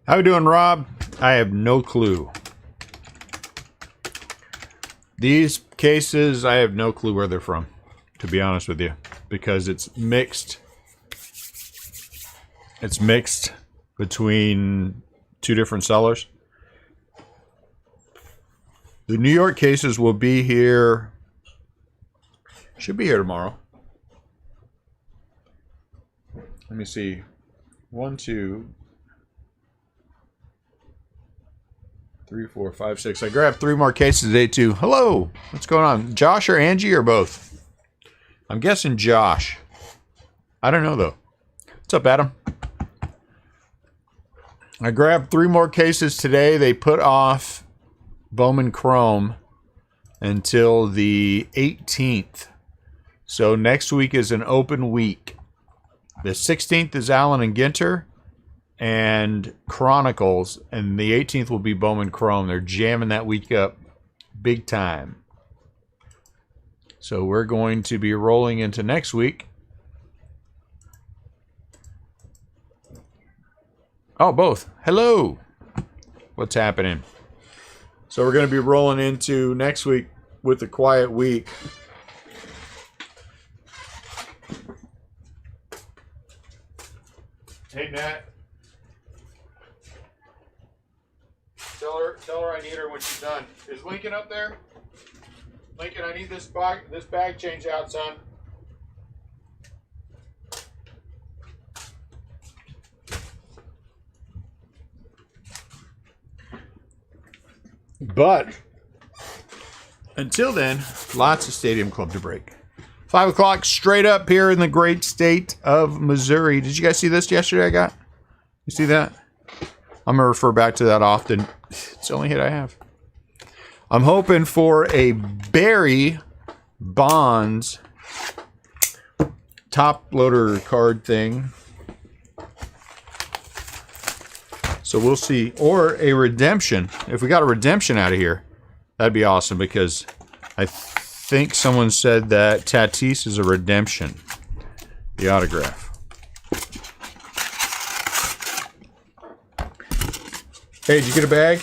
How you doing, Rob? I have no clue. These cases, I have no clue where they're from, to be honest with you, because it's mixed. It's mixed between two different sellers. The New York cases will be here. Should be here tomorrow. Let me see. 1, 2, 3, 4, 5, 6. I grabbed 3 more cases today too. Hello. What's going on? Josh or Angie or both? I'm guessing Josh. I don't know though. What's up, Adam? I grabbed 3 more cases today. They put off Bowman Chrome until the 18th. So next week is an open week. The 16th is Allen and Ginter and Chronicles, and the 18th will be Bowman Chrome. They're jamming that week up big time. So we're going to be rolling into next week. Oh, both. Hello. What's happening? So we're going to be rolling into next week with a quiet week. Hey, Nat. Tell her I need her when she's done. Is Lincoln up there? Lincoln, I need this bag changed out, son. But until then, lots of Stadium Club to break. 5 o'clock straight up here in the great state of Missouri. Did you guys see this yesterday I got? You see that? I'm going to refer back to that often. It's the only hit I have. I'm hoping for a Barry Bonds top loader card thing. So we'll see. Or a redemption. If we got a redemption out of here, that'd be awesome because I think someone said that Tatis is a redemption. The autograph. Hey, did you get a bag?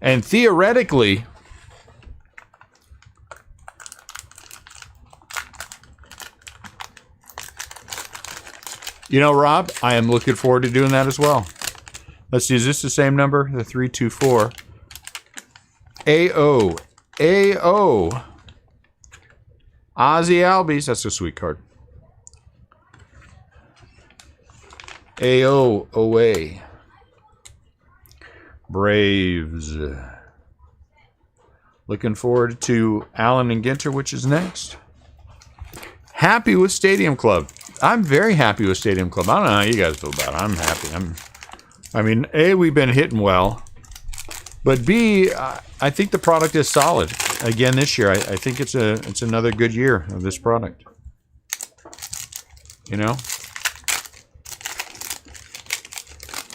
And theoretically, you know, Rob, I am looking forward to doing that as well. Let's see, is this the same number? The 324. AO. AO. Ozzy Albies. That's a sweet card. AO away. Braves. Looking forward to Allen and Ginter, which is next. Happy with Stadium Club. I'm very happy with Stadium Club. I don't know how you guys feel about it. I'm happy. I mean, A, we've been hitting well. But B, I think the product is solid. Again, this year, I think it's another good year of this product. You know?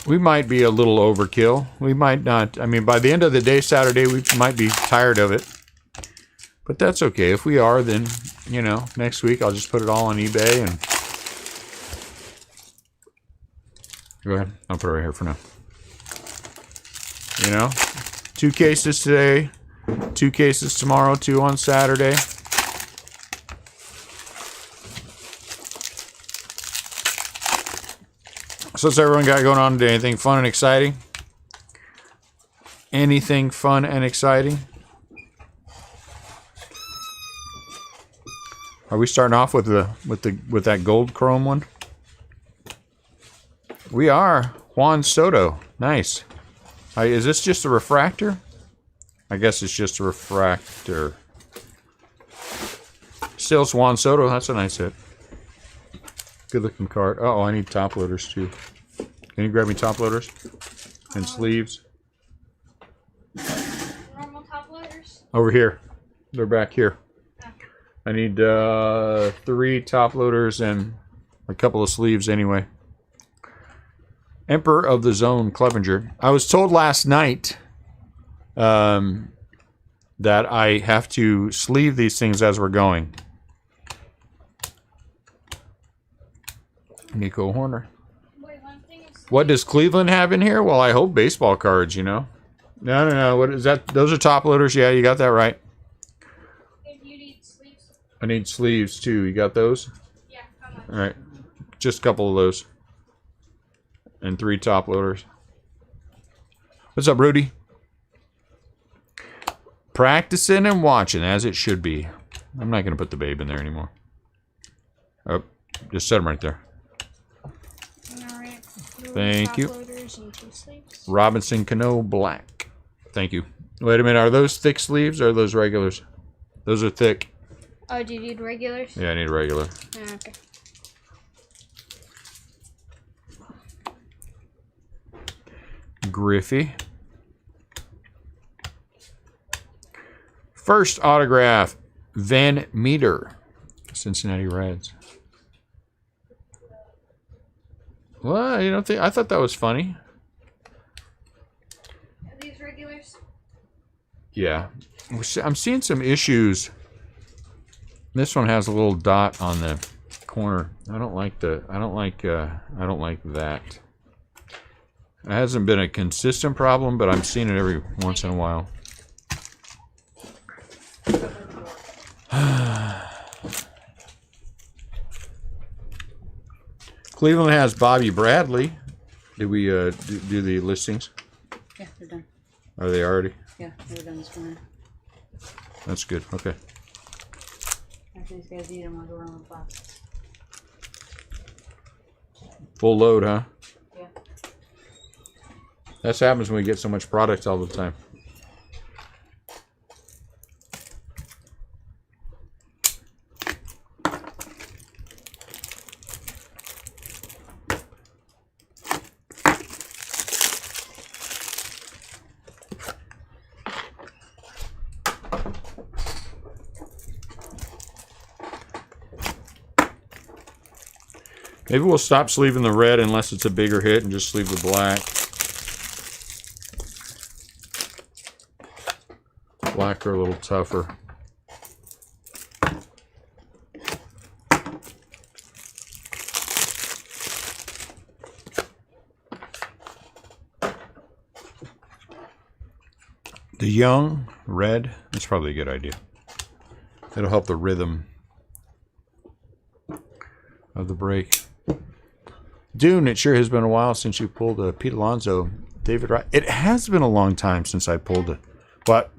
We might be a little overkill. We might not. I mean, by the end of the day, Saturday, we might be tired of it. But that's okay. If we are, then, you know, next week I'll just put it all on eBay and... Go ahead. I'll put it right here for now. You know? 2 cases today. 2 cases tomorrow. 2 on Saturday. So what's everyone got going on today? Anything fun and exciting? Anything fun and exciting? Are we starting off with that gold chrome one? We are. Juan Soto. Nice. Is this just a refractor? I guess it's just a refractor. Still, it's Juan Soto. That's a nice hit. Good looking card. Oh, I need top loaders too. Can you grab me top loaders? And sleeves? Normal top loaders? Over here. They're back here. Okay. I need 3 top loaders and a couple of sleeves anyway. Emperor of the Zone, Clevenger. I was told last night that I have to sleeve these things as we're going. Nico Horner. Wait, one thing is What does Cleveland have in here? Well, I hope baseball cards, you know. No. What is that? Those are top loaders. Yeah, you got that right. You need sleeves? I need sleeves, too. You got those? Yeah, how much? All right. Just a couple of those. And 3 top loaders. What's up, Rudy? Practicing and watching, as it should be. I'm not going to put the babe in there anymore. Oh, just set him right there. Alright. Thank you. Loaders and 2 sleeves. Robinson Cano Black. Thank you. Wait a minute. Are those thick sleeves or are those regulars? Those are thick. Oh, do you need regulars? Yeah, I need a regular. Oh, okay. Griffey. First autograph, Van Meter, Cincinnati Reds. Well, you don't think? I thought that was funny. Are these regulars? Yeah, I'm seeing some issues. This one has a little dot on the corner. I don't like that. It hasn't been a consistent problem, but I'm seeing it every once in a while. Cleveland has Bobby Bradley. Did we do the listings? Yeah, they're done. Are they already? Yeah, they're done this morning. That's good. Okay. After these guys eat them, I'll go around the box. Full load, huh? Yeah. That happens when we get so much product all the time. Maybe we'll stop sleeving the red unless it's a bigger hit and just sleeve the black. Black are a little tougher. The young red, that's probably a good idea. It'll help the rhythm of the break. Dune, it sure has been a while since you pulled a Pete Alonso, David Wright. It has been a long time since I pulled it. What?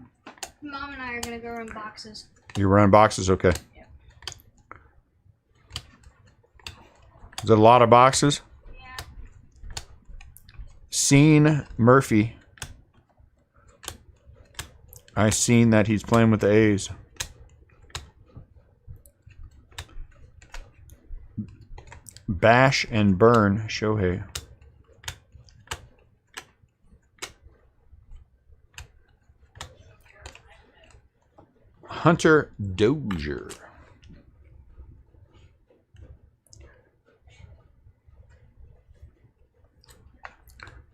Mom and I are going to go run boxes. You're running boxes? Okay. Yeah. Is that a lot of boxes? Yeah. Seen Murphy. I seen that he's playing with the A's. Bash and burn Shohei. Hunter Dozier.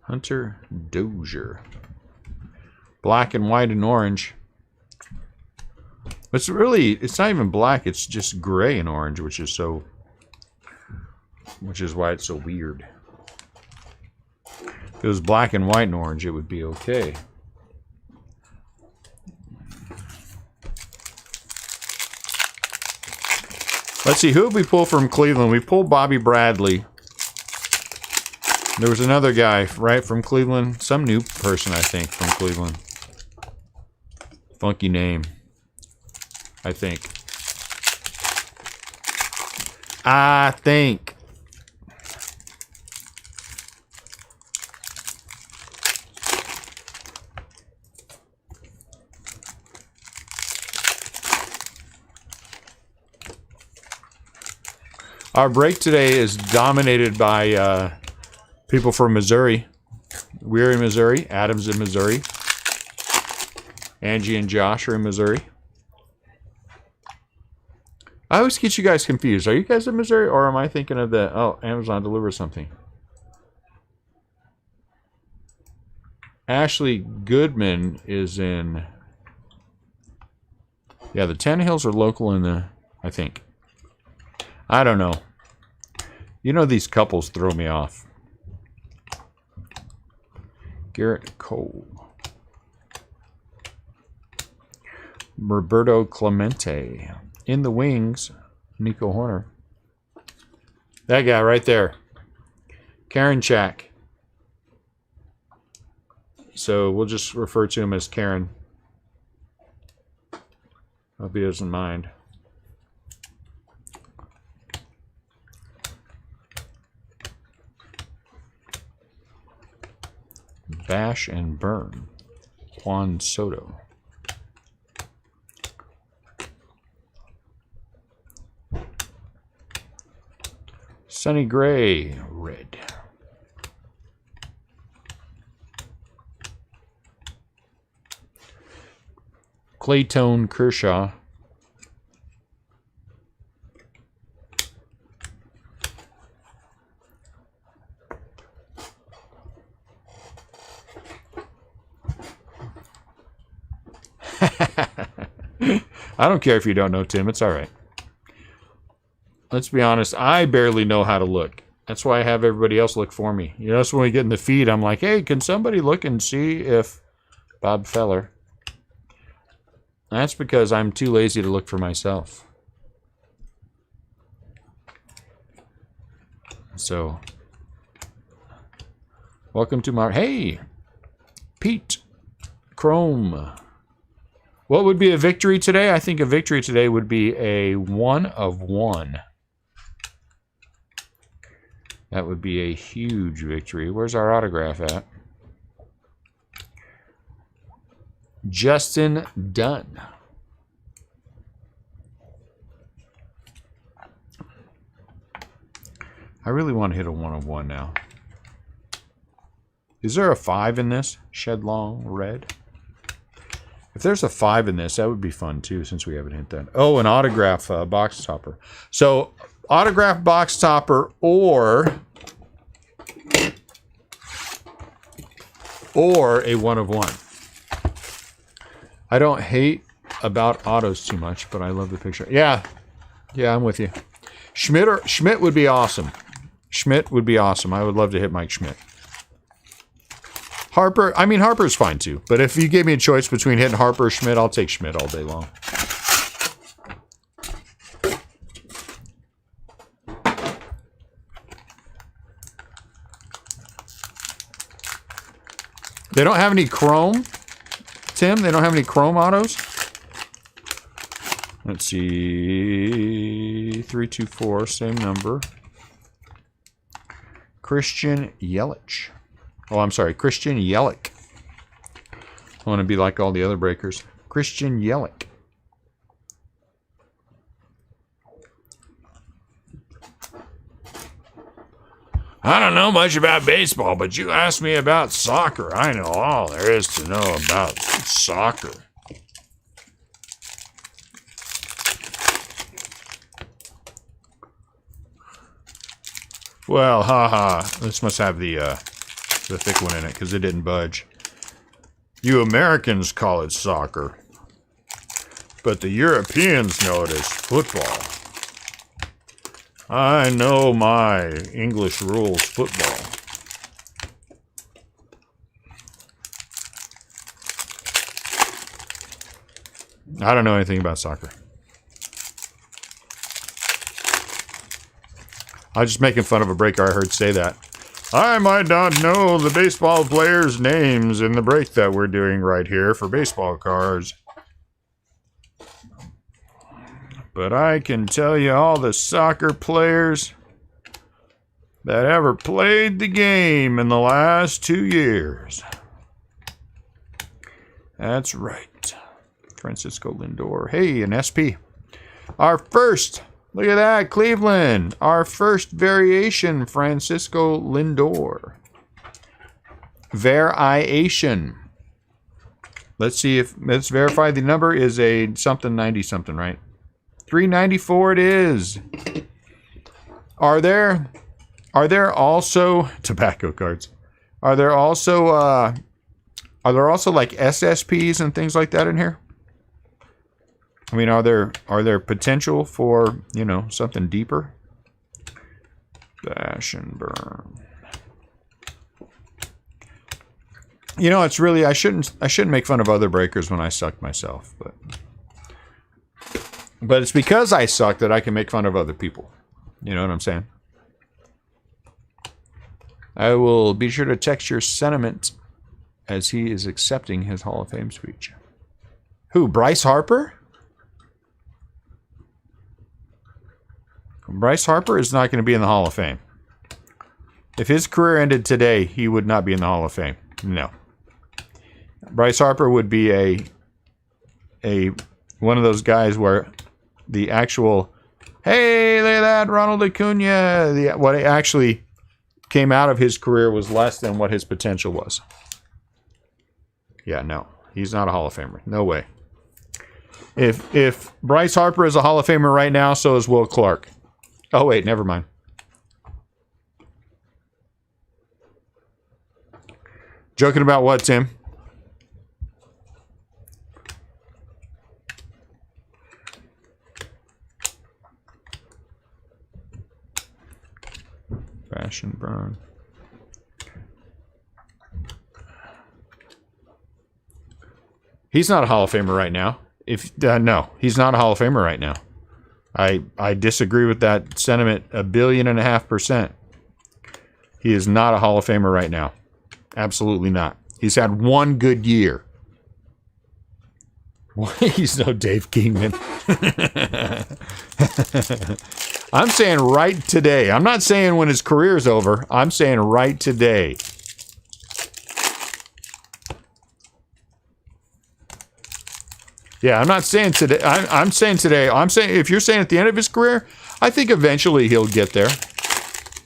Hunter Dozier. Black and white and orange. It's really, it's not even black, it's just gray and orange, which is why it's so weird. If it was black and white and orange, it would be okay. Let's see, who did we pull from Cleveland? We pulled Bobby Bradley. There was another guy, right, from Cleveland. Some new person, I think, from Cleveland. Funky name, I think. Our break today is dominated by people from Missouri. We're in Missouri. Adam's in Missouri. Angie and Josh are in Missouri. I always get you guys confused. Are you guys in Missouri, or am I thinking of the... Oh, Amazon delivers something. Ashley Goodman is in... Yeah, the Tannehills are local in the... I think. I don't know. You know, these couples throw me off. Garrett Cole. Roberto Clemente. In the wings, Nico Horner. That guy right there. Karen Chak. So we'll just refer to him as Karen. Hope he doesn't mind. Bash and Burn. Juan Soto. Sonny Gray, red. Clayton Kershaw. I don't care if you don't know, Tim. It's all right. Let's be honest. I barely know how to look. That's why I have everybody else look for me. You know, so when we get in the feed, I'm like, hey, can somebody look and see if Bob Feller? That's because I'm too lazy to look for myself. So, welcome to my... Hey! Pete Chrome. What would be a victory today? I think a victory today would be a 1 of 1. That would be a huge victory. Where's our autograph at? Justin Dunn. I really want to hit a 1 of 1 now. Is there a 5 in this? Shed Long red. If there's a 5 in this, that would be fun too, since we haven't hit that. Oh, an autograph box topper. So, autograph box topper or a 1 of 1. I don't hate about autos too much, but I love the picture. Yeah, I'm with you. Schmidt would be awesome. Schmidt would be awesome. I would love to hit Mike Schmidt. Harper's fine too. But if you gave me a choice between hitting Harper or Schmidt, I'll take Schmidt all day long. They don't have any chrome, Tim? They don't have any chrome autos? Let's see. 324, same number. Christian Yelich. Oh, I'm sorry. Christian Yelich. I want to be like all the other breakers. Christian Yelich. I don't know much about baseball, but you asked me about soccer. I know all there is to know about soccer. Well, haha. This must have the thick one in it because it didn't budge. You Americans call it soccer, but the Europeans know it as football. I know my English rules football. I don't know anything about soccer. I was just making fun of a breaker I heard say that. I might not know the baseball players' names in the break that we're doing right here for baseball cards. But I can tell you all the soccer players that ever played the game in the last 2 years. That's right. Francisco Lindor. Hey, an SP. Our first, look at that, Cleveland. Our first variation, Francisco Lindor. Variation. Let's verify the number is a something 90 something, right? 394 it is. Are there also tobacco cards? Are there also like SSPs and things like that in here? I mean, are there potential for, you know, something deeper? Bash and Burn. You know, it's really I shouldn't make fun of other breakers when I suck myself, but it's because I suck that I can make fun of other people. You know what I'm saying? I will be sure to text your sentiment as he is accepting his Hall of Fame speech. Who, Bryce Harper? Bryce Harper is not going to be in the Hall of Fame. If his career ended today, he would not be in the Hall of Fame. No. Bryce Harper would be a one of those guys where the actual, hey, look at that, Ronald Acuna, what actually came out of his career was less than what his potential was. Yeah, no. He's not a Hall of Famer. No way. If Bryce Harper is a Hall of Famer right now, so is Will Clark. Oh, wait, never mind. Joking about what, Tim? Fashion burn. He's not a Hall of Famer right now. No, he's not a Hall of Famer right now. I disagree with that sentiment 1.5 billion%. He is not a Hall of Famer right now. Absolutely not. He's had one good year. He's no Dave Kingman. I'm saying right today. I'm not saying when his career's over. I'm saying right today. Yeah, I'm not saying today. I'm saying today. I'm saying if you're saying at the end of his career, I think eventually he'll get there.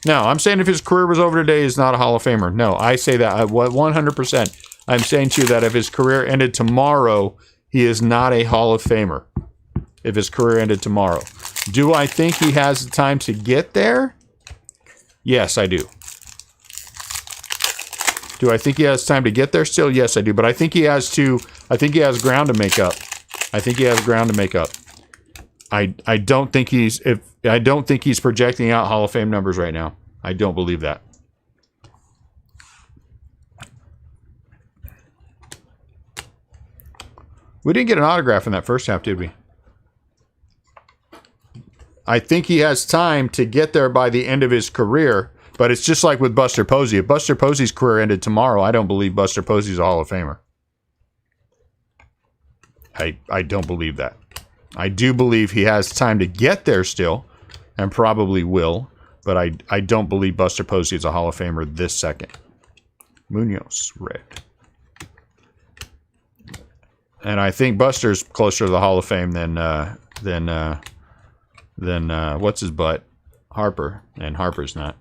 No, I'm saying if his career was over today, he's not a Hall of Famer. No, I say that 100%. I'm saying to you that if his career ended tomorrow, he is not a Hall of Famer. If his career ended tomorrow. Do I think he has the time to get there? Yes, I do. Do I think he has time to get there still? Yes, I do. But I think he has ground to make up. I think he has ground to make up. I don't think he's projecting out Hall of Fame numbers right now. I don't believe that. We didn't get an autograph in that first half, did we? I think he has time to get there by the end of his career, but it's just like with Buster Posey. If Buster Posey's career ended tomorrow, I don't believe Buster Posey's a Hall of Famer. I don't believe that. I do believe he has time to get there still, and probably will, but I don't believe Buster Posey is a Hall of Famer this second. Munoz, red. And I think Buster's closer to the Hall of Fame than what's his butt? Harper, and Harper's not.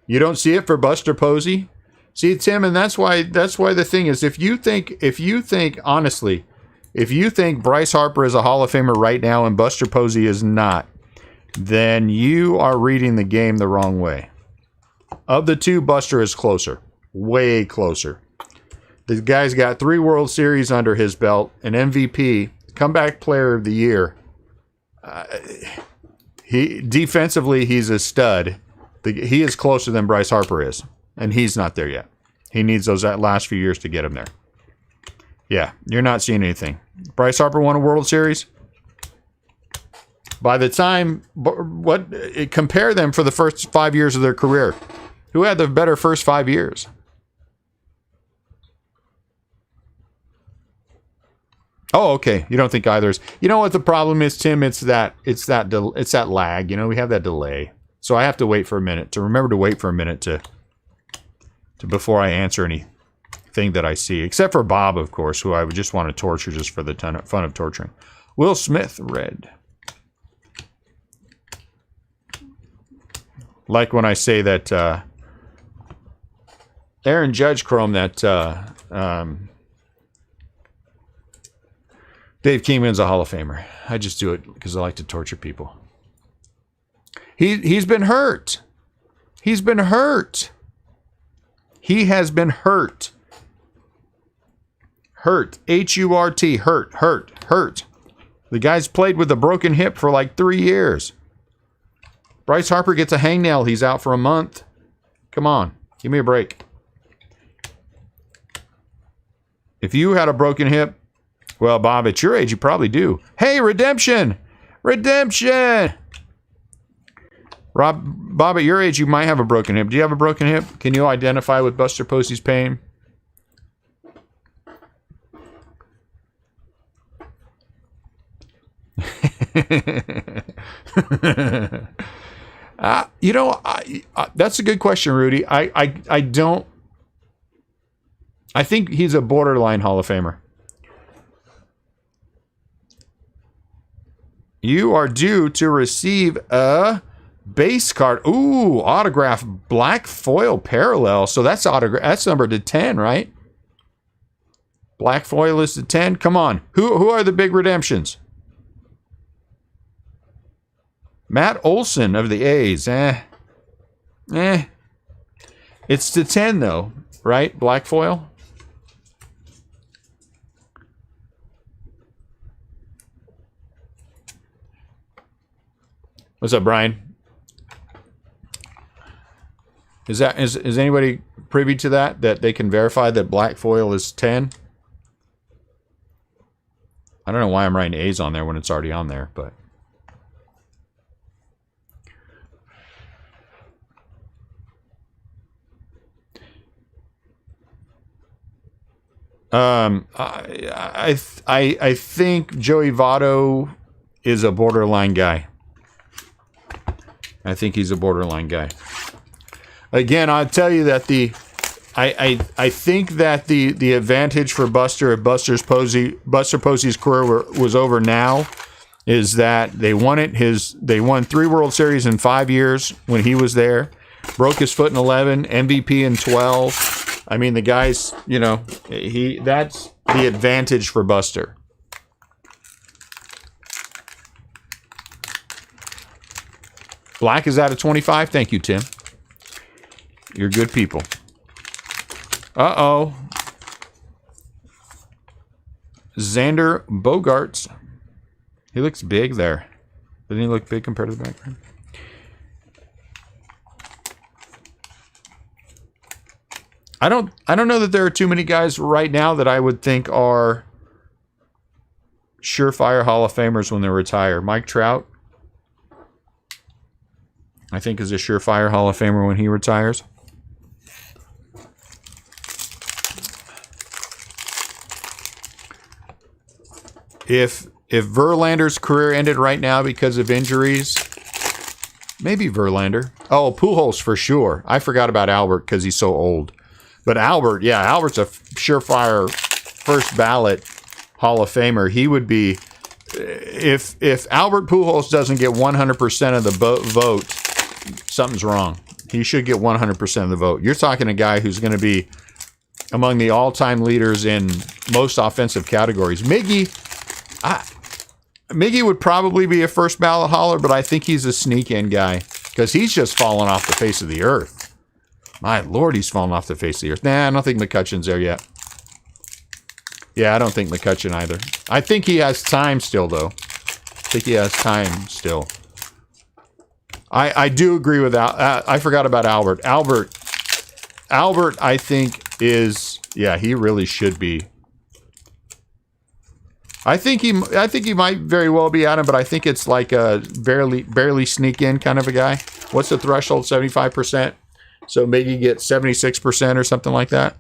You don't see it for Buster Posey? See, Tim, and that's why the thing is, if you think honestly, if you think Bryce Harper is a Hall of Famer right now and Buster Posey is not, then you are reading the game the wrong way. Of the two, Buster is closer. Way closer. The guy's got 3 World Series under his belt, an MVP, comeback player of the year. Defensively, he's a stud. He is closer than Bryce Harper is, and he's not there yet. He needs those last few years to get him there. Yeah, you're not seeing anything. Bryce Harper won a World Series. By the time, compare them for the first 5 years of their career. Who had the better first 5 years? Oh, okay. You don't think either is. You know what the problem is, Tim? It's that lag. You know, we have that delay. So I have to wait for a minute to remember to wait for a minute to before I answer anything that I see, except for Bob, of course, who I would just want to torture just for the fun of torturing. Will Smith, red. Like when I say that Aaron Judge Chrome that Dave Kingman's a Hall of Famer. I just do it because I like to torture people. He's been hurt. He's been hurt. He has been hurt. Hurt. H-U-R-T. Hurt. The guy's played with a broken hip for like 3 years. Bryce Harper gets a hangnail. He's out for a month. Come on. Give me a break. If you had a broken hip, well, Bob, at your age, you probably do. Hey, redemption! Redemption! Bob, at your age, you might have a broken hip. Do you have a broken hip? Can you identify with Buster Posey's pain? You know, that's a good question, Rudy. I don't. I think he's a borderline Hall of Famer. You are due to receive a base card. Ooh, autograph black foil parallel. So that's autograph. That's numbered to 10, right? Black foil is to 10. Come on. Who are the big redemptions? Matt Olson of the A's. It's to 10 though, right? Black foil. What's up, Brian? Is anybody privy to that they can verify that black foil is 10? I don't know why I'm writing A's on there when it's already on there, but I think Joey Votto is a borderline guy. I think he's a borderline guy. Again, I'll tell you that I think that the advantage for Buster if Buster Posey's career was over now is that they won 3 World Series in 5 years when he was there. Broke his foot in 11, MVP in 12. I mean, the guy's, you know, that's the advantage for Buster. Black is out of 25. Thank you, Tim. You're good people. Uh-oh. Xander Bogaerts. He looks big there. Doesn't he look big compared to the background? I don't know that there are too many guys right now that I would think are surefire Hall of Famers when they retire. Mike Trout, I think, is a surefire Hall of Famer when he retires. If Verlander's career ended right now because of injuries, maybe Verlander. Oh, Pujols for sure. I forgot about Albert because he's so old. But Albert, yeah, Albert's a surefire first ballot Hall of Famer. He would be, if Albert Pujols doesn't get 100% of the vote, something's wrong. He should get 100% of the vote. You're talking a guy who's going to be among the all-time leaders in most offensive categories. Miggy would probably be a first ballot hauler, but I think he's a sneak-in guy because he's just fallen off the face of the earth. My Lord, he's fallen off the face of the earth. Nah, I don't think McCutcheon's there yet. Yeah, I don't think McCutcheon either. I think he has time still, though. I think he has time still. I do agree with that. I forgot about Albert. Albert, I think is, yeah, he really should be. I think he might very well be Adam, but I think it's like a barely sneak in kind of a guy. What's the threshold? 75%. So maybe get 76% or something like that.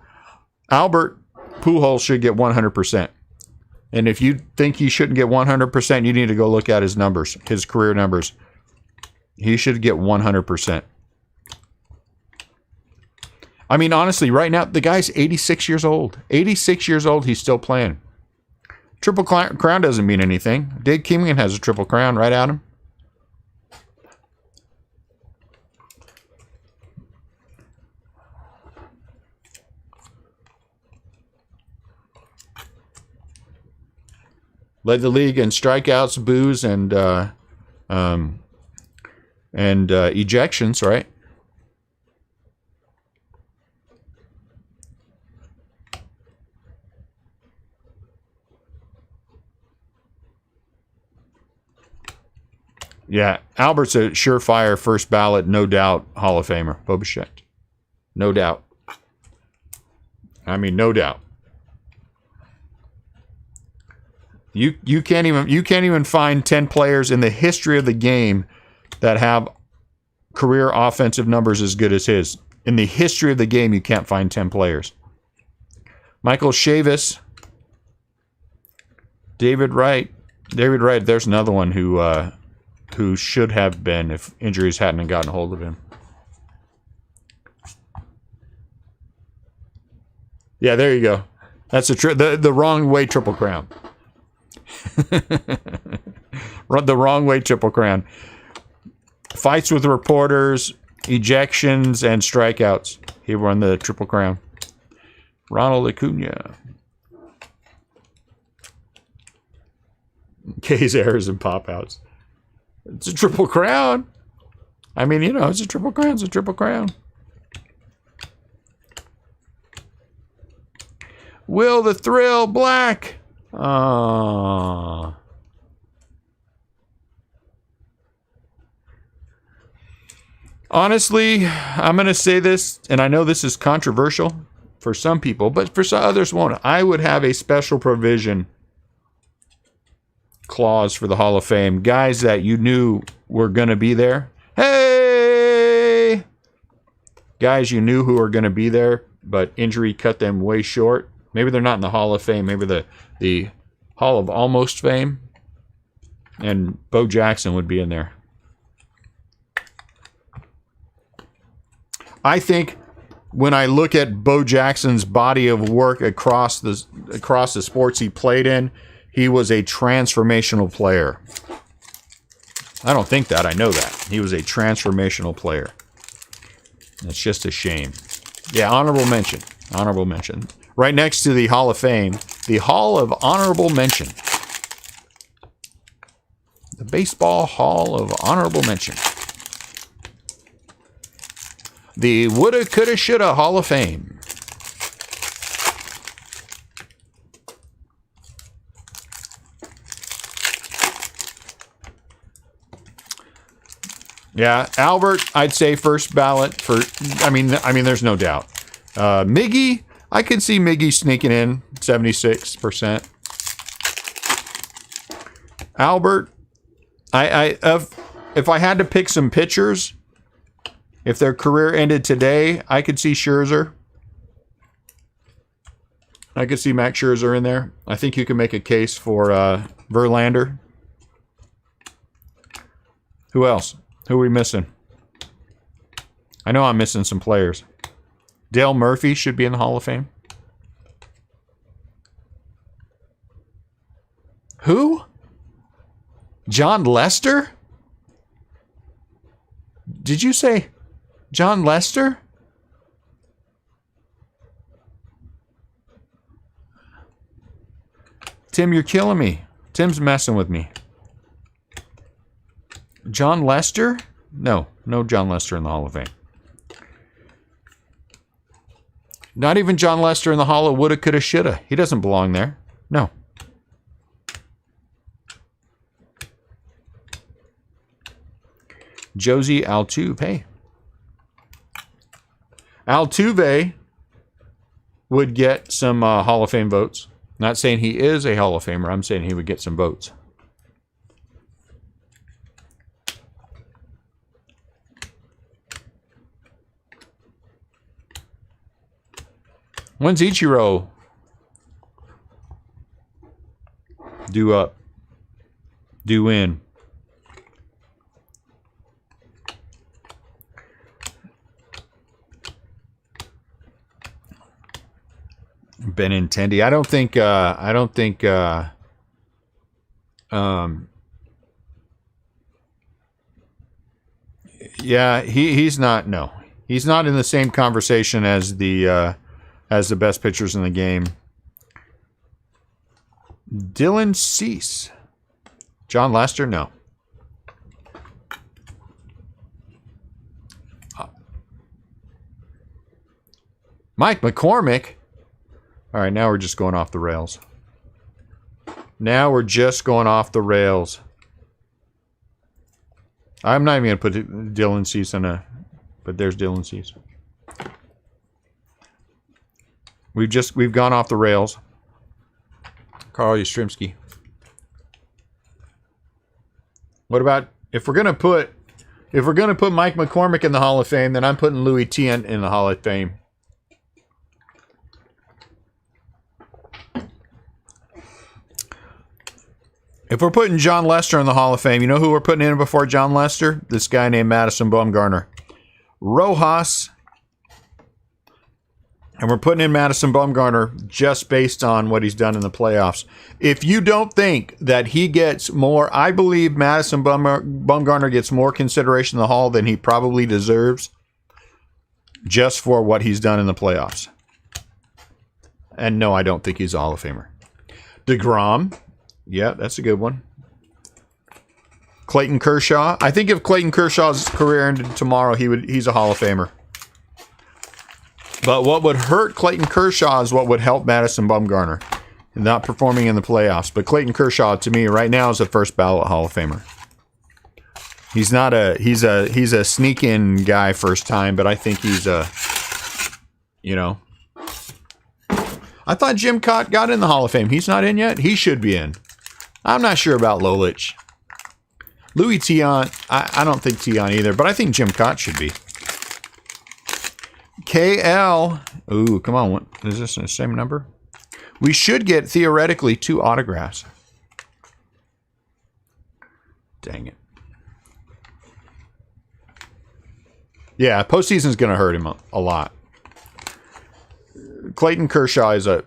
Albert Pujols should get 100%. And if you think he shouldn't get 100%, you need to go look at his numbers, his career numbers. He should get 100%. I mean, honestly, right now, the guy's 86 years old. 86 years old, he's still playing. Triple crown doesn't mean anything. Dave Kingman has a triple crown, right, Adam? Led the league in strikeouts, boos, and ejections, right? Yeah, Albert's a surefire first ballot, no doubt, Hall of Famer. Boba Shett. No doubt. I mean, no doubt. You can't even find 10 players in the history of the game that have career offensive numbers as good as his. In the history of the game, you can't find 10 players. Michael Chavis, David Wright. David Wright, there's another one who should have been if injuries hadn't gotten a hold of him. Yeah, there you go. That's the wrong way Triple Crown. The wrong way Triple Crown. Fights with reporters, ejections, and strikeouts. He won the Triple Crown. Ronald Acuna. K's errors and pop-outs. It's a Triple Crown. I mean, you know, it's a Triple Crown. It's a Triple Crown. Will the Thrill Black. Honestly, I'm going to say this, and I know this is controversial for some people, but for some others won't. I would have a special provision clause for the Hall of Fame. Guys that you knew were going to be there. Hey! Guys you knew who were going to be there, but injury cut them way short. Maybe they're not in the Hall of Fame. Maybe the Hall of Almost Fame. And Bo Jackson would be in there. I think when I look at Bo Jackson's body of work across the sports he played in, he was a transformational player. I don't think that. I know that. He was a transformational player. It's just a shame. Yeah, honorable mention. Honorable mention. Right next to the Hall of Fame, the Hall of Honorable Mention. The Baseball Hall of Honorable Mention. The Woulda, Coulda, Shoulda Hall of Fame. Yeah, Albert, I'd say first ballot for. I mean, there's no doubt. Miggy, I could see Miggy sneaking in 76%. Albert, if I had to pick some pitchers, if their career ended today, I could see Scherzer. I could see Max Scherzer in there. I think you can make a case for Verlander. Who else? Who are we missing? I know I'm missing some players. Dale Murphy should be in the Hall of Fame. Who? John Lester? Did you say John Lester? Tim, you're killing me. Tim's messing with me. John Lester? No John Lester in the Hall of Fame. Not even John Lester in the Hall of Woulda, Coulda, Shoulda. He doesn't belong there. No. Josie Altuve. Altuve would get some Hall of Fame votes. Not saying he is a Hall of Famer. I'm saying he would get some votes. When's Ichiro due up? Due in? Benintendi. I don't think. Yeah, he's not. No, he's not in the same conversation as the best pitchers in the game. Dylan Cease. John Lester, no. Mike McCormick. All right, now we're just going off the rails. Now we're just going off the rails. I'm not even going to put Dylan Cease in a... But there's Dylan Cease. We've gone off the rails. Carl Yastrzemski. What about if we're gonna put Mike McCormick in the Hall of Fame, then I'm putting Louis Tiant in the Hall of Fame. If we're putting John Lester in the Hall of Fame, you know who we're putting in before John Lester? This guy named Madison Bumgarner. Rojas. And we're putting in Madison Bumgarner just based on what he's done in the playoffs. If you don't think that he gets more, I believe Madison Bumgarner gets more consideration in the Hall than he probably deserves just for what he's done in the playoffs. And no, I don't think he's a Hall of Famer. DeGrom. Yeah, that's a good one. Clayton Kershaw. I think if Clayton Kershaw's career ended tomorrow, he's a Hall of Famer. But what would hurt Clayton Kershaw is what would help Madison Bumgarner. Not performing in the playoffs. But Clayton Kershaw, to me, right now is a first ballot Hall of Famer. He's a sneak-in guy first time, but I think he's a, I thought Jim Cott got in the Hall of Fame. He's not in yet. He should be in. I'm not sure about Lolich. Louis Tiant, I don't think Tiant either, but I think Jim Cott should be. KL. Ooh, come on. What, is this the same number? We should get, theoretically, 2 autographs. Dang it. Yeah, postseason's going to hurt him a lot. Clayton Kershaw is a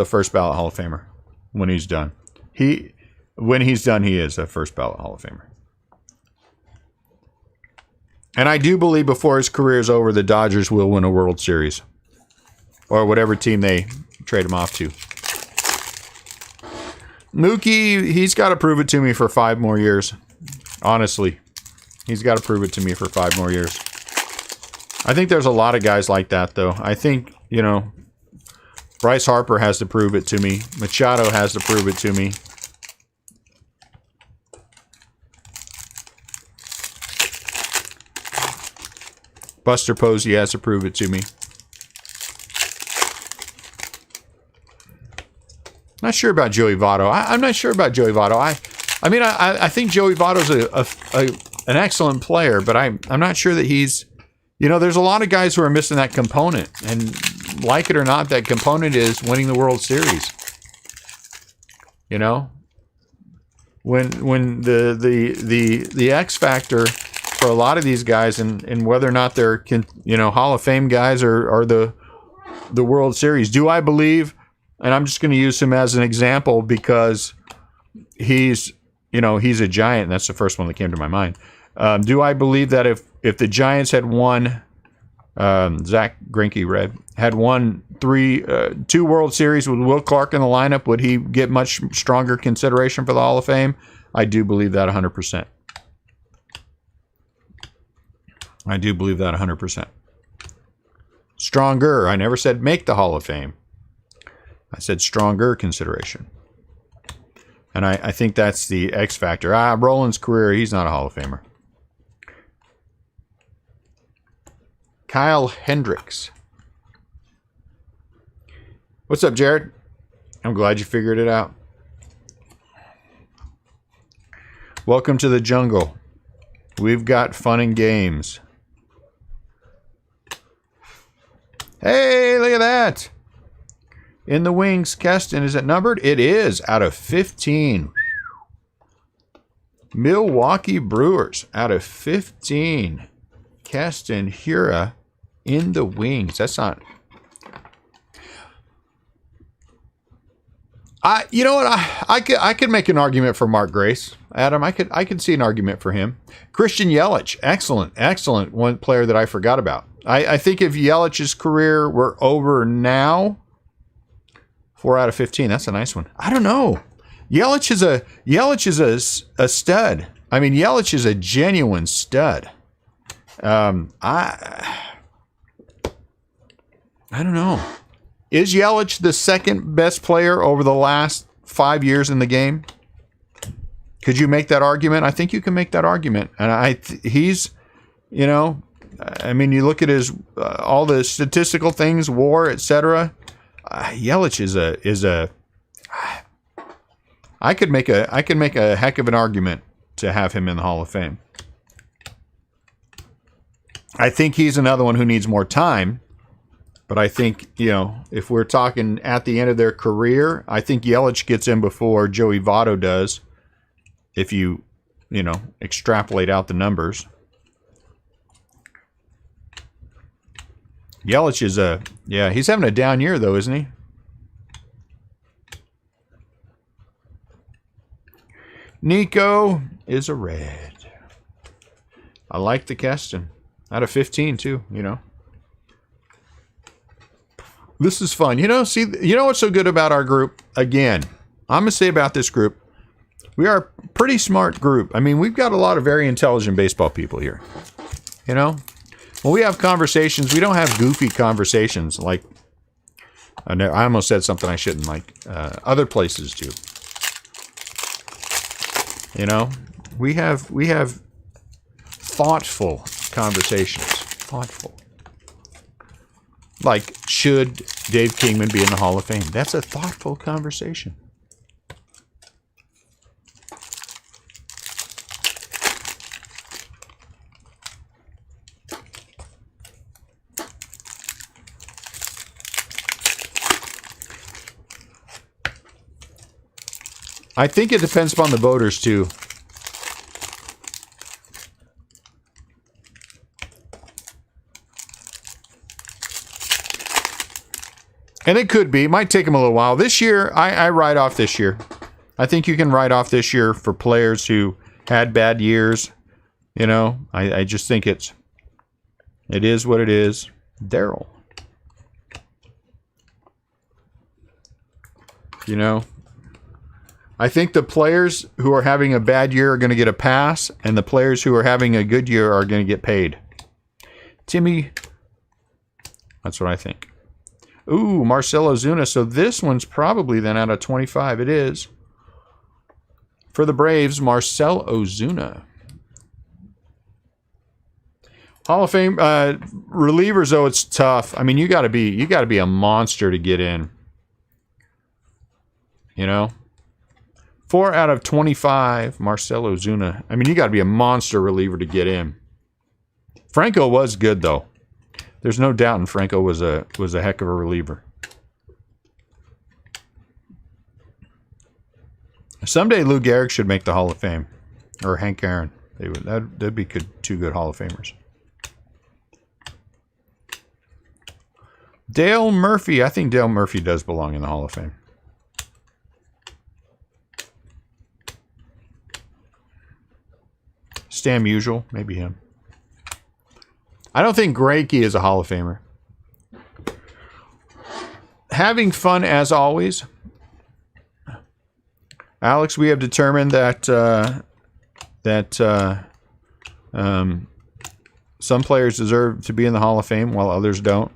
first ballot Hall of Famer when he's done. When he's done, he is a first ballot Hall of Famer. And I do believe before his career is over, the Dodgers will win a World Series. Or whatever team they trade him off to. Mookie, he's got to prove it to me for 5 more years. Honestly. He's got to prove it to me for 5 more years. I think there's a lot of guys like that, though. I think, Bryce Harper has to prove it to me. Machado has to prove it to me. Buster Posey has to prove it to me. Not sure about Joey Votto. I'm not sure about Joey Votto. I think Joey Votto's an excellent player, but I'm not sure that he's... there's a lot of guys who are missing that component. And like it or not, that component is winning the World Series. When the X factor for a lot of these guys, and whether or not they're Hall of Fame guys or the World Series. Do I believe, and I'm just going to use him as an example because he's a Giant, and that's the first one that came to my mind. Do I believe that if the Giants had won, Zach Greinke read, had won 2 World Series with Will Clark in the lineup, would he get much stronger consideration for the Hall of Fame? I do believe that 100%. I do believe that 100%. Stronger. I never said make the Hall of Fame. I said stronger consideration. And I think that's the X factor. Roland's career, he's not a Hall of Famer. Kyle Hendricks. What's up, Jared? I'm glad you figured it out. Welcome to the jungle. We've got fun and games. Hey, look at that. In the wings, Keston, is it numbered? It is, out of 15. Milwaukee Brewers, out of 15. Keston Hura in the wings. That's not... You know what? I could make an argument for Mark Grace, Adam. I could see an argument for him. Christian Yelich, excellent one player that I forgot about. I think if Yelich's career were over now, 4 out of 15. That's a nice one. I don't know. Yelich is a stud. I mean, Yelich is a genuine stud. I don't know. Is Yelich the second best player over the last 5 years in the game? Could you make that argument? I think you can make that argument. And he's I mean, you look at his all the statistical things, WAR, etc. Yelich is a. I could make a heck of an argument to have him in the Hall of Fame. I think he's another one who needs more time, but I think, if we're talking at the end of their career, I think Yelich gets in before Joey Votto does. If you extrapolate out the numbers. Yelich is he's having a down year though, isn't he? Nico is a red. I like the Keston. Out of 15 too, This is fun. See, what's so good about our group? Again, I'm going to say about this group, we are a pretty smart group. I mean, we've got a lot of very intelligent baseball people here. When we have conversations, we don't have goofy conversations like, I almost said something I shouldn't, like other places do. We have thoughtful conversations. Thoughtful. Like, should Dave Kingman be in the Hall of Fame? That's a thoughtful conversation. I think it depends upon the voters, too. And it could be. It might take them a little while. This year, I write off this year. I think you can write off this year for players who had bad years. I just think it is what it is. Daryl. I think the players who are having a bad year are going to get a pass, and the players who are having a good year are going to get paid. Timmy, that's what I think. Ooh, Marcel Ozuna. So this one's probably then out of 25. It is. For the Braves, Marcel Ozuna. Hall of Fame relievers, though, it's tough. I mean, you got to be a monster to get in. 4 out of 25, Marcel Ozuna. I mean, you got to be a monster reliever to get in. Franco was good, though. There's no doubt, and Franco was a heck of a reliever. Someday Lou Gehrig should make the Hall of Fame, or Hank Aaron. That'd be two good Hall of Famers. Dale Murphy. I think Dale Murphy does belong in the Hall of Fame. Stan Musial, maybe him. I don't think Greinke is a Hall of Famer. Having fun as always. Alex, we have determined that some players deserve to be in the Hall of Fame while others don't.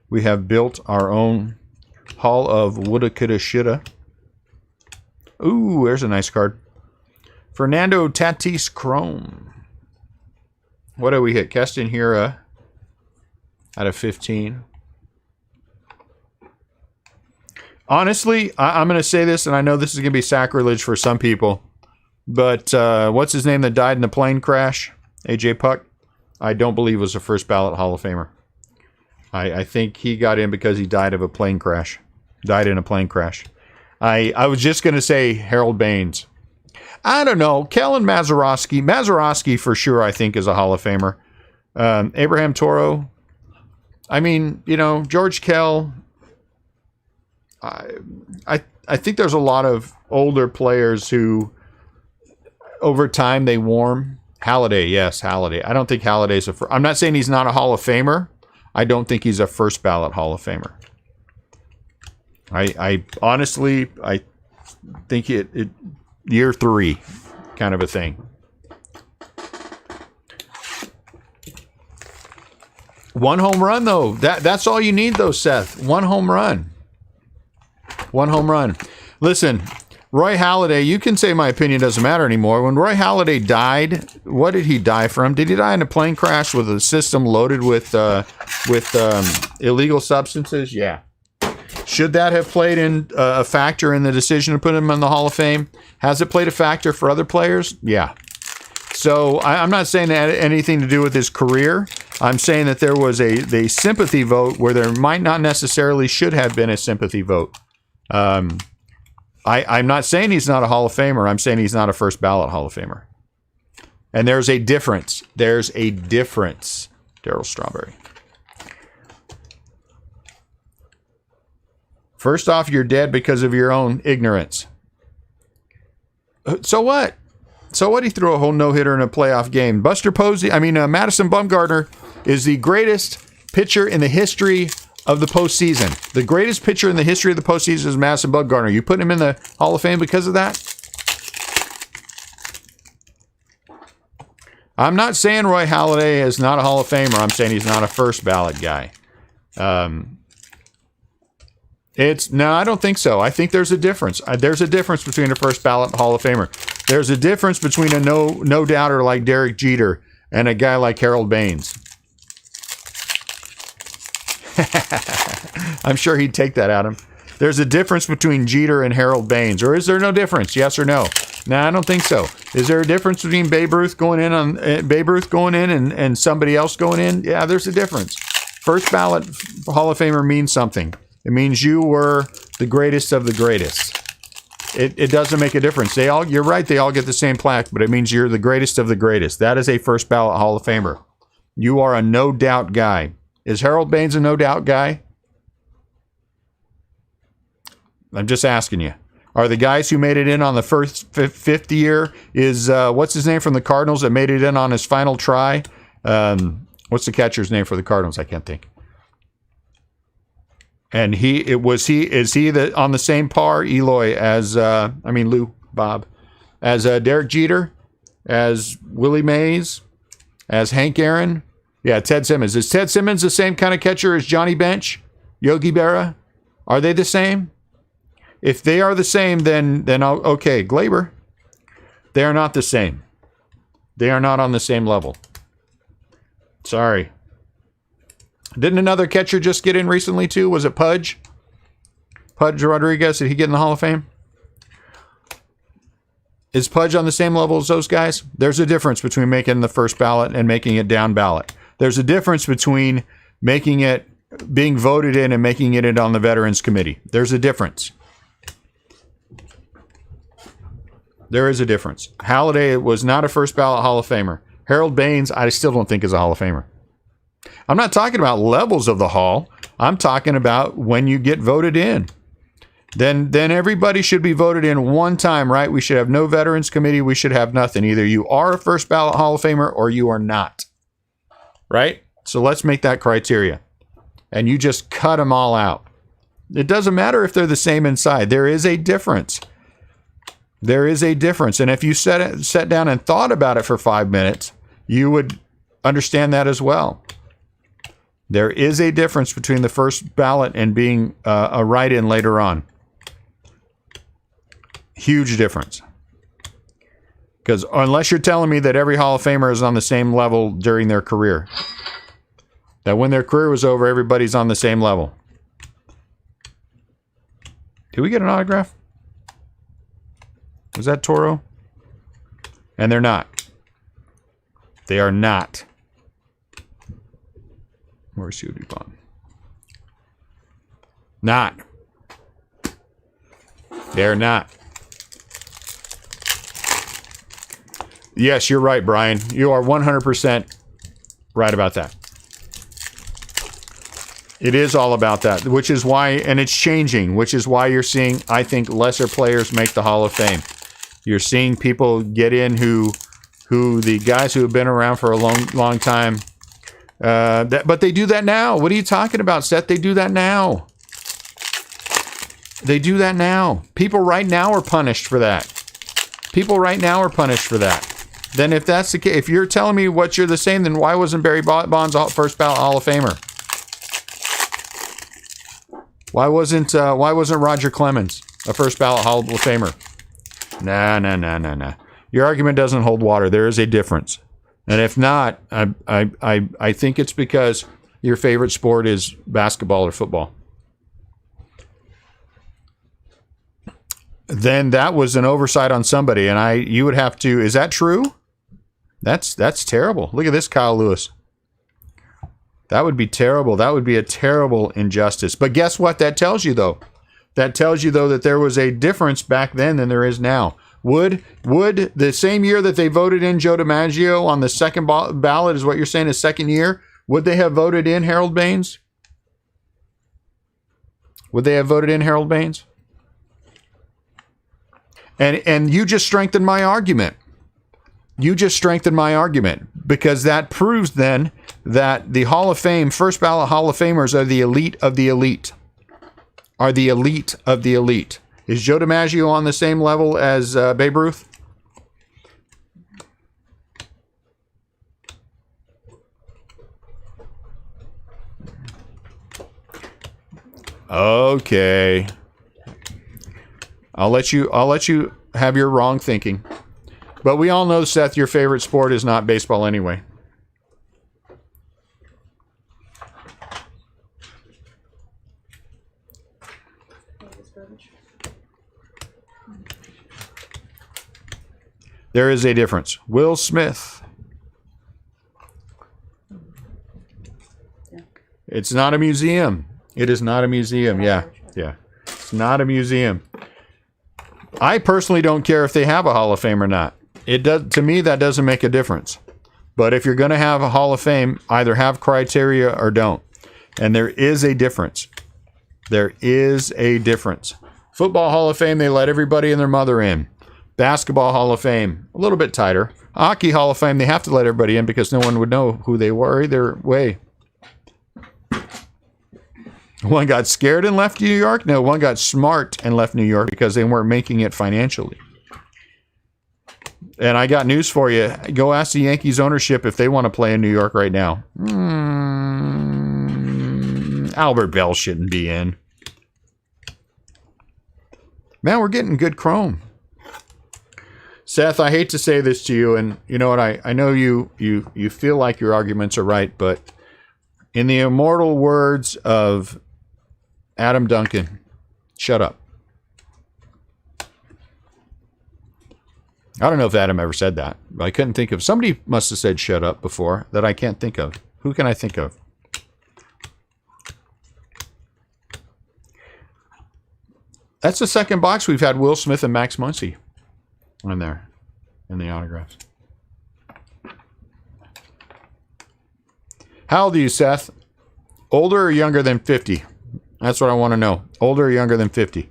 We have built our own Hall of Woulda, Coulda, Shoulda. Ooh, there's a nice card. Fernando Tatis Chrome. What do we hit? Keston Hiura out of 15. Honestly, I'm going to say this, and I know this is going to be sacrilege for some people, but what's his name that died in the plane crash? AJ Puck? I don't believe was a first ballot Hall of Famer. I think he got in because he died of a plane crash. Died in a plane crash. I was just going to say Harold Baines. I don't know. Kellen Mazeroski. Mazeroski for sure, I think, is a Hall of Famer. Abraham Toro. I mean, George Kell. I think there's a lot of older players who, over time, they warm. Halladay, yes, Halladay. I don't think Halladay's I'm not saying he's not a Hall of Famer. I don't think he's a first ballot Hall of Famer. I honestly, I think it year 3 kind of a thing. One home run, though. That's all you need, though, Seth. One home run. One home run. Listen, Roy Halladay, you can say my opinion doesn't matter anymore. When Roy Halladay died, what did he die from? Did he die in a plane crash with a system loaded with illegal substances? Yeah. Should that have played in a factor in the decision to put him in the Hall of Fame? Has it played a factor for other players? Yeah. So I'm not saying that had anything to do with his career. I'm saying that there was a sympathy vote where there might not necessarily should have been a sympathy vote. I'm not saying he's not a Hall of Famer. I'm saying he's not a first ballot Hall of Famer. And there's a difference. There's a difference, Darryl Strawberry. First off, you're dead because of your own ignorance. So what? So what? He threw a whole no-hitter in a playoff game. Madison Bumgarner is the greatest pitcher in the history of the postseason. The greatest pitcher in the history of the postseason is Madison Bumgarner. You put him in the Hall of Fame because of that? I'm not saying Roy Halladay is not a Hall of Famer. I'm saying he's not a first ballot guy. No, I don't think so. I think there's a difference. There's a difference between a first ballot Hall of Famer. There's a difference between a no doubter like Derek Jeter and a guy like Harold Baines. I'm sure he'd take that at him. There's a difference between Jeter and Harold Baines, or is there no difference? Yes or no? No, I don't think so. Is there a difference between Babe Ruth going in and somebody else going in? Yeah, there's a difference. First ballot Hall of Famer means something. It means you were the greatest of the greatest. It doesn't make a difference. You're right, they all get the same plaque, but it means you're the greatest of the greatest. That is a first ballot Hall of Famer. You are a no doubt guy. Is Harold Baines a no doubt guy? I'm just asking you. Are the guys who made it in on the fifth year, what's his name from the Cardinals that made it in on his final try? What's the catcher's name for the Cardinals? I can't think. And is he on the same par, Eloy, as Bob, as Derek Jeter, as Willie Mays, as Hank Aaron? Yeah, Ted Simmons. Is Ted Simmons the same kind of catcher as Johnny Bench, Yogi Berra? Are they the same? If they are the same, then okay, Glaber. They are not the same. They are not on the same level. Sorry. Didn't another catcher just get in recently too? Was it Pudge? Pudge Rodriguez, did he get in the Hall of Fame? Is Pudge on the same level as those guys? There's a difference between making the first ballot and making it down ballot. There's a difference between making it, being voted in and making it on the Veterans Committee. There's a difference. There is a difference. Halladay was not a first ballot Hall of Famer. Harold Baines, I still don't think is a Hall of Famer. I'm not talking about levels of the Hall. I'm talking about when you get voted in. Then everybody should be voted in one time, right? We should have no Veterans Committee. We should have nothing. Either you are a first ballot Hall of Famer or you are not. Right? So let's make that criteria. And you just cut them all out. It doesn't matter if they're the same inside. There is a difference. There is a difference. And if you sat down and thought about it for 5 minutes, you would understand that as well. There is a difference between the first ballot and being a write-in later on. Huge difference. Because unless you're telling me that every Hall of Famer is on the same level during their career, that when their career was over, everybody's on the same level. Did we get an autograph? Was that Toro? And they're not. They are not. Mauricio Dupont. Not. They're not. Yes, you're right, Brian. You are 100% right about that. It is all about that, which is why, and it's changing, which is why you're seeing, I think, lesser players make the Hall of Fame. You're seeing people get in who the guys who have been around for a long time. But they do that now. What are you talking about, Seth? They do that now. They do that now. People right now are punished for that. People right now are punished for that. Then if that's the case, if you're telling me what you're the same, then why wasn't Barry Bonds a first ballot Hall of Famer? Why wasn't Roger Clemens a first ballot Hall of Famer? Nah. Your argument doesn't hold water. There is a difference. And if not, I think it's because your favorite sport is basketball or football. Then that was an oversight on somebody, and you would have to. Is that true? That's terrible. Look at this, Kyle Lewis. That would be terrible. That would be a terrible injustice. But guess what that tells you, though? That tells you, though, that there was a difference back then than there is now. Would the same year that they voted in Joe DiMaggio on the second ballot, is what you're saying, his second year, would they have voted in Harold Baines? Would they have voted in Harold Baines? And you just strengthened my argument. You just strengthened my argument, because that proves then that the Hall of Fame, first ballot Hall of Famers are the elite of the elite. Are the elite of the elite. Is Joe DiMaggio on the same level as Babe Ruth? Okay. I'll let you have your wrong thinking. But we all know, Seth, your favorite sport is not baseball anyway. There is a difference. Will Smith. It's not a museum. It is not a museum. Yeah. It's not a museum. I personally don't care if they have a Hall of Fame or not. It does, to me, that doesn't make a difference. But if you're going to have a Hall of Fame, either have criteria or don't. And there is a difference. There is a difference. Football Hall of Fame, they let everybody and their mother in. Basketball Hall of Fame, a little bit tighter. Hockey Hall of Fame, they have to let everybody in because no one would know who they were either way. One got scared and left New York. No, one got smart and left New York because they weren't making it financially. And I got news for you. Go ask the Yankees ownership if they want to play in New York right now. Albert Bell shouldn't be in. Man, we're getting good chrome. Seth, I hate to say this to you, and you know what? I know you feel like your arguments are right, but in the immortal words of Adam Duncan, shut up. I don't know if Adam ever said that, but I couldn't think of. Somebody must have said shut up before that I can't think of. Who can I think of? That's the second box we've had Will Smith and Max Muncy in there in the autographs. How old are you, Seth? Older or younger than 50? That's what I want to know. Older or younger than 50?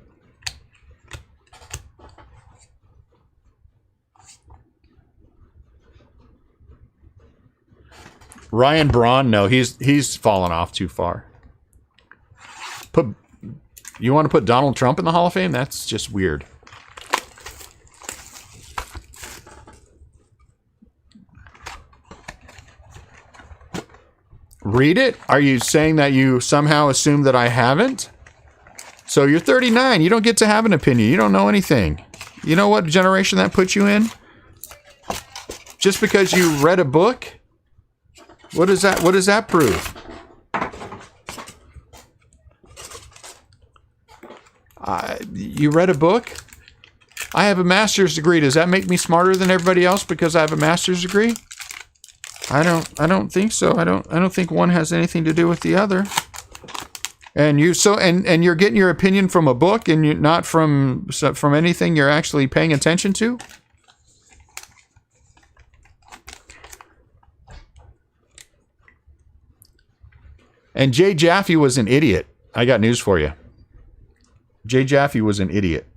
Ryan Braun, no, he's fallen off too far. You want to put Donald Trump in the Hall of Fame? That's just weird. Read it? Are you saying that you somehow assume that I haven't? So you're 39. You don't get to have an opinion. You don't know anything. You know what generation that puts you in? Just because you read a book? What does that prove? You read a book? I have a master's degree. Does that make me smarter than everybody else because I have a master's degree? I don't think so. I don't think one has anything to do with the other. And you're getting your opinion from a book and you're not from anything you're actually paying attention to? And Jay Jaffe was an idiot. I got news for you. Jay Jaffe was an idiot.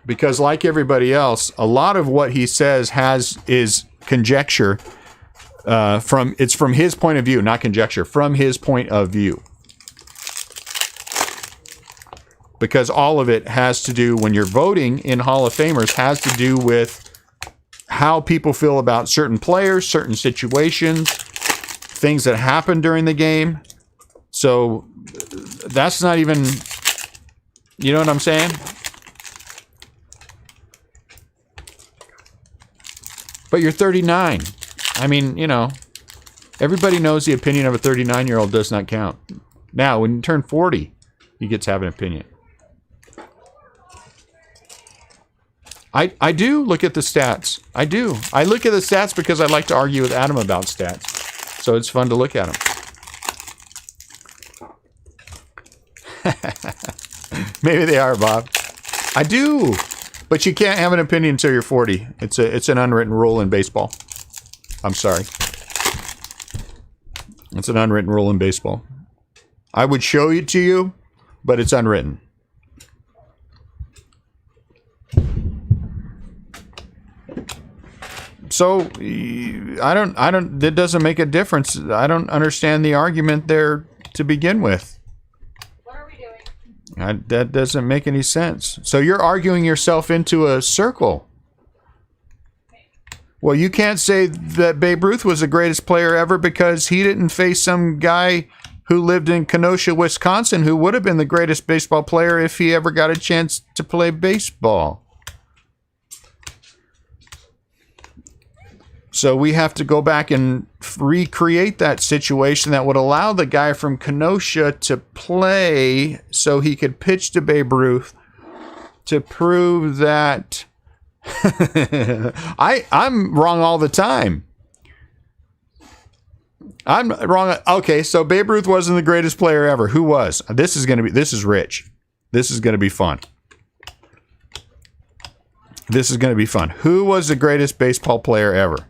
Because like everybody else, a lot of what he says is conjecture. It's from his point of view, not conjecture. From his point of view. Because all of it has to do, when you're voting in Hall of Famers, has to do with how people feel about certain players, certain situations, things that happen during the game. So that's not even, you know what I'm saying? But you're 39. I mean, you know, everybody knows the opinion of a 39-year-old does not count. Now, when you turn 40, you get to have an opinion. I do look at the stats. I do. I look at the stats because I like to argue with Adam about stats. So it's fun to look at them. Maybe they are, Bob. I do. But you can't have an opinion until you're 40. It's an unwritten rule in baseball. I'm sorry. It's an unwritten rule in baseball. I would show it to you, but it's unwritten. So it doesn't make a difference. I don't understand the argument there to begin with. What are we doing? That doesn't make any sense. So you're arguing yourself into a circle. Well, you can't say that Babe Ruth was the greatest player ever because he didn't face some guy who lived in Kenosha, Wisconsin, who would have been the greatest baseball player if he ever got a chance to play baseball. So we have to go back and recreate that situation that would allow the guy from Kenosha to play so he could pitch to Babe Ruth to prove that I'm wrong all the time. I'm wrong. Okay, so Babe Ruth wasn't the greatest player ever. Who was? This is rich. This is going to be fun. This is going to be fun. Who was the greatest baseball player ever?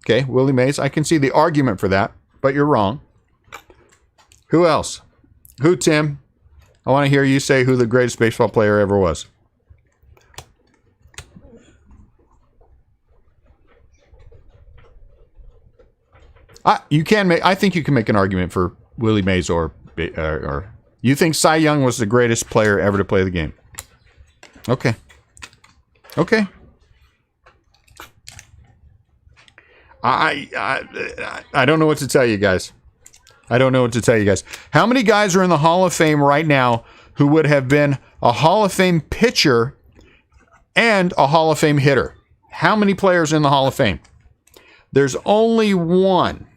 Okay, Willie Mays. I can see the argument for that, but you're wrong. Who else? Who, Tim? I want to hear you say who the greatest baseball player ever was. I think you can make an argument for Willie Mays or you think Cy Young was the greatest player ever to play the game. Okay. Okay. I don't know what to tell you guys. I don't know what to tell you guys. How many guys are in the Hall of Fame right now who would have been a Hall of Fame pitcher and a Hall of Fame hitter? How many players in the Hall of Fame? There's only one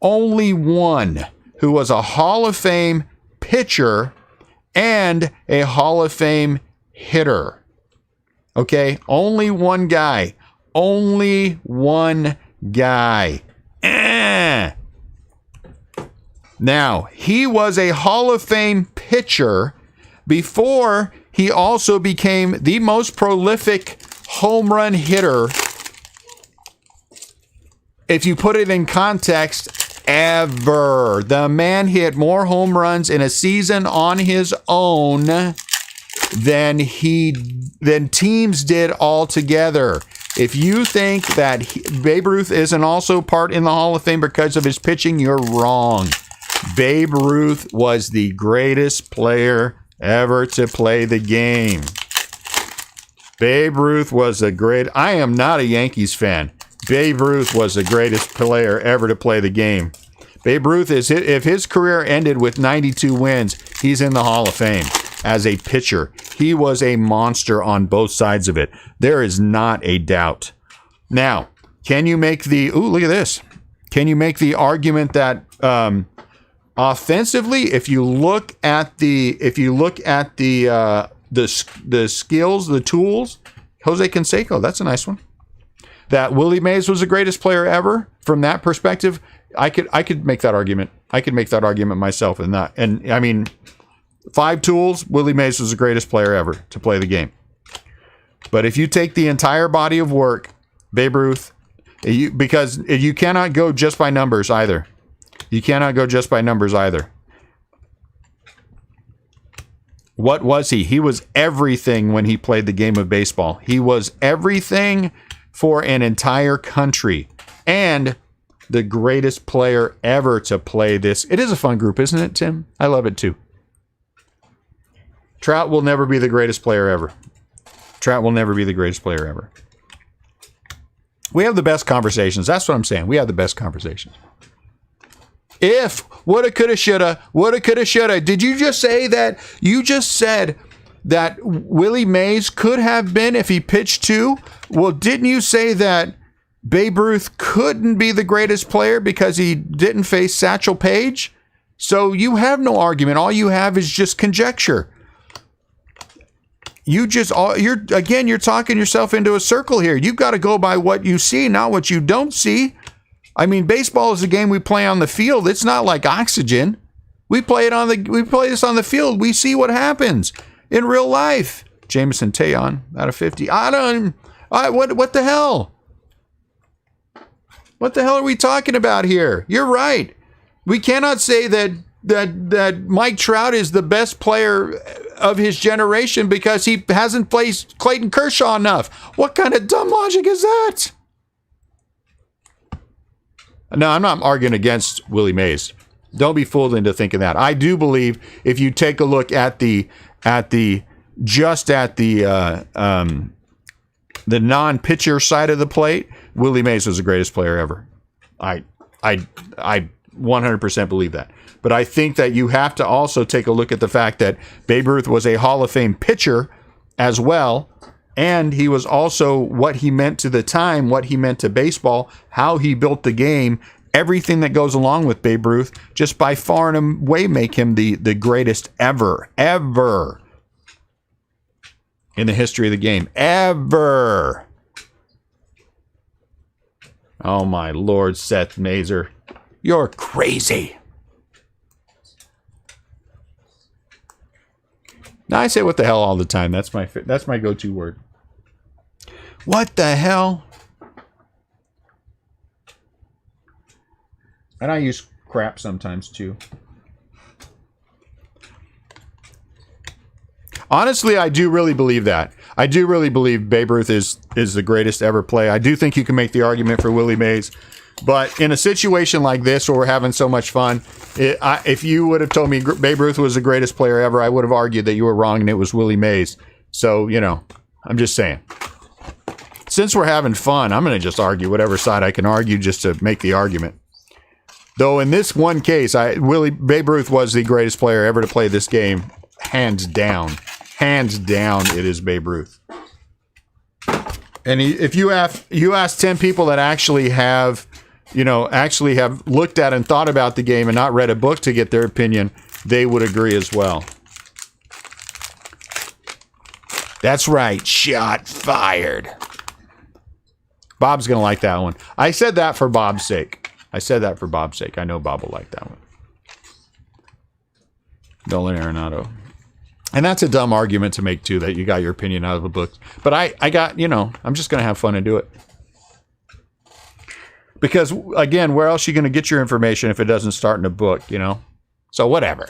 who was a Hall of Fame pitcher and a Hall of Fame hitter. Okay? Only one guy. Only one guy. Now, he was a Hall of Fame pitcher before he also became the most prolific home run hitter, if you put it in context, ever. The man hit more home runs in a season on his own than teams did altogether. If you think that Babe Ruth isn't also part in the Hall of Fame because of his pitching, you're wrong. Babe Ruth was the greatest player ever to play the game. Babe Ruth was a great... I am not a Yankees fan. Babe Ruth was the greatest player ever to play the game. Babe Ruth, if his career ended with 92 wins, he's in the Hall of Fame as a pitcher. He was a monster on both sides of it. There is not a doubt. Now, can you make the... Ooh, look at this. Can you make the argument that offensively, if you look at the skills, the tools, Jose Canseco, that's a nice one. That Willie Mays was the greatest player ever. From that perspective, I could make that argument. I could make that argument myself, and I mean, 5 tools, Willie Mays was the greatest player ever to play the game. But if you take the entire body of work, Babe Ruth, because you cannot go just by numbers either. You cannot go just by numbers either. What was he? He was everything when he played the game of baseball. He was everything for an entire country. And the greatest player ever to play this. It is a fun group, isn't it, Tim? I love it too. Trout will never be the greatest player ever. Trout will never be the greatest player ever. We have the best conversations. That's what I'm saying. We have the best conversations. If, woulda, coulda, shoulda, woulda, coulda, shoulda. Did you just say that? You just said that Willie Mays could have been if he pitched too? Well, didn't you say that Babe Ruth couldn't be the greatest player because he didn't face Satchel Paige? So you have no argument. All you have is just conjecture. You're talking yourself into a circle here. You've got to go by what you see, not what you don't see. I mean, baseball is a game we play on the field. It's not like oxygen. We play this on the field. We see what happens in real life. Jameson Tayon out of 50. What the hell? What the hell are we talking about here? You're right. We cannot say that Mike Trout is the best player of his generation because he hasn't faced Clayton Kershaw enough. What kind of dumb logic is that? No, I'm not arguing against Willie Mays. Don't be fooled into thinking that. I do believe if you take a look at the non-pitcher side of the plate, Willie Mays was the greatest player ever. I 100% believe that. But I think that you have to also take a look at the fact that Babe Ruth was a Hall of Fame pitcher as well. And he was also what he meant to the time, what he meant to baseball, how he built the game, everything that goes along with Babe Ruth, just by far and away make him the greatest ever in the history of the game. Ever. Oh, my Lord, Seth Mazer. You're crazy. Now, I say what the hell all the time. That's my go-to word. What the hell? And I use crap sometimes too. Honestly, I do really believe that. I do really believe Babe Ruth is the greatest ever play. I do think you can make the argument for Willie Mays. But in a situation like this where we're having so much fun, if you would have told me Babe Ruth was the greatest player ever, I would have argued that you were wrong and it was Willie Mays. So, I'm just saying. Since we're having fun, I'm going to just argue whatever side I can argue just to make the argument. Though in this one case, Babe Ruth was the greatest player ever to play this game, hands down. Hands down, it is Babe Ruth. And if you ask 10 people that actually have looked at and thought about the game and not read a book to get their opinion, they would agree as well. That's right, shot fired. Bob's going to like that one. I said that for Bob's sake. I know Bob will like that one. Nolan Arenado. And that's a dumb argument to make, too, that you got your opinion out of a book. But I got, I'm just going to have fun and do it. Because, again, where else are you going to get your information if it doesn't start in a book, So, whatever.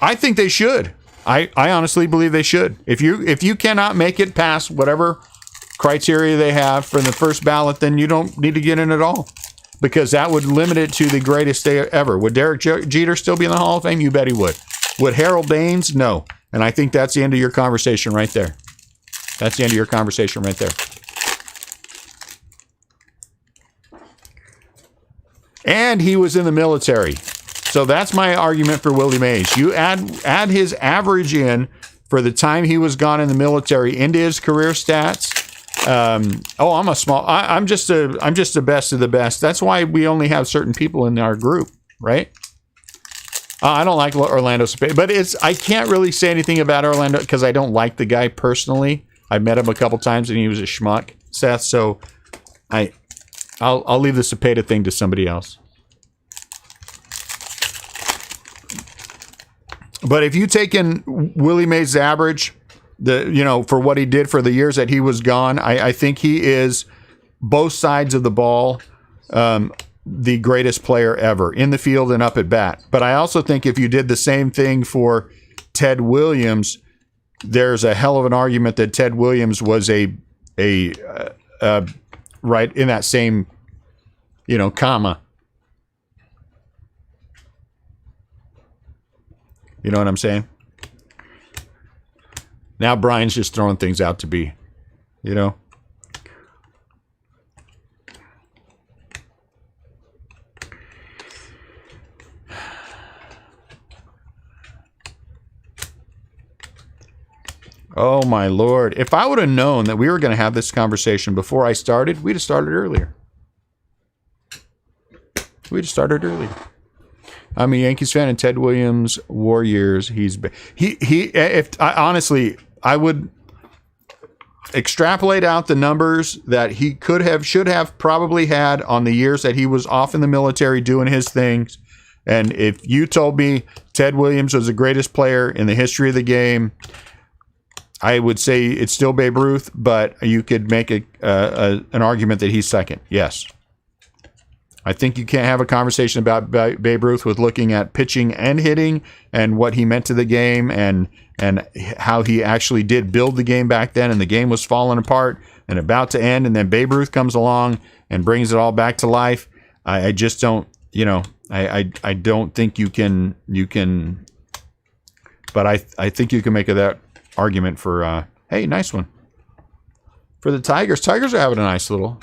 I think they should. I honestly believe they should. If you cannot make it past whatever criteria they have for the first ballot, then you don't need to get in at all. Because that would limit it to the greatest day ever. Would Derek Jeter still be in the Hall of Fame? You bet he would. Would Harold Baines? No. And I think that's the end of your conversation right there. That's the end of your conversation right there. And he was in the military. So that's my argument for Willie Mays. You add his average in for the time he was gone in the military into his career stats. I'm just the best of the best. That's why we only have certain people in our group, right? I don't like Orlando Cepeda, but I can't really say anything about Orlando because I don't like the guy personally. I met him a couple times and he was a schmuck, Seth. So I'll leave the Cepeda thing to somebody else. But if you take in Willie Mays' average, for what he did for the years that he was gone, I think he is both sides of the ball, the greatest player ever in the field and up at bat. But I also think if you did the same thing for Ted Williams, there's a hell of an argument that Ted Williams was a right in that same, comma. You know what I'm saying? Now Brian's just throwing things out to be, Oh, my Lord. If I would have known that we were going to have this conversation before I started, we'd have started earlier. We'd have started earlier. I'm a Yankees fan and Ted Williams, Warriors. Honestly, I would extrapolate out the numbers that he should have probably had on the years that he was off in the military doing his things. And if you told me Ted Williams was the greatest player in the history of the game, I would say it's still Babe Ruth, but you could make an argument that he's second. Yes. I think you can't have a conversation about Babe Ruth with looking at pitching and hitting and what he meant to the game and how he actually did build the game back then, and the game was falling apart and about to end, and then Babe Ruth comes along and brings it all back to life. I just don't, I don't think you can, but I think you can make that argument for, hey, nice one. For the Tigers. Tigers are having a nice little...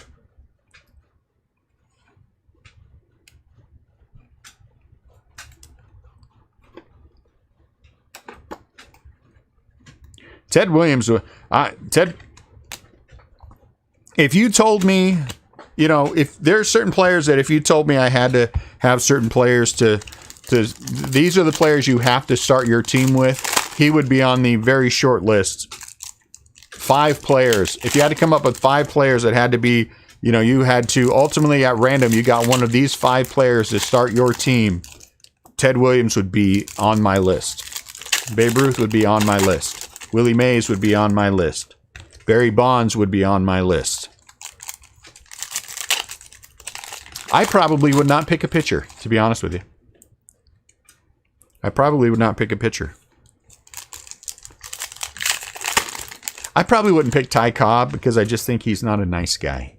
Ted Williams, if you told me, if there's certain players that if you told me I had to have certain players to these are the players you have to start your team with, he would be on the very short list. 5 players. If you had to come up with 5 players that had to be, you had to ultimately at random, you got one of these 5 players to start your team, Ted Williams would be on my list. Babe Ruth would be on my list. Willie Mays would be on my list. Barry Bonds would be on my list. I probably would not pick a pitcher, to be honest with you. I probably would not pick a pitcher. I probably wouldn't pick Ty Cobb because I just think he's not a nice guy.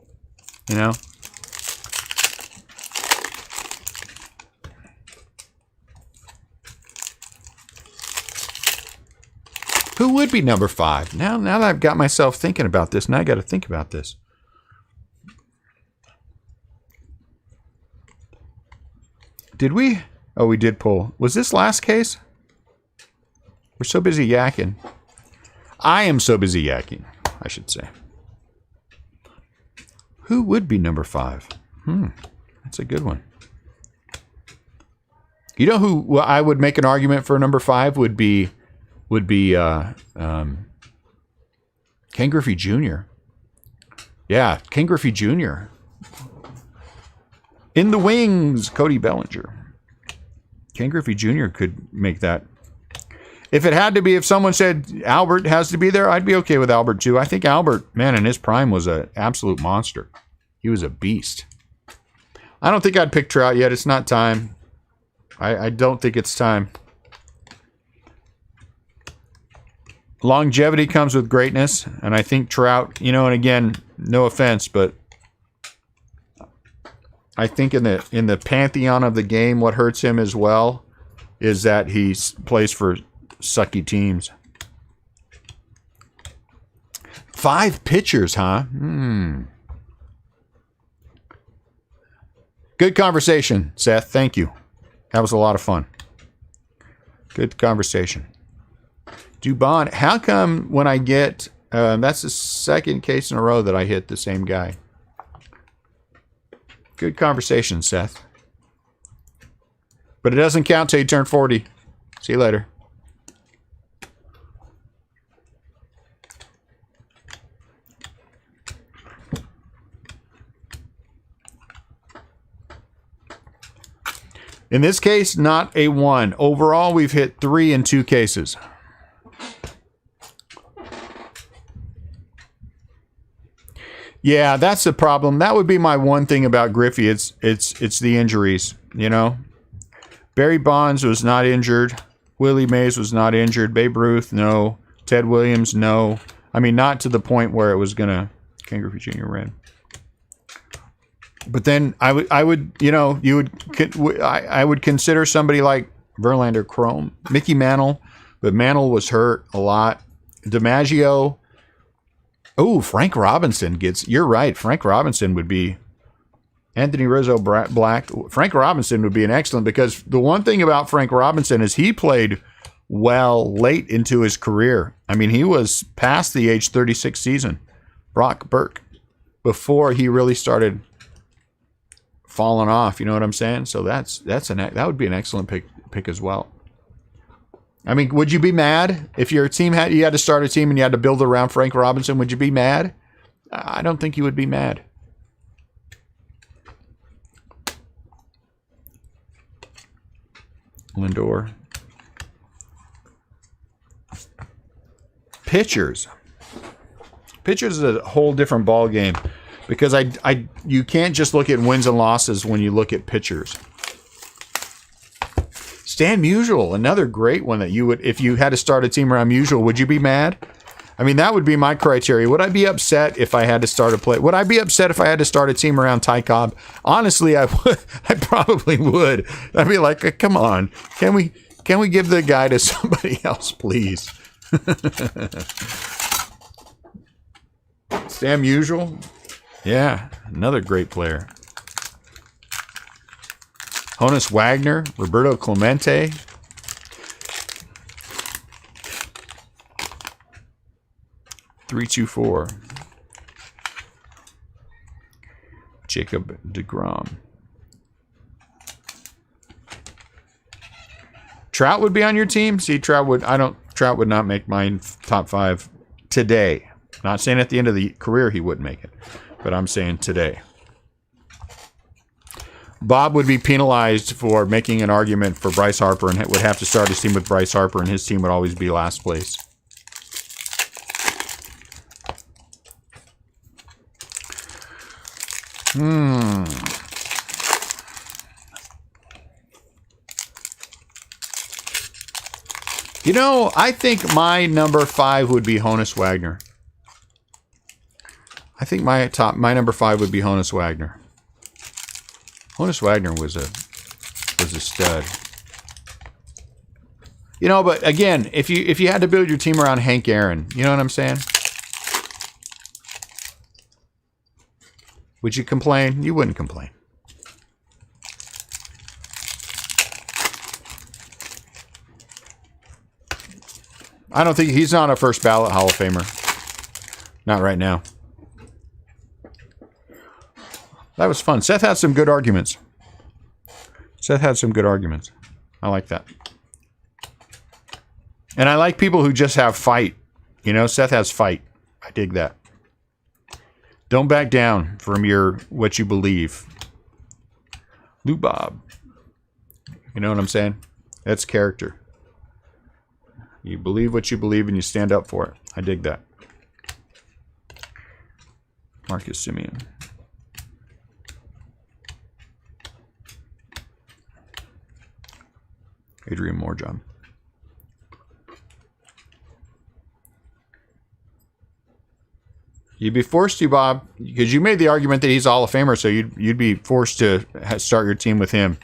Who would be number 5? Now that I've got myself thinking about this, now I got to think about this. Did we? Oh, we did pull. Was this last case? We're so busy yakking. I am so busy yakking, I should say. Who would be number 5? That's a good one. You know who I would make an argument for number 5 would be Ken Griffey Jr. Yeah, Ken Griffey Jr. In the wings, Cody Bellinger. Ken Griffey Jr. could make that. If it had to be, if someone said Albert has to be there, I'd be okay with Albert too. I think Albert, man, in his prime was an absolute monster. He was a beast. I don't think I'd pick Trout yet. It's not time. I don't think it's time. Longevity comes with greatness, and I think Trout, and again, no offense, but I think in the pantheon of the game, what hurts him as well is that he plays for sucky teams. 5 pitchers, huh? Good conversation, Seth. Thank you. That was a lot of fun. Good conversation. Dubon, how come when I get... that's the second case in a row that I hit the same guy. Good conversation, Seth. But it doesn't count till you turn 40. See you later. In this case, not a 1. Overall, we've hit 3 in 2 cases. Yeah, that's the problem. That would be my one thing about Griffey. It's the injuries, Barry Bonds was not injured. Willie Mays was not injured. Babe Ruth, no. Ted Williams, no. I mean, not to the point where it was gonna. Ken Griffey Jr. ran. But then I would consider somebody like Verlander, Chrome, Mickey Mantle, but Mantle was hurt a lot. DiMaggio. Oh, Frank Robinson gets... You're right. Frank Robinson would be... Anthony Rizzo Black. Frank Robinson would be an excellent... Because the one thing about Frank Robinson is he played well late into his career. I mean, he was past the age 36 season, Brock Burke, before he really started falling off. You know what I'm saying? So that would be an excellent pick as well. I mean, would you be mad if your team you had to start a team and you had to build around Frank Robinson? Would you be mad? I don't think you would be mad. Lindor. Pitchers. Pitchers is a whole different ball game because you can't just look at wins and losses when you look at pitchers. Stan Musial, another great one that you would, if you had to start a team around Musial, would you be mad? I mean, that would be my criteria. Would I be upset if I had to start a play? Would I be upset if I had to start a team around Ty Cobb? Honestly, I would. I probably would. I'd be like, come on, can we give the guy to somebody else, please? Stan Musial, yeah, another great player. Honus Wagner, Roberto Clemente. .324. Jacob deGrom. Trout would be on your team? See, Trout would not make my top 5 today. Not saying at the end of the career he wouldn't make it, but I'm saying today. Bob would be penalized for making an argument for Bryce Harper and would have to start his team with Bryce Harper, and his team would always be last place. You know, I think my number 5 would be Honus Wagner. I think my number 5 would be Honus Wagner. Honus Wagner was a stud. You know, but again, if you had to build your team around Hank Aaron, you know what I'm saying? Would you complain? You wouldn't complain. I don't think he's not a first ballot Hall of Famer. Not right now. That was fun. Seth had some good arguments. I like that. And I like people who just have fight. You know, Seth has fight. I dig that. Don't back down from what you believe. Lou Bob. You know what I'm saying? That's character. You believe what you believe and you stand up for it. I dig that. Marcus Simeon. Adrian Morejon. You'd be forced to, Bob, because you made the argument that he's a Hall of Famer, so you'd be forced to start your team with him.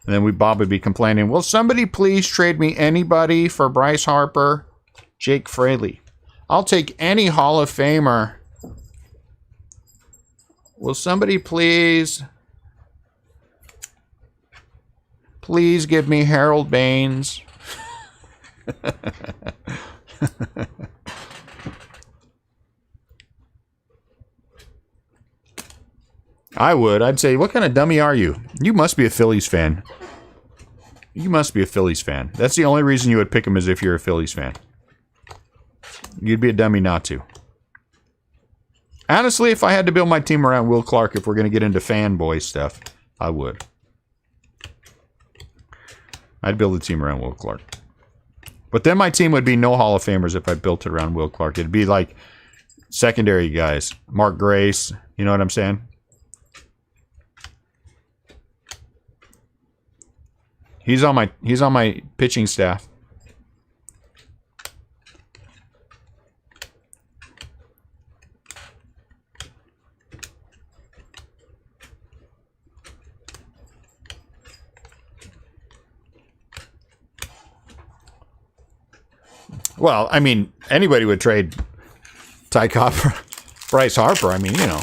And then Bob would be complaining, will somebody please trade me anybody for Bryce Harper, Jake Fraley? I'll take any Hall of Famer. Will somebody please give me Harold Baines? I would. I'd say, what kind of dummy are you? You must be a Phillies fan. That's the only reason you would pick him, is if you're a Phillies fan. You'd be a dummy not to. Honestly, if I had to build my team around Will Clark, if we're going to get into fanboy stuff, I would. I'd build a team around Will Clark. But then my team would be no Hall of Famers if I built it around Will Clark. It'd be like secondary guys. Mark Grace. You know what I'm saying? He's on my pitching staff. Well, I mean, anybody would trade Ty Cobb for Bryce Harper. I mean, you know.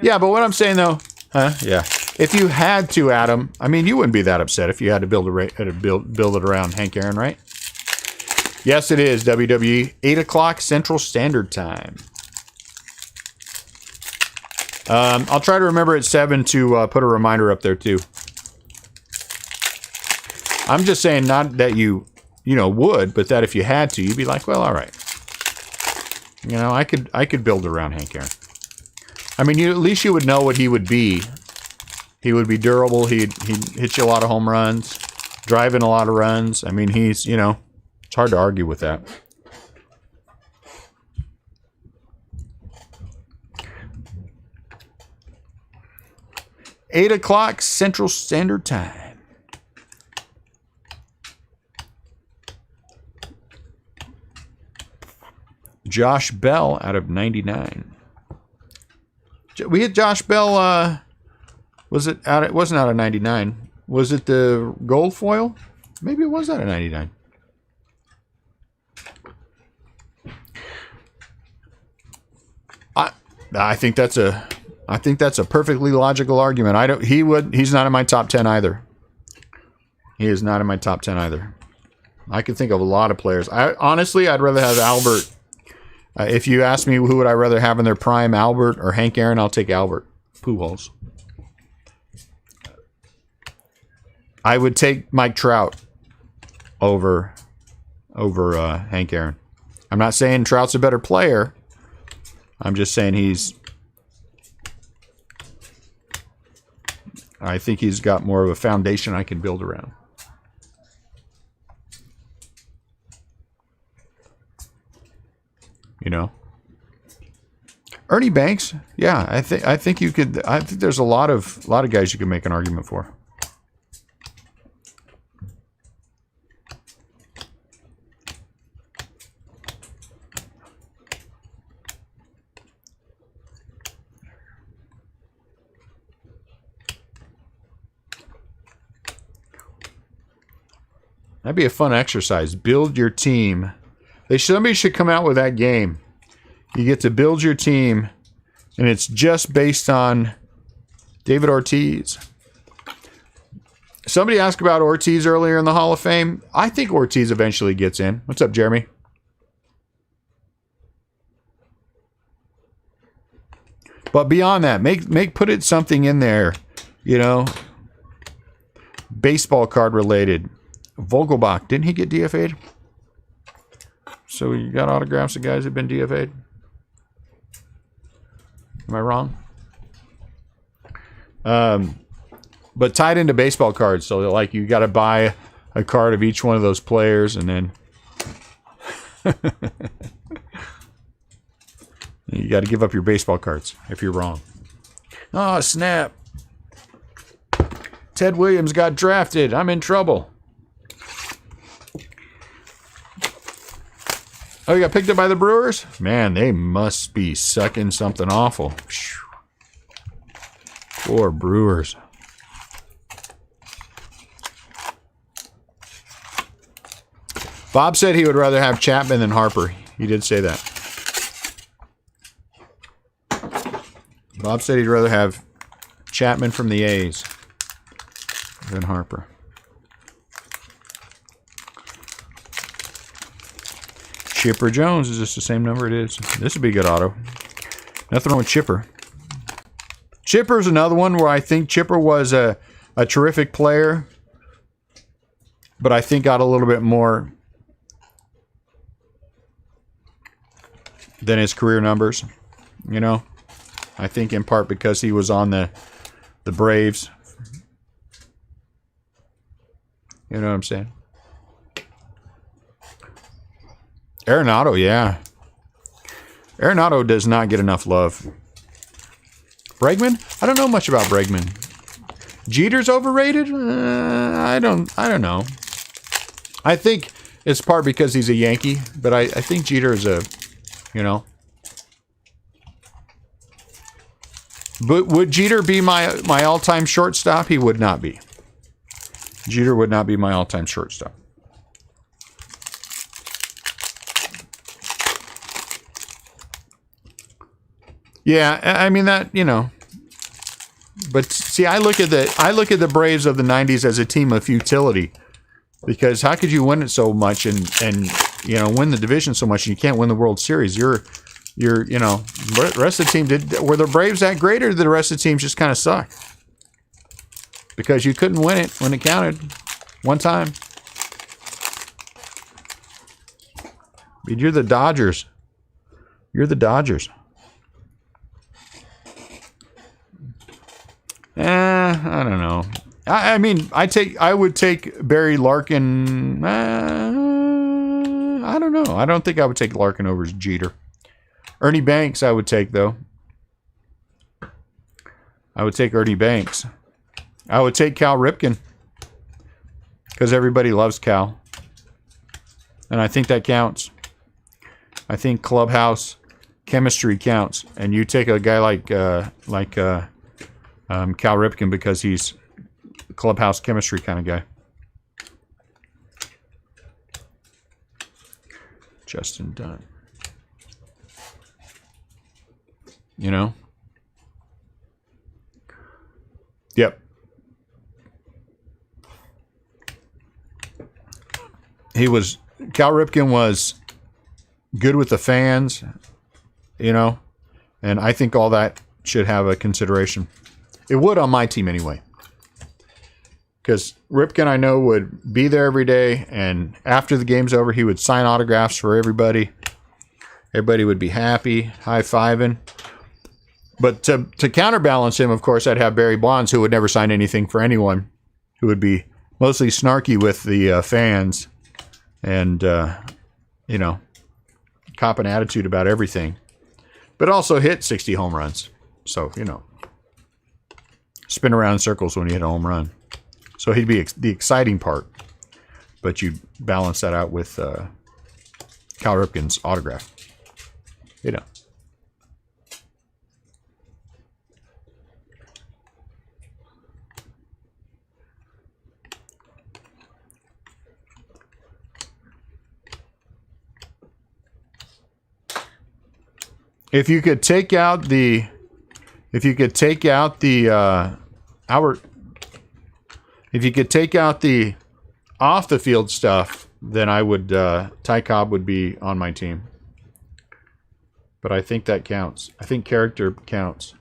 Yeah, but what I'm saying though, yeah. If you had to, Adam, I mean, you wouldn't be that upset if you had to build it around Hank Aaron, right? Yes, it is. WWE, 8 o'clock Central Standard Time. I'll try to remember at 7 to put a reminder up there, too. I'm just saying not that you would, but that if you had to, you'd be like, well, all right. I could build around Hank Aaron. I mean, at least you would know what he would be. He would be durable. He'd hit you a lot of home runs, drive in a lot of runs. I mean, he's, it's hard to argue with that. $8 Central Standard Time. Josh Bell out of 99. We hit Josh Bell. Was it out? It wasn't out of 99. Was it the gold foil? Maybe it was out of 99. I think that's a perfectly logical argument. He's not in my top 10 either. He is not in my top 10 either. I can think of a lot of players. Honestly, I'd rather have Albert. If you ask me who would I rather have in their prime, Albert or Hank Aaron, I'll take Albert Pujols. I would take Mike Trout over Hank Aaron. I'm not saying Trout's a better player. I'm just saying I think he's got more of a foundation I can build around. Ernie Banks, yeah, I think you could. I think there's a lot of guys you can make an argument for. That'd be a fun exercise. Build your team. Somebody should come out with that game. You get to build your team, and it's just based on David Ortiz. Somebody asked about Ortiz earlier in the Hall of Fame. I think Ortiz eventually gets in. What's up, Jeremy? But beyond that, put it something in there, baseball card related. Vogelbach, didn't he get DFA'd? So you got autographs of guys who've been DFA'd? Am I wrong? But tied into baseball cards, so like you got to buy a card of each one of those players, and then you got to give up your baseball cards if you're wrong. Oh, snap. Ted Williams got drafted. I'm in trouble. Oh, you got picked up by the Brewers? Man, they must be sucking something awful. Poor Brewers. Bob said he would rather have Chapman than Harper. He did say that. Bob said he'd rather have Chapman from the A's than Harper. Chipper Jones, is this the same number? It is. This would be a good auto. Nothing wrong with Chipper. Chipper's another one where I think Chipper was a terrific player, but I think got a little bit more than his career numbers. I think in part because he was on the Braves. You know what I'm saying? Arenado, yeah. Arenado does not get enough love. Bregman? I don't know much about Bregman. Jeter's overrated? I don't know. I think it's part because he's a Yankee, but I think Jeter is But would Jeter be my all-time shortstop? He would not be. Jeter would not be my all-time shortstop. Yeah, I mean that, But see, I look at the Braves of the '90s as a team of futility, because how could you win it so much and win the division so much and you can't win the World Series? You're the rest of the team were the Braves that great, or did the rest of the teams just kind of suck? Because you couldn't win it when it counted one time. But you're the Dodgers. You're the Dodgers. I don't know. I mean, I would take Barry Larkin. I don't know. I don't think I would take Larkin over Jeter. Ernie Banks I would take, though. I would take Ernie Banks. I would take Cal Ripken, because everybody loves Cal. And I think that counts. I think clubhouse chemistry counts. And you take a guy like Cal Ripken because he's a clubhouse chemistry kind of guy. Justin Dunn. You know? Yep. Cal Ripken was good with the fans, and I think all that should have a consideration. It would on my team anyway. Because Ripken, I know, would be there every day, and after the game's over, he would sign autographs for everybody. Everybody would be happy, high-fiving. But to counterbalance him, of course, I'd have Barry Bonds, who would never sign anything for anyone, who would be mostly snarky with the fans and, cop an attitude about everything. But also hit 60 home runs. So, spin around in circles when you hit a home run. So he'd be the exciting part. But you balance that out with Cal Ripken's autograph. If you could take out the off the field stuff, then I would Ty Cobb would be on my team. But I think that counts. I think character counts.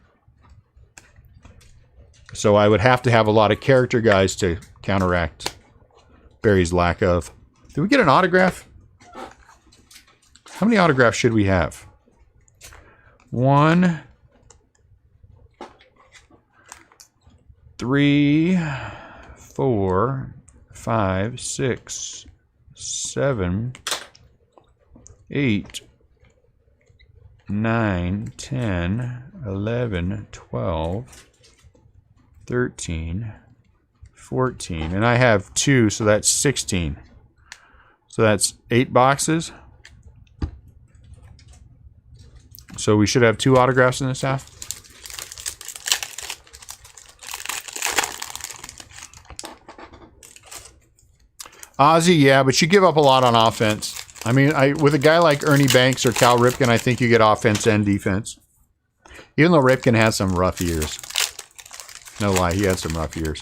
So I would have to have a lot of character guys to counteract Barry's lack of. Did we get an autograph? How many autographs should we have? 1, 3, 4, 5, 6, 7, 8, 9, 10, 11, 12, 13, 14. And I have 2, so that's 16. So that's 8 boxes. So we should have 2 autographs in this half. Ozzy, yeah, but you give up a lot on offense. I mean, with a guy like Ernie Banks or Cal Ripken, I think you get offense and defense. Even though Ripken had some rough years. No lie, he had some rough years.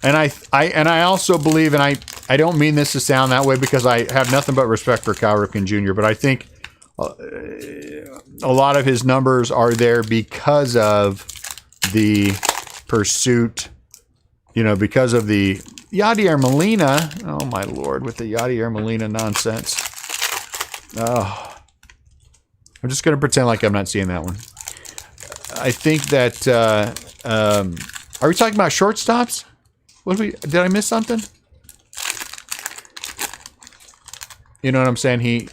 And I also believe, and I don't mean this to sound that way because I have nothing but respect for Cal Ripken Jr., but I think a lot of his numbers are there because of the pursuit, because of the Yadier Molina. Oh, my Lord, with the Yadier Molina nonsense. Oh, I'm just going to pretend like I'm not seeing that one. I think that, are we talking about shortstops? Did I miss something? You know what I'm saying?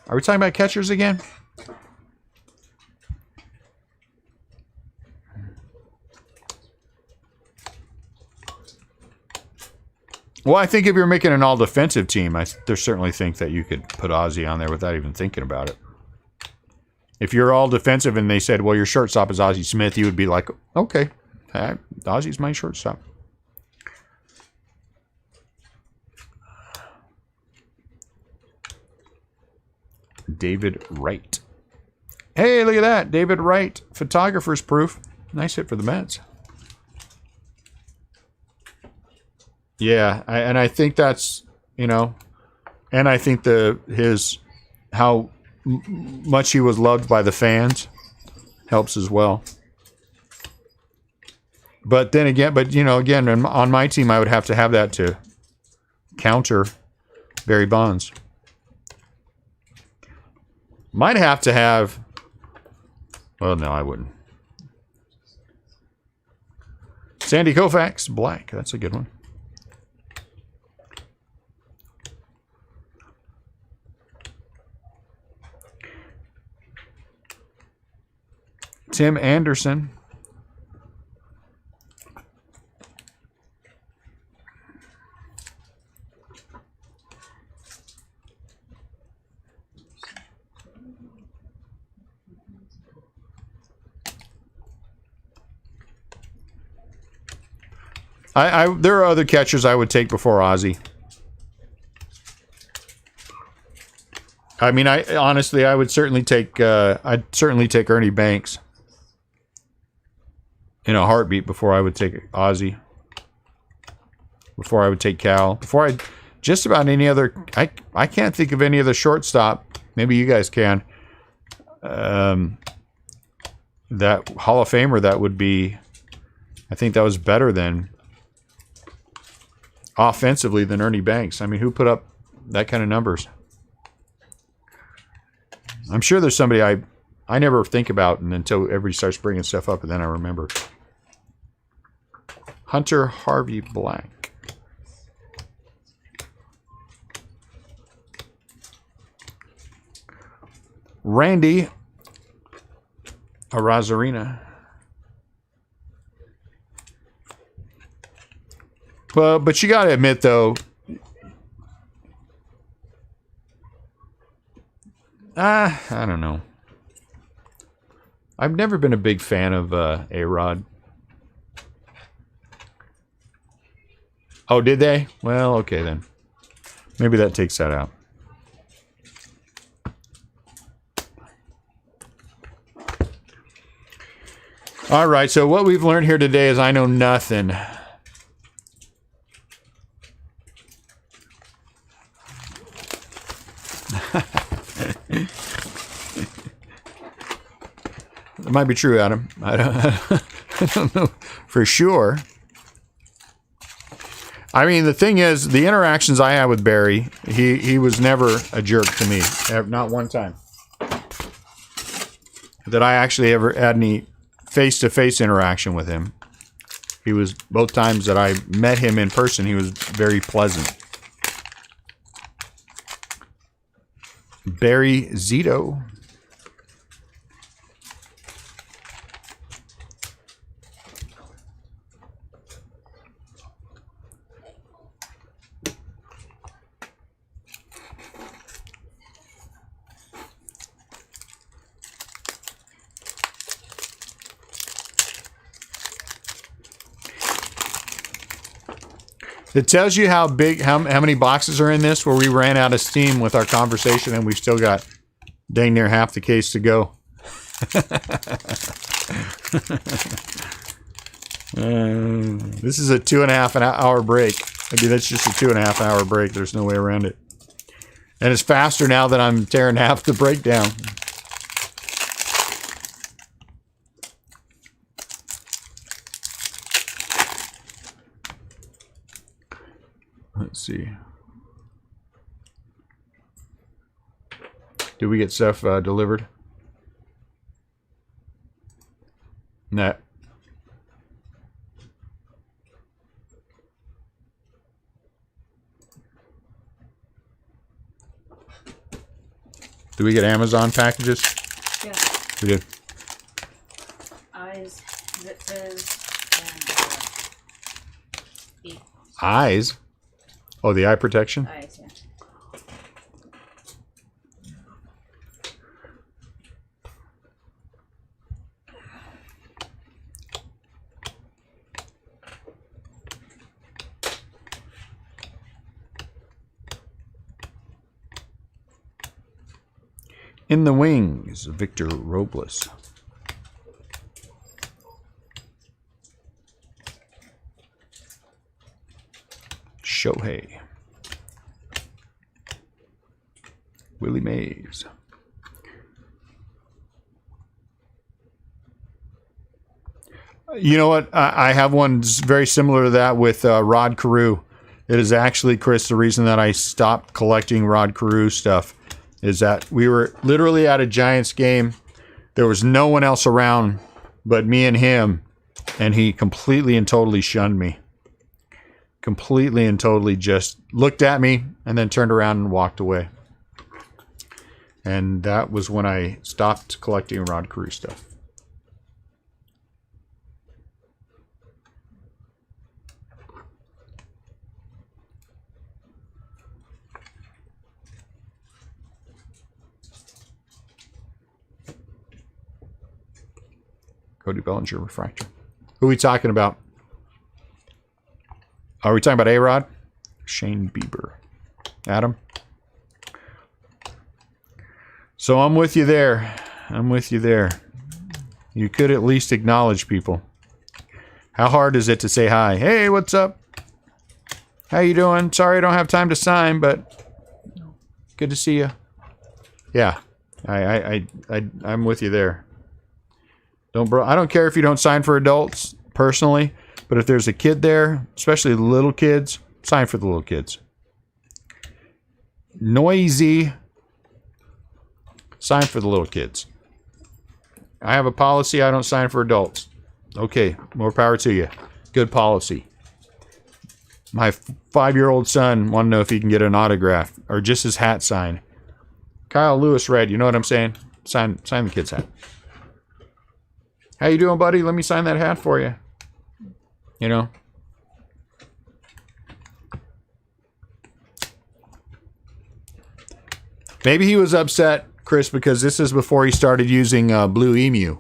Are we talking about catchers again? Well, I think if you're making an all-defensive team, I certainly think that you could put Ozzy on there without even thinking about it. If you're all defensive and they said, well, your shortstop is Ozzie Smith, you would be like, okay, Ozzie's my shortstop. David Wright. Hey, look at that. David Wright, photographer's proof. Nice hit for the Mets. Yeah, and I think that's, you know, and I think how much he was loved by the fans helps as well. But then again, on my team, I would have to have that to counter Barry Bonds. Might have to have. Well, no, I wouldn't. Sandy Koufax, black. That's a good one. Tim Anderson. There are other catchers I would take before Ozzy. I mean, honestly, I would certainly take. I'd certainly take Ernie Banks in a heartbeat before I would take Ozzy. Before I would take Cal. Before I just about any other. I can't think of any other shortstop. Maybe you guys can. That Hall of Famer that would be. I think that was better than. Offensively than Ernie Banks. I mean, who put up that kind of numbers? I'm sure there's somebody I never think about until everybody starts bringing stuff up, and then I remember. Hunter Harvey Black. Randy Arozarena. Well, but you got to admit, though, I don't know. I've never been a big fan of A-Rod. Oh, did they? Well, okay then. Maybe that takes that out. All right, so what we've learned here today is I know nothing. It might be true, Adam. I don't know for sure. I mean, the thing is, the interactions I had with Barry, he was never a jerk to me. Not one time. That I actually ever had any face-to-face interaction with him. He was, both times that I met him in person, he was very pleasant. Barry Zito. It tells you how big, how many boxes are in this, where we ran out of steam with our conversation and we've still got dang near half the case to go. This is a 2.5 hour break. Maybe that's just a 2.5 hour break. There's no way around it. And it's faster now that I'm tearing half the break down. Let's see. Did we get stuff delivered? No. Did we get Amazon packages? Yeah. We did. Eyes, zippers, and Eyes? Oh, the eye protection? eyes, yeah. In the wings, Victor Robles. Shohei. Willie Mays. You know what? I have one very similar to that with Rod Carew. It is actually, Chris, the reason that I stopped collecting Rod Carew stuff is that we were literally at a Giants game. There was no one else around but me and him, and he completely and totally shunned me. Completely and totally just looked at me and then turned around and walked away. And that was when I stopped collecting Rod Carew stuff. Cody Bellinger, Refractor. Who are we talking about? Are we talking about A-Rod? Shane Bieber. Adam? So I'm with you there. I'm with you there. You could at least acknowledge people. How hard is it to say hi? Hey, what's up? How you doing? Sorry I don't have time to sign, but good to see you. Yeah, I'm with you there. I don't care if you don't sign for adults personally, but if there's a kid there, especially the little kids, sign for the little kids. Noisy, sign for the little kids. I have a policy, I don't sign for adults. Okay, more power to you. Good policy. My 5-year-old son wanted to know if he can get an autograph or just his hat signed. Kyle Lewis Red, you know what I'm saying? Sign the kid's hat. How you doing, buddy? Let me sign that hat for you. You know? Maybe he was upset, Chris, because this is before he started using Blue Emu.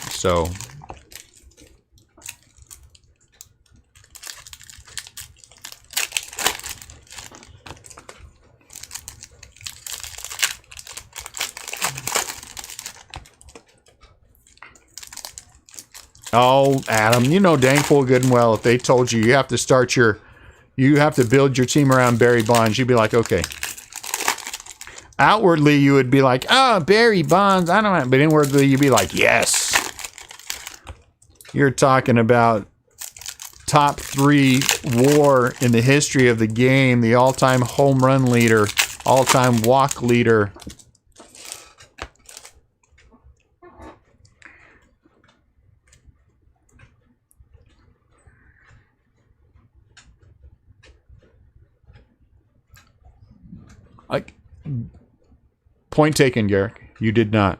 So... Oh, Adam, you know dang full good and well if they told you have to build your team around Barry Bonds, you'd be like, okay. Outwardly, you would be like, oh, Barry Bonds, I don't know. But inwardly, you'd be like, yes. You're talking about top 3 WAR in the history of the game, the all-time home run leader, all-time walk leader. Point taken, Garrick. You did not.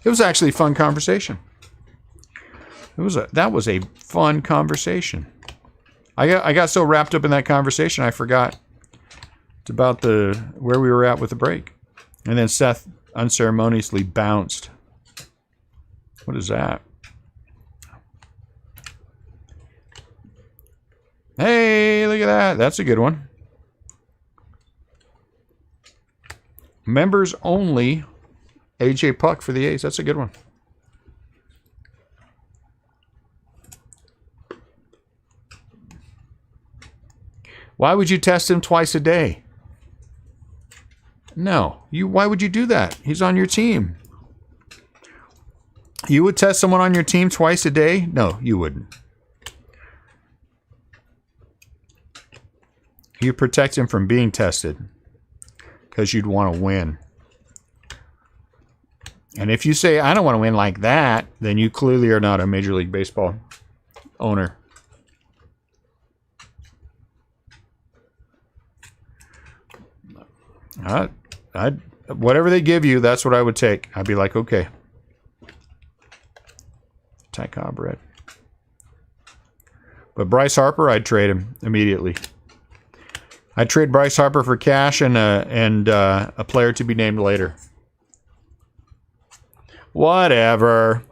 It was actually a fun conversation. That was a fun conversation. I got so wrapped up in that conversation I forgot about where we were at with the break. And then Seth unceremoniously bounced. What is that? Hey, look at that. That's a good one. Members only. AJ Puck for the A's. That's a good one. Why would you test him twice a day? No. Why would you do that? He's on your team. You would test someone on your team twice a day? No, you wouldn't. You protect him from being tested because you'd want to win. And if you say, I don't want to win like that, then you clearly are not a Major League Baseball owner. Whatever they give you, that's what I would take. I'd be like, okay. Ty Cobb red. But Bryce Harper, I'd trade him immediately. I'd trade Bryce Harper for cash and a player to be named later. Whatever.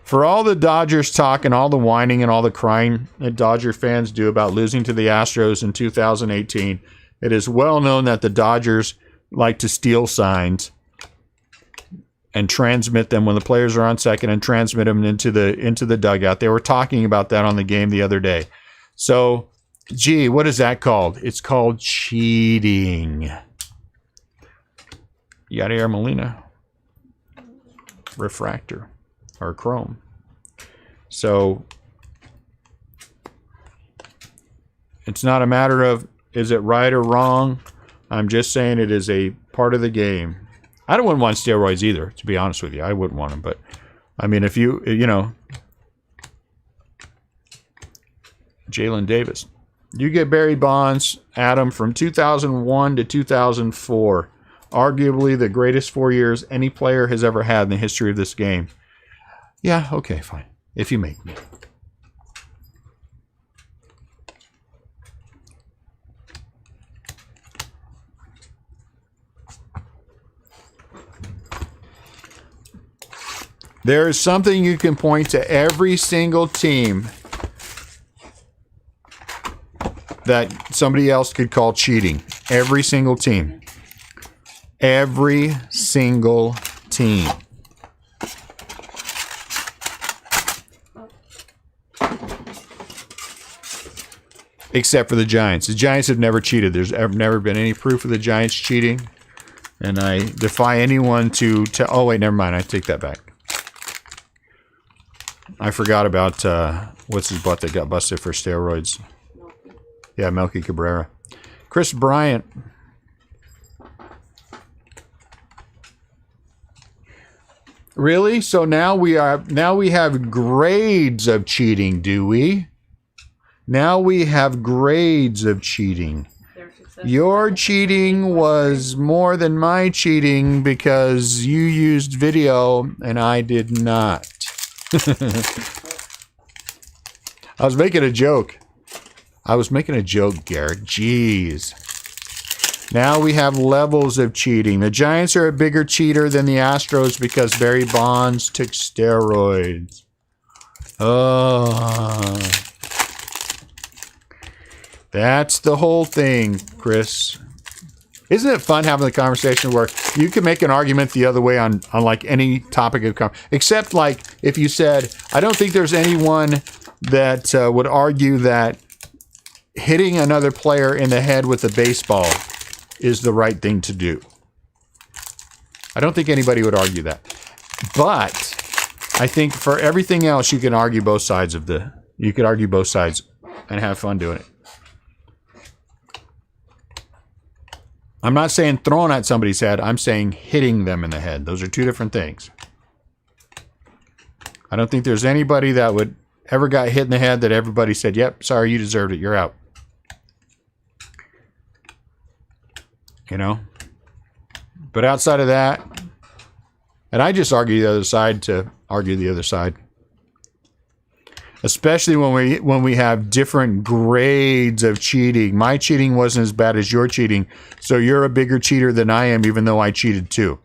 For all the Dodgers talk and all the whining and all the crying that Dodger fans do about losing to the Astros in 2018, It is well known that the Dodgers like to steal signs and transmit them when the players are on second and transmit them into the dugout. They were talking about that on the game the other day. So, gee, what is that called? It's called cheating. Yadier Molina. Refractor. Or chrome. So, it's not a matter of is it right or wrong. I'm just saying it is a part of the game. I wouldn't want steroids either, to be honest with you. I wouldn't want them, but I mean, if you know, Jalen Davis, you get Barry Bonds, Adam, from 2001 to 2004, arguably the greatest 4 years any player has ever had in the history of this game. Yeah, okay, fine. If you make me. There is something you can point to every single team that somebody else could call cheating. Every single team. Every single team. Except for the Giants. The Giants have never cheated. There's never been any proof of the Giants cheating. And I defy anyone to oh, wait, never mind. I take that back. I forgot about what's his butt that got busted for steroids. Yeah, Melky Cabrera. Chris Bryant. Really? So now we have grades of cheating, do we? Now we have grades of cheating. Your cheating was more than my cheating because you used video and I did not. I was making a joke. Garrett. Jeez. Now we have levels of cheating. The Giants are a bigger cheater than the Astros because Barry Bonds took steroids. Oh. That's the whole thing, Chris. Isn't it fun having the conversation where you can make an argument the other way on like any topic of conversation? Except like if you said, I don't think there's anyone that would argue that hitting another player in the head with a baseball is the right thing to do. I don't think anybody would argue that. But I think for everything else, you can argue both sides you could argue both sides and have fun doing it. I'm not saying throwing at somebody's head. I'm saying hitting them in the head. Those are two different things. I don't think there's anybody that would ever got hit in the head that everybody said, yep, sorry, you deserved it. You're out. You know? But outside of that, and I just argue the other side to argue the other side. Especially when we have different grades of cheating. My cheating wasn't as bad as your cheating, so you're a bigger cheater than I am, even though I cheated too.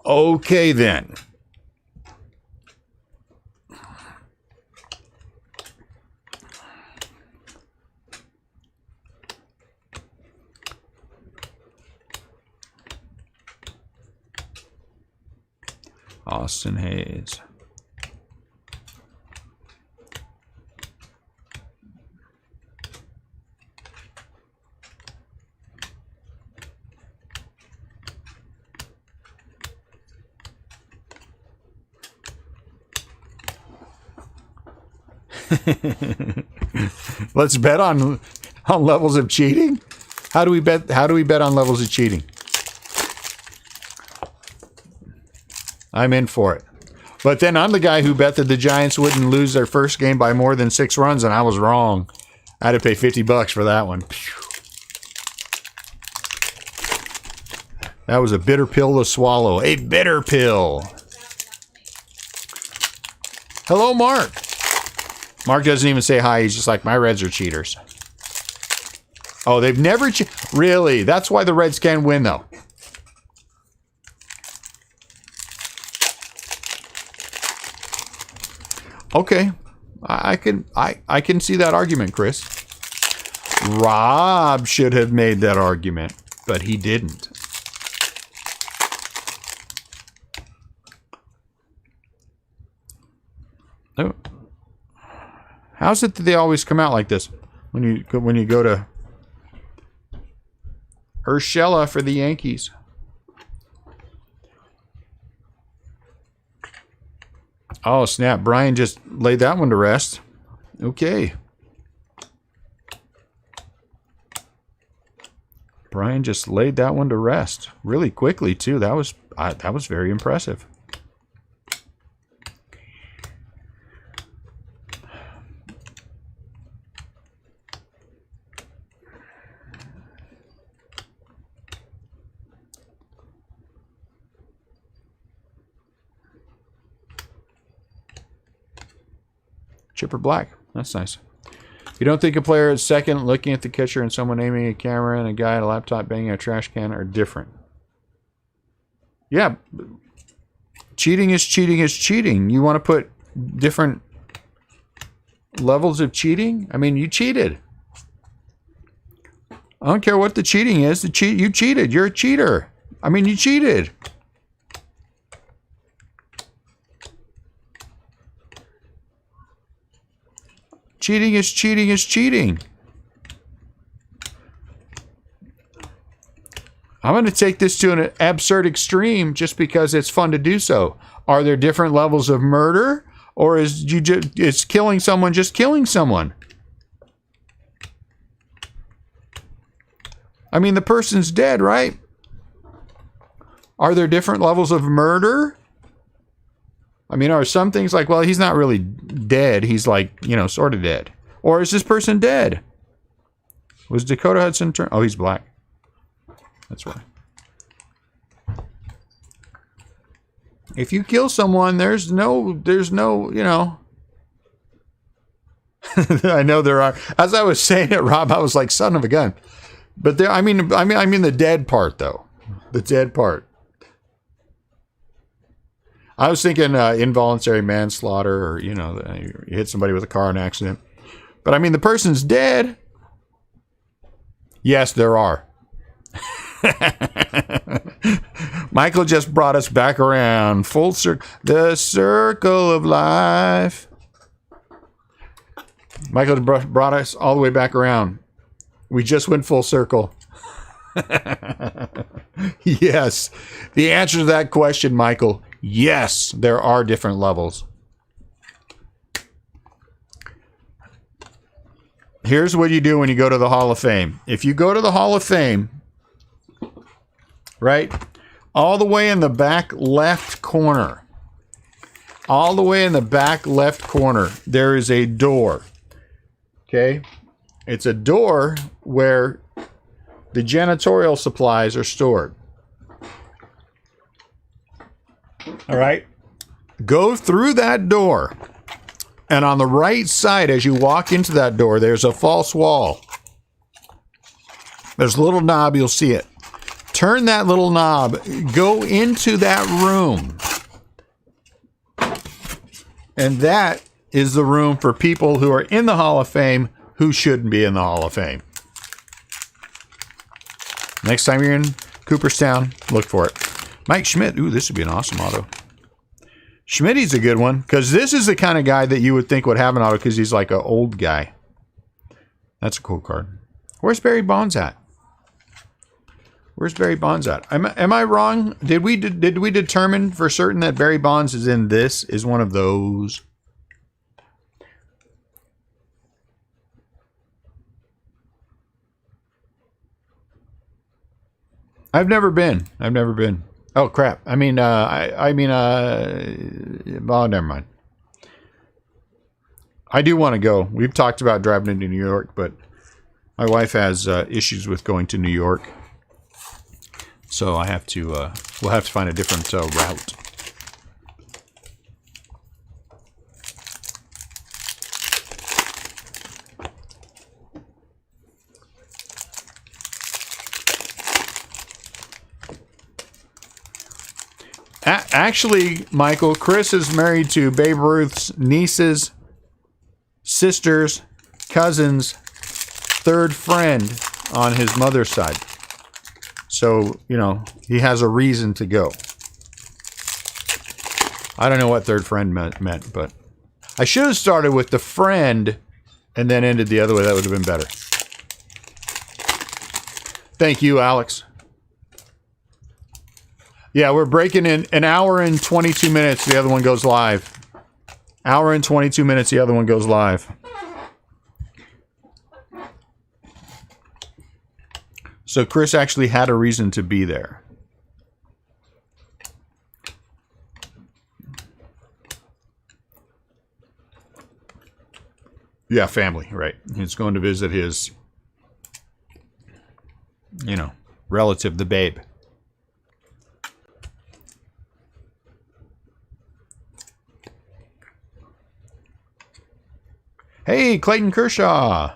Okay, then. Austin Hayes. Let's bet on levels of cheating. How do we bet on levels of cheating? I'm in for it. But then I'm the guy who bet that the Giants wouldn't lose their first game by more than 6 runs, and I was wrong. I had to pay $50 for that one. That was a bitter pill to swallow. A bitter pill. Hello, Mark. Mark doesn't even say hi. He's just like, my Reds are cheaters. Oh, they've never really? That's why the Reds can win, though. Okay. I can see that argument, Chris. Rob should have made that argument, but he didn't. Oh. How's it that they always come out like this when you go to Urshela for the Yankees? Oh, snap. Brian just laid that one to rest. Okay. Brian just laid that one to rest really quickly, too. That was very impressive. Chipper Black. That's nice. You don't think a player at second looking at the catcher and someone aiming a camera and a guy at a laptop banging a trash can are different? Yeah. Cheating is cheating is cheating. You want to put different levels of cheating? I mean, you cheated. I don't care what the cheating is. You cheated. You're a cheater. I mean, you cheated. Cheating is cheating is cheating. I'm going to take this to an absurd extreme just because it's fun to do so. Are there different levels of murder, or is killing someone just killing someone? I mean, the person's dead, right? Are there different levels of murder? I mean, are some things like, well, he's not really dead. He's like, sort of dead. Or is this person dead? Was Dakota Hudson turned? Oh, he's black. That's right. If you kill someone, there's no, I know there are. As I was saying it, Rob, I was like, son of a gun. But there, I mean the dead part though. The dead part. I was thinking involuntary manslaughter, or you hit somebody with a car in an accident. But I mean, the person's dead. Yes, there are. Michael just brought us back around, full circle, the circle of life. Michael brought us all the way back around. We just went full circle. Yes, the answer to that question, Michael. Yes, there are different levels. Here's what you do when you go to the Hall of Fame. If you go to the Hall of Fame, right, all the way in the back left corner, there is a door. Okay? It's a door where the janitorial supplies are stored. All right. Go through that door. And on the right side, as you walk into that door, there's a false wall. There's a little knob. You'll see it. Turn that little knob. Go into that room. And that is the room for people who are in the Hall of Fame who shouldn't be in the Hall of Fame. Next time you're in Cooperstown, look for it. Mike Schmidt. Ooh, this would be an awesome auto. Schmidt's a good one, because this is the kind of guy that you would think would have an auto, because he's like an old guy. That's a cool card. Where's Barry Bonds at? Where's Barry Bonds at? Am I wrong? Did we determine for certain that Barry Bonds is in this? Is one of those? I've never been. Oh crap! Well, never mind. I do want to go. We've talked about driving into New York, but my wife has issues with going to New York, so I have to. We'll have to find a different route. Actually, Michael, Chris is married to Babe Ruth's niece's sister's cousin's third friend on his mother's side. So, you know, he has a reason to go. I don't know what third friend meant, but I should have started with the friend and then ended the other way. That would have been better. Thank you, Alex. Yeah, we're breaking in an hour and 22 minutes. The other one goes live. Hour and 22 minutes. The other one goes live. So Chris actually had a reason to be there. Yeah, family, right. He's going to visit his, you know, relative, the babe. Hey, Clayton Kershaw.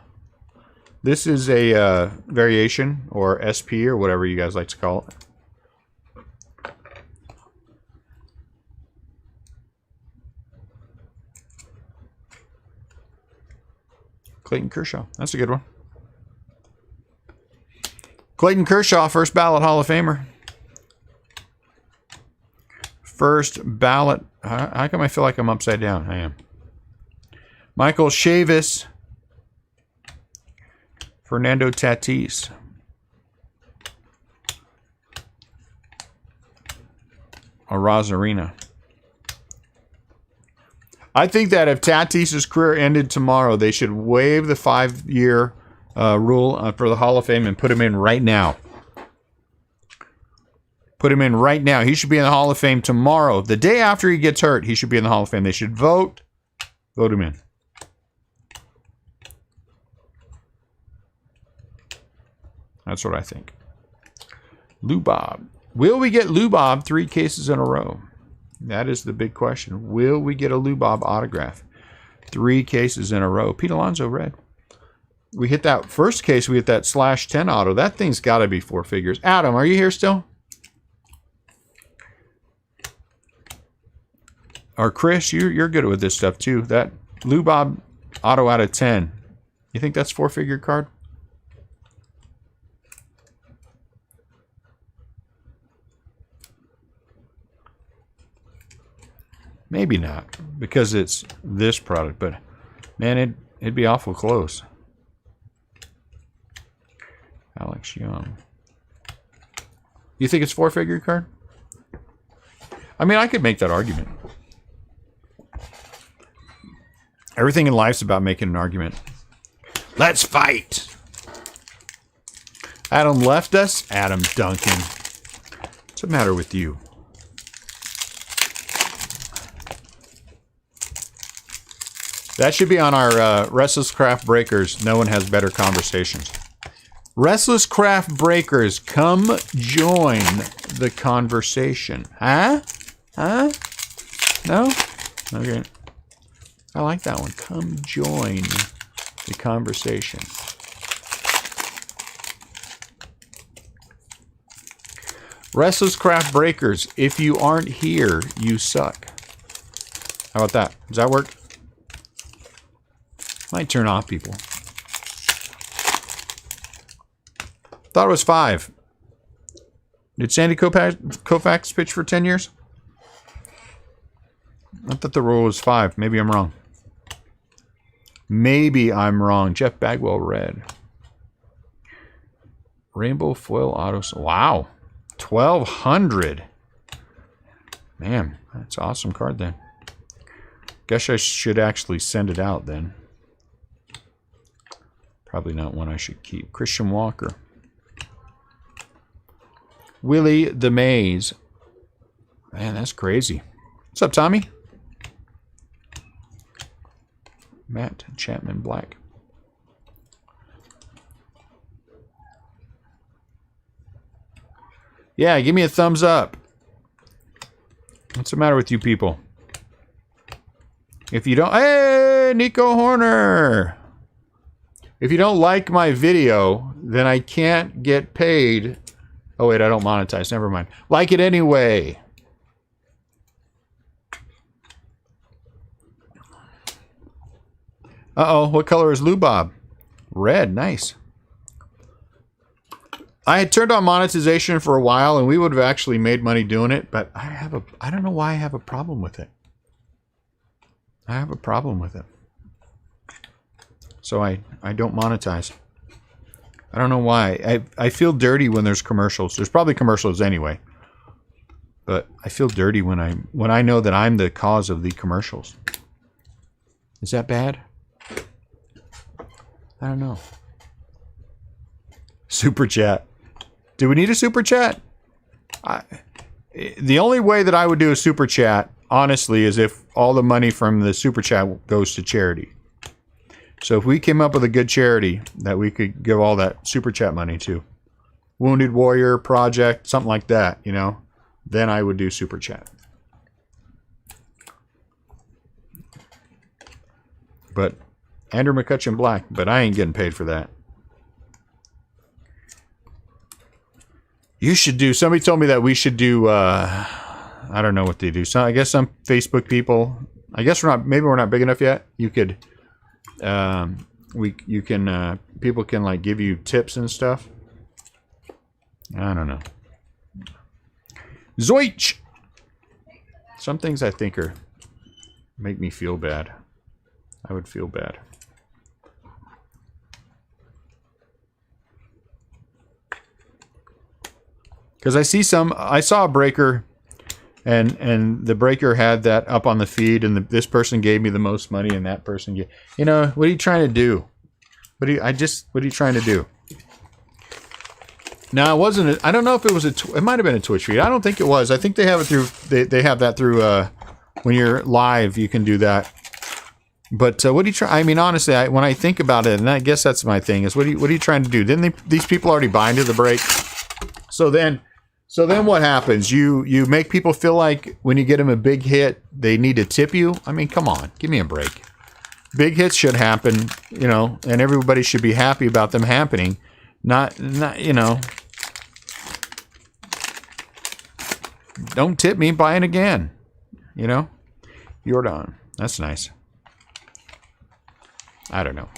This is a variation, or SP, or whatever you guys like to call it. Clayton Kershaw. That's a good one. Clayton Kershaw, first ballot Hall of Famer. First ballot. How come I feel like I'm upside down? I am. Michael Chavis. Fernando Tatis. Arozarena. I think that if Tatis' career ended tomorrow, they should waive the 5-year rule for the Hall of Fame and put him in right now. Put him in right now. He should be in the Hall of Fame tomorrow. The day after he gets hurt, he should be in the Hall of Fame. They should vote him in. That's what I think. Lou Bob. Will we get Lou Bob 3 cases in a row? That is the big question. Will we get a Lou Bob autograph 3 cases in a row? Pete Alonso, red. We hit that first case. We hit that /10 auto. That thing's got to be 4 figures. Adam, are you here still? Or Chris, you're good with this stuff too. That Lou Bob auto out of 10. You think that's 4-figure card? Maybe not, because it's this product, but man, it'd be awful close. Alex Young. You think it's 4-figure card? I mean, I could make that argument. Everything in life's about making an argument. Let's fight! Adam left us. Adam Duncan. What's the matter with you? That should be on our Restlesscraft Breakers. No one has better conversations. Restlesscraft Breakers, come join the conversation. Huh? Huh? No? Okay. I like that one. Come join the conversation. Restlesscraft Breakers, if you aren't here, you suck. How about that? Does that work? Might turn off people. Thought it was 5. Did Sandy Koufax pitch for 10 years? I thought the rule was 5. Maybe I'm wrong. Maybe I'm wrong. Jeff Bagwell, red. Rainbow foil autos. Wow. 1,200. Man, that's an awesome card then. Guess I should actually send it out then. Probably not one I should keep. Christian Walker. Willie the Maze. Man, that's crazy. What's up, Tommy? Matt Chapman Black. Yeah, give me a thumbs up. What's the matter with you people? If you don't... Hey, Nico Horner! If you don't like my video, then I can't get paid. Oh, wait, I don't monetize. Never mind. Like it anyway. Uh-oh, what color is Lou Bob? Red, nice. I had turned on monetization for a while, and we would have actually made money doing it, but I don't know why I have a problem with it. I have a problem with it. So I don't monetize. I don't know why. I feel dirty when there's commercials. There's probably commercials anyway. But I feel dirty when I know that I'm the cause of the commercials. Is that bad? I don't know. Super chat. Do we need a super chat? The only way that I would do a super chat, honestly, is if all the money from the super chat goes to charity. So if we came up with a good charity that we could give all that super chat money to, Wounded Warrior Project, something like that, you know, then I would do super chat. But Andrew McCutcheon Black, but I ain't getting paid for that. You should do, somebody told me that we should do, I don't know what they do. So I guess some Facebook people, I guess maybe we're not big enough yet. You could, people can like give you tips and stuff. I don't know. Zoich! Some things I think make me feel bad. I would feel bad. Because I saw a breaker, and the breaker had that up on the feed, and this person gave me the most money, and that person gave. You know, what are you trying to do? What are you trying to do? Now, it wasn't. I don't know if it was it might have been a Twitch feed. I don't think it was. I think they have it through. They have that through. When you're live, you can do that. But what do you try? I mean, honestly, when I think about it, and I guess that's my thing, is what are you trying to do? Didn't these people already buy into the break? So then what happens? You make people feel like when you get them a big hit, they need to tip you. I mean, come on, give me a break. Big hits should happen, you know, and everybody should be happy about them happening. Not you know. Don't tip me, buy it again. You know? Jordan. That's nice. I don't know.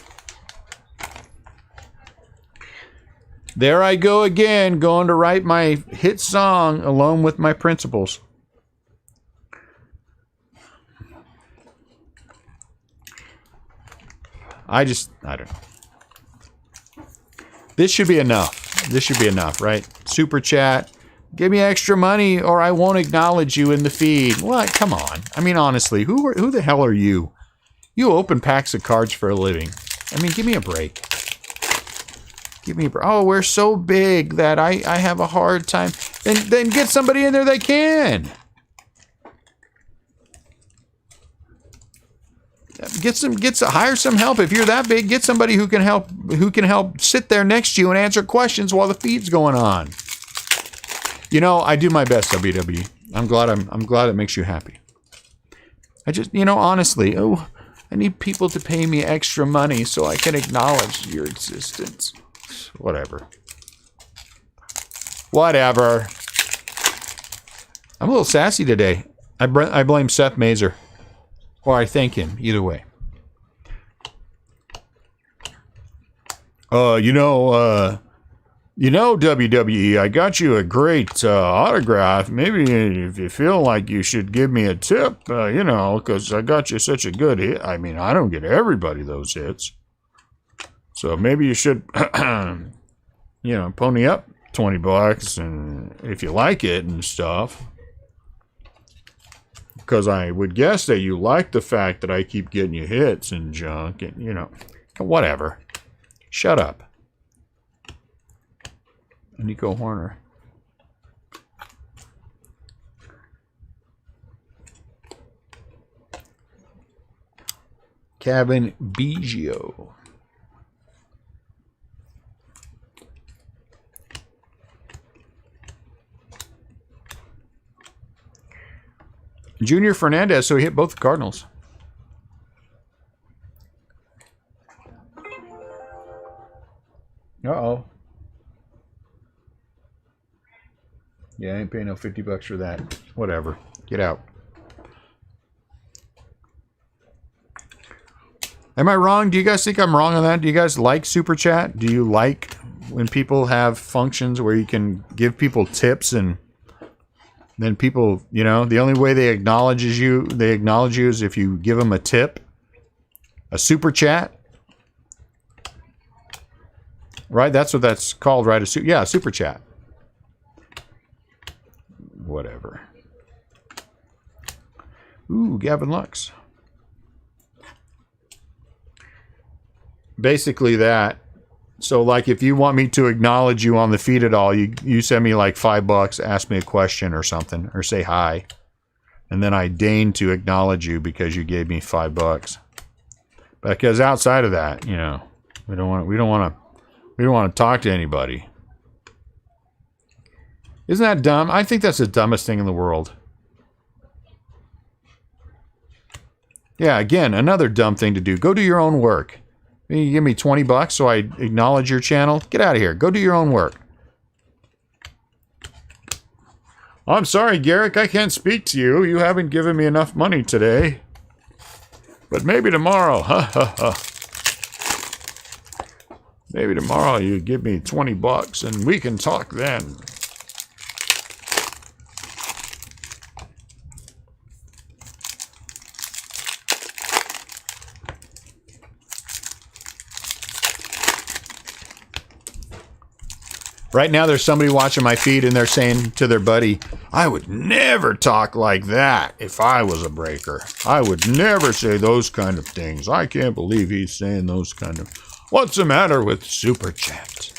There I go again, going to write my hit song alone with my principles. I don't know. This should be enough. This should be enough, right? Super chat. Give me extra money or I won't acknowledge you in the feed. What? Come on. I mean, honestly, who the hell are you? You open packs of cards for a living. I mean, give me a break. Give me a break. Oh, we're so big that I have a hard time. Then get somebody in there that can. Hire some help. If you're that big, get somebody who can help sit there next to you and answer questions while the feed's going on. You know, I do my best, WW. I'm glad it makes you happy. I just, you know, honestly, I need people to pay me extra money so I can acknowledge your existence. Whatever. Whatever. I'm a little sassy today. I blame Seth Mazer. Or I thank him. Either way. You know, WWE, I got you a great autograph. Maybe if you feel like you should give me a tip, you know, because I got you such a good hit. I mean, I don't get everybody those hits. So maybe you should, you know, pony up $20 and if you like it and stuff. Because I would guess that you like the fact that I keep getting you hits and junk and, you know, whatever. Shut up. Nico Horner. Kevin Biggio. Junior Fernandez, so he hit both the Cardinals. Uh-oh. Yeah, I ain't paying no $50 for that. Whatever. Get out. Am I wrong? Do you guys think I'm wrong on that? Do you guys like Super Chat? Do you like when people have functions where you can give people tips, and then people, you know, the only way they acknowledge you is if you give them a tip, a super chat. Right? That's what that's called, right? A super chat. Whatever. Ooh, Gavin Lux. Basically that. So, like, if you want me to acknowledge you on the feed at all, you send me like $5, ask me a question or something, or say hi, and then I deign to acknowledge you because you gave me $5. Because outside of that, you know, we don't want to talk to anybody. Isn't that dumb? I think that's the dumbest thing in the world. Yeah, again, another dumb thing to do. Go do your own work. You give me $20 so I acknowledge your channel? Get out of here. Go do your own work. I'm sorry, Garrick. I can't speak to you. You haven't given me enough money today. But maybe tomorrow. Ha ha ha. Maybe tomorrow you give me $20 and we can talk then. Right now, there's somebody watching my feed and they're saying to their buddy, I would never talk like that if I was a breaker. I would never say those kind of things. I can't believe he's saying those kind of... What's the matter with Super Chat?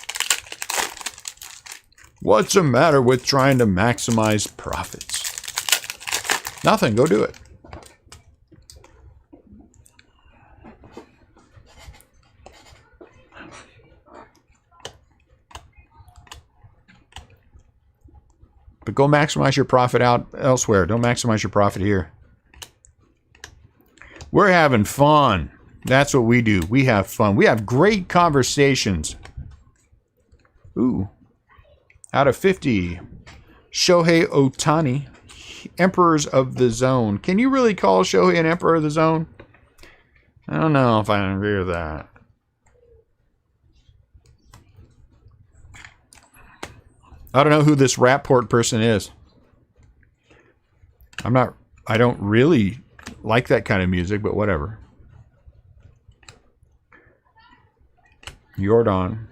What's the matter with trying to maximize profits? Nothing. Go do it. But go maximize your profit out elsewhere. Don't maximize your profit here. We're having fun. That's what we do. We have fun. We have great conversations. Ooh. Out of 50. Shohei Ohtani. Emperors of the Zone. Can you really call Shohei an Emperor of the Zone? I don't know if I agree with that. I don't know who this Rapport person is. I don't really like that kind of music, but whatever. Jordan.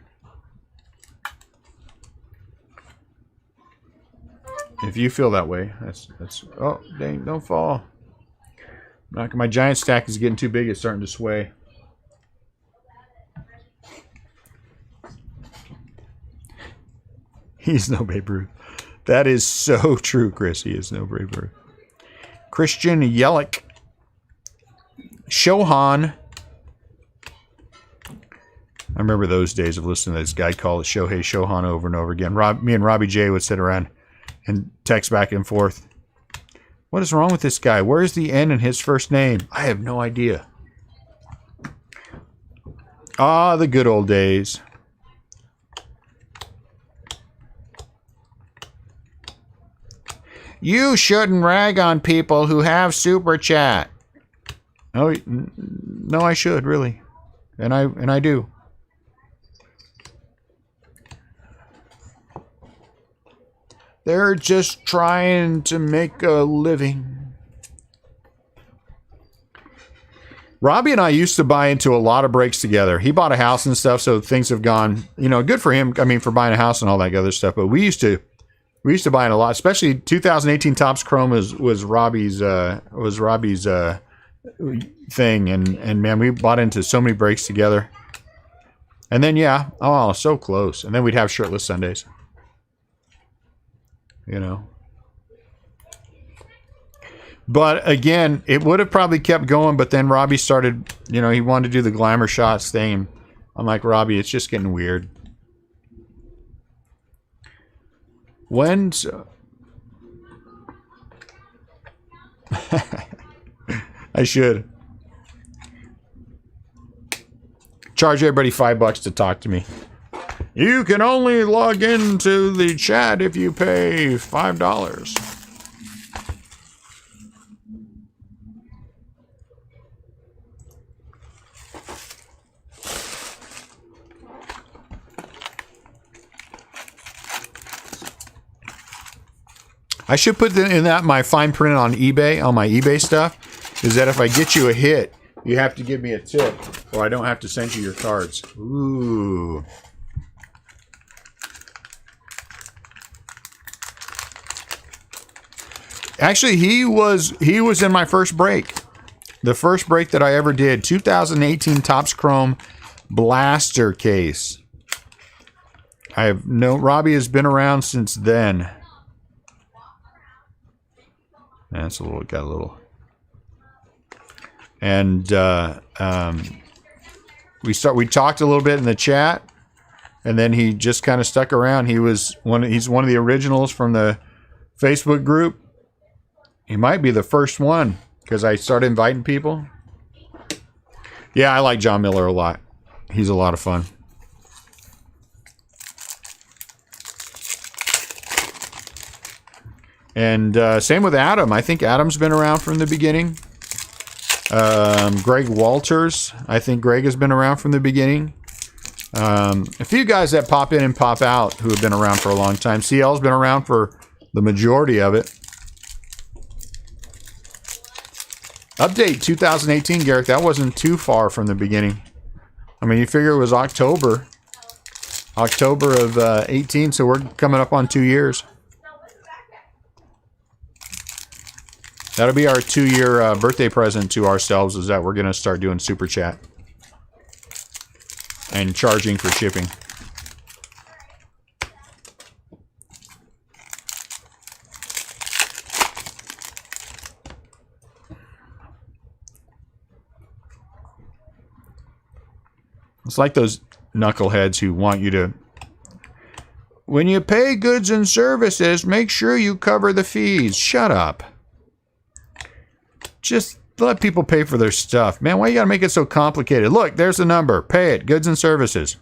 If you feel that way, that's oh dang, don't fall. My giant stack is getting too big, it's starting to sway. He's no Babe Ruth. That is so true, Chris. He is no Babe Ruth. Christian Yelich. Shohan. I remember those days of listening to this guy call it Shohei Shohan over and over again. Me and Robbie J would sit around and text back and forth. What is wrong with this guy? Where's the N in his first name? I have no idea. Ah, the good old days. You shouldn't rag on people who have Super Chat. Oh, no, I should, really. And I do. They're just trying to make a living. Robbie and I used to buy into a lot of breaks together. He bought a house and stuff, so things have gone, you know, good for him. I mean, for buying a house and all that other stuff. But we used to buy in a lot, especially 2018 Topps Chrome was Robbie's thing, and man, we bought into so many breaks together. And then yeah, oh, so close. And then we'd have shirtless Sundays. You know. But again, it would have probably kept going, but then Robbie started, you know, he wanted to do the glamour shots thing. I'm like, Robbie, it's just getting weird. When's I should charge everybody $5 to talk to me. You can only log into the chat if you pay $5. I should put in that my fine print on eBay, on my eBay stuff, is that if I get you a hit, you have to give me a tip, or I don't have to send you your cards. Ooh. Actually, he was in my first break. The first break that I ever did, 2018 Topps Chrome Blaster case. Robbie has been around since then. That's got a little. And we talked a little bit in the chat, and then he just kind of stuck around. He's one of the originals from the Facebook group. He might be the first one because I started inviting people. Yeah, I like John Miller a lot. He's a lot of fun. And same with Adam. I think Adam's been around from the beginning. Greg Walters. I think Greg has been around from the beginning. A few guys that pop in and pop out who have been around for a long time. CL's been around for the majority of it. Update 2018, Garrick. That wasn't too far from the beginning. I mean, you figure it was October of 18, so we're coming up on 2 years. That'll be our 2-year birthday present to ourselves, is that we're going to start doing Super Chat and charging for shipping. It's like those knuckleheads who want you to... When you pay goods and services, make sure you cover the fees. Shut up. Just let people pay for their stuff. Man, why you gotta make it so complicated? Look, there's the number. Pay it. Goods and services.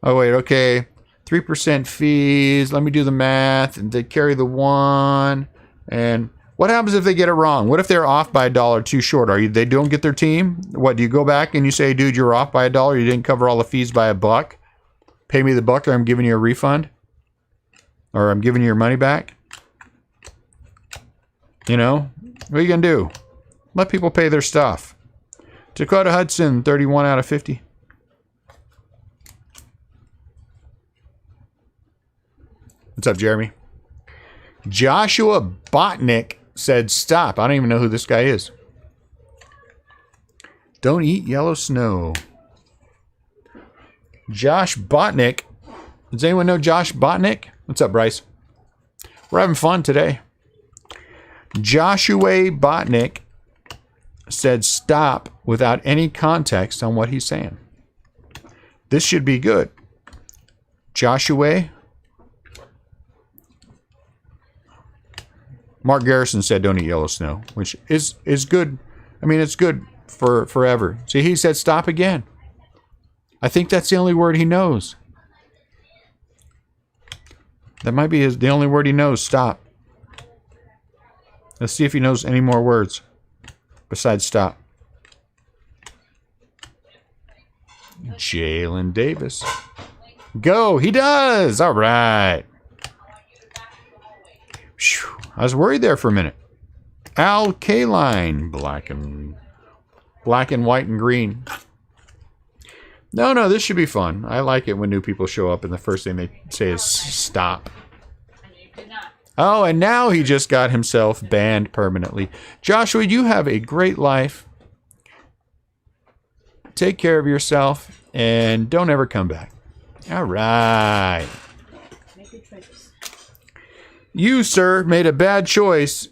Oh, wait, okay. 3% fees. Let me do the math. And they carry the 1. And what happens if they get it wrong? What if they're off by $1 too short? They don't get their team? What, do you go back and you say, dude, you're off by $1. You didn't cover all the fees by $1. Pay me the buck or I'm giving you a refund? Or I'm giving you your money back? You know? What are you going to do? Let people pay their stuff. Dakota Hudson, 31 out of 50. What's up, Jeremy? Joshua Botnick said stop. I don't even know who this guy is. Don't eat yellow snow. Josh Botnick. Does anyone know Josh Botnick? What's up, Bryce? We're having fun today. Joshua Botnick said stop without any context on what he's saying. This should be good. Joshua. Mark Garrison said don't eat yellow snow, which is good. I mean, it's good for forever. See, he said stop again. I think that's the only word he knows. That might be the only word he knows, stop. Let's see if he knows any more words besides stop. Jalen Davis. Go. He does. All right. Whew. I was worried there for a minute. Al Kaline. Black and white and green. No, this should be fun. I like it when new people show up and the first thing they say is stop. Oh, and now he just got himself banned permanently. Joshua, you have a great life. Take care of yourself and don't ever come back. All right. Make good choices. You, sir, made a bad choice,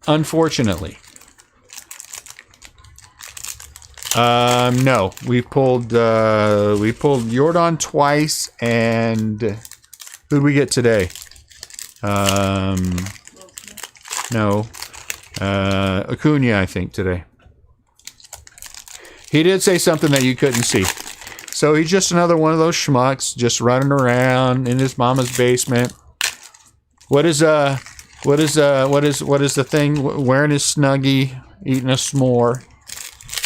unfortunately. No, we pulled Jordan twice, and who'd we get today? No, Acuna, I think, today. He did say something that you couldn't see. So he's just another one of those schmucks just running around in his mama's basement. What is the thing? Wearing his Snuggie, eating a s'more.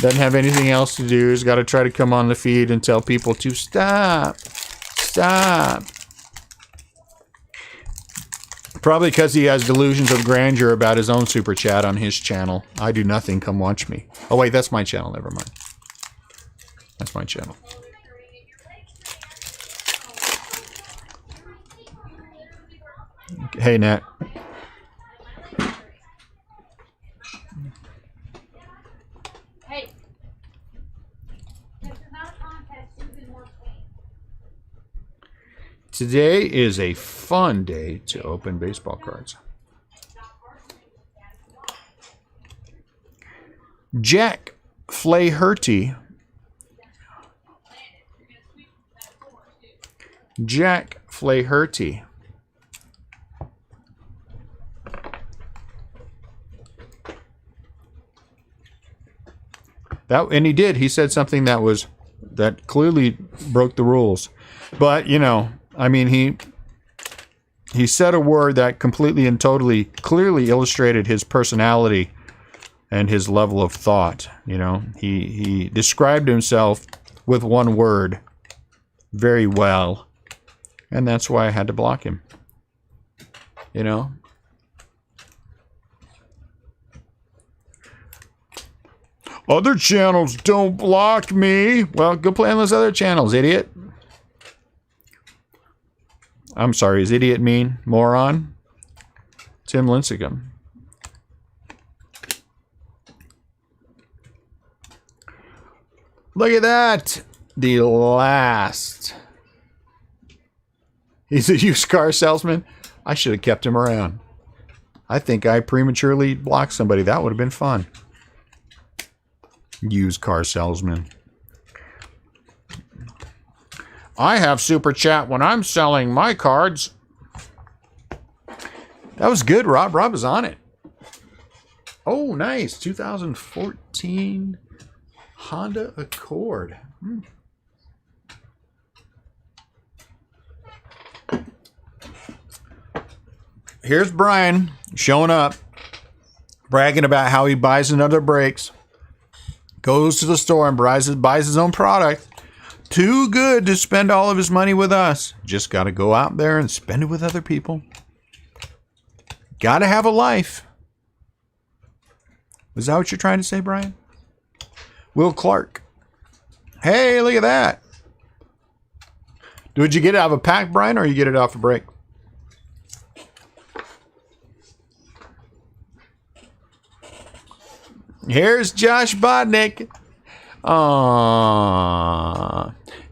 Doesn't have anything else to do. He's got to try to come on the feed and tell people to stop. Stop. Probably because he has delusions of grandeur about his own super chat on his channel. I do nothing, come watch me. Oh wait, that's my channel, never mind. That's my channel. Hey, Nat. Hey. This is not a contest. Who's in more pain? Today is a fun day to open baseball cards. Jack Flaherty. Jack Flaherty. And he did. He said something that clearly broke the rules. But, you know, I mean, he said a word that completely and totally clearly illustrated his personality and his level of thought. You know, he described himself with one word very well. And that's why I had to block him. You know? Other channels don't block me. Well, go play on those other channels, idiot. I'm sorry, is idiot mean? Moron? Tim Lincecum. Look at that. The last. He's a used car salesman. I should have kept him around. I think I prematurely blocked somebody. That would have been fun. Used car salesman. I have super chat when I'm selling my cards. That was good, Rob. Rob is on it. Oh, nice. 2014 Honda Accord. Here's Brian showing up, bragging about how he buys another brakes. Goes to the store and buys his own product. Too good to spend all of his money with us. Just got to go out there and spend it with other people. Got to have a life. Was that what you're trying to say, Brian? Will Clark. Hey, look at that. Did you get it out of a pack, Brian, or you get it off a break? Here's Josh Bodnick.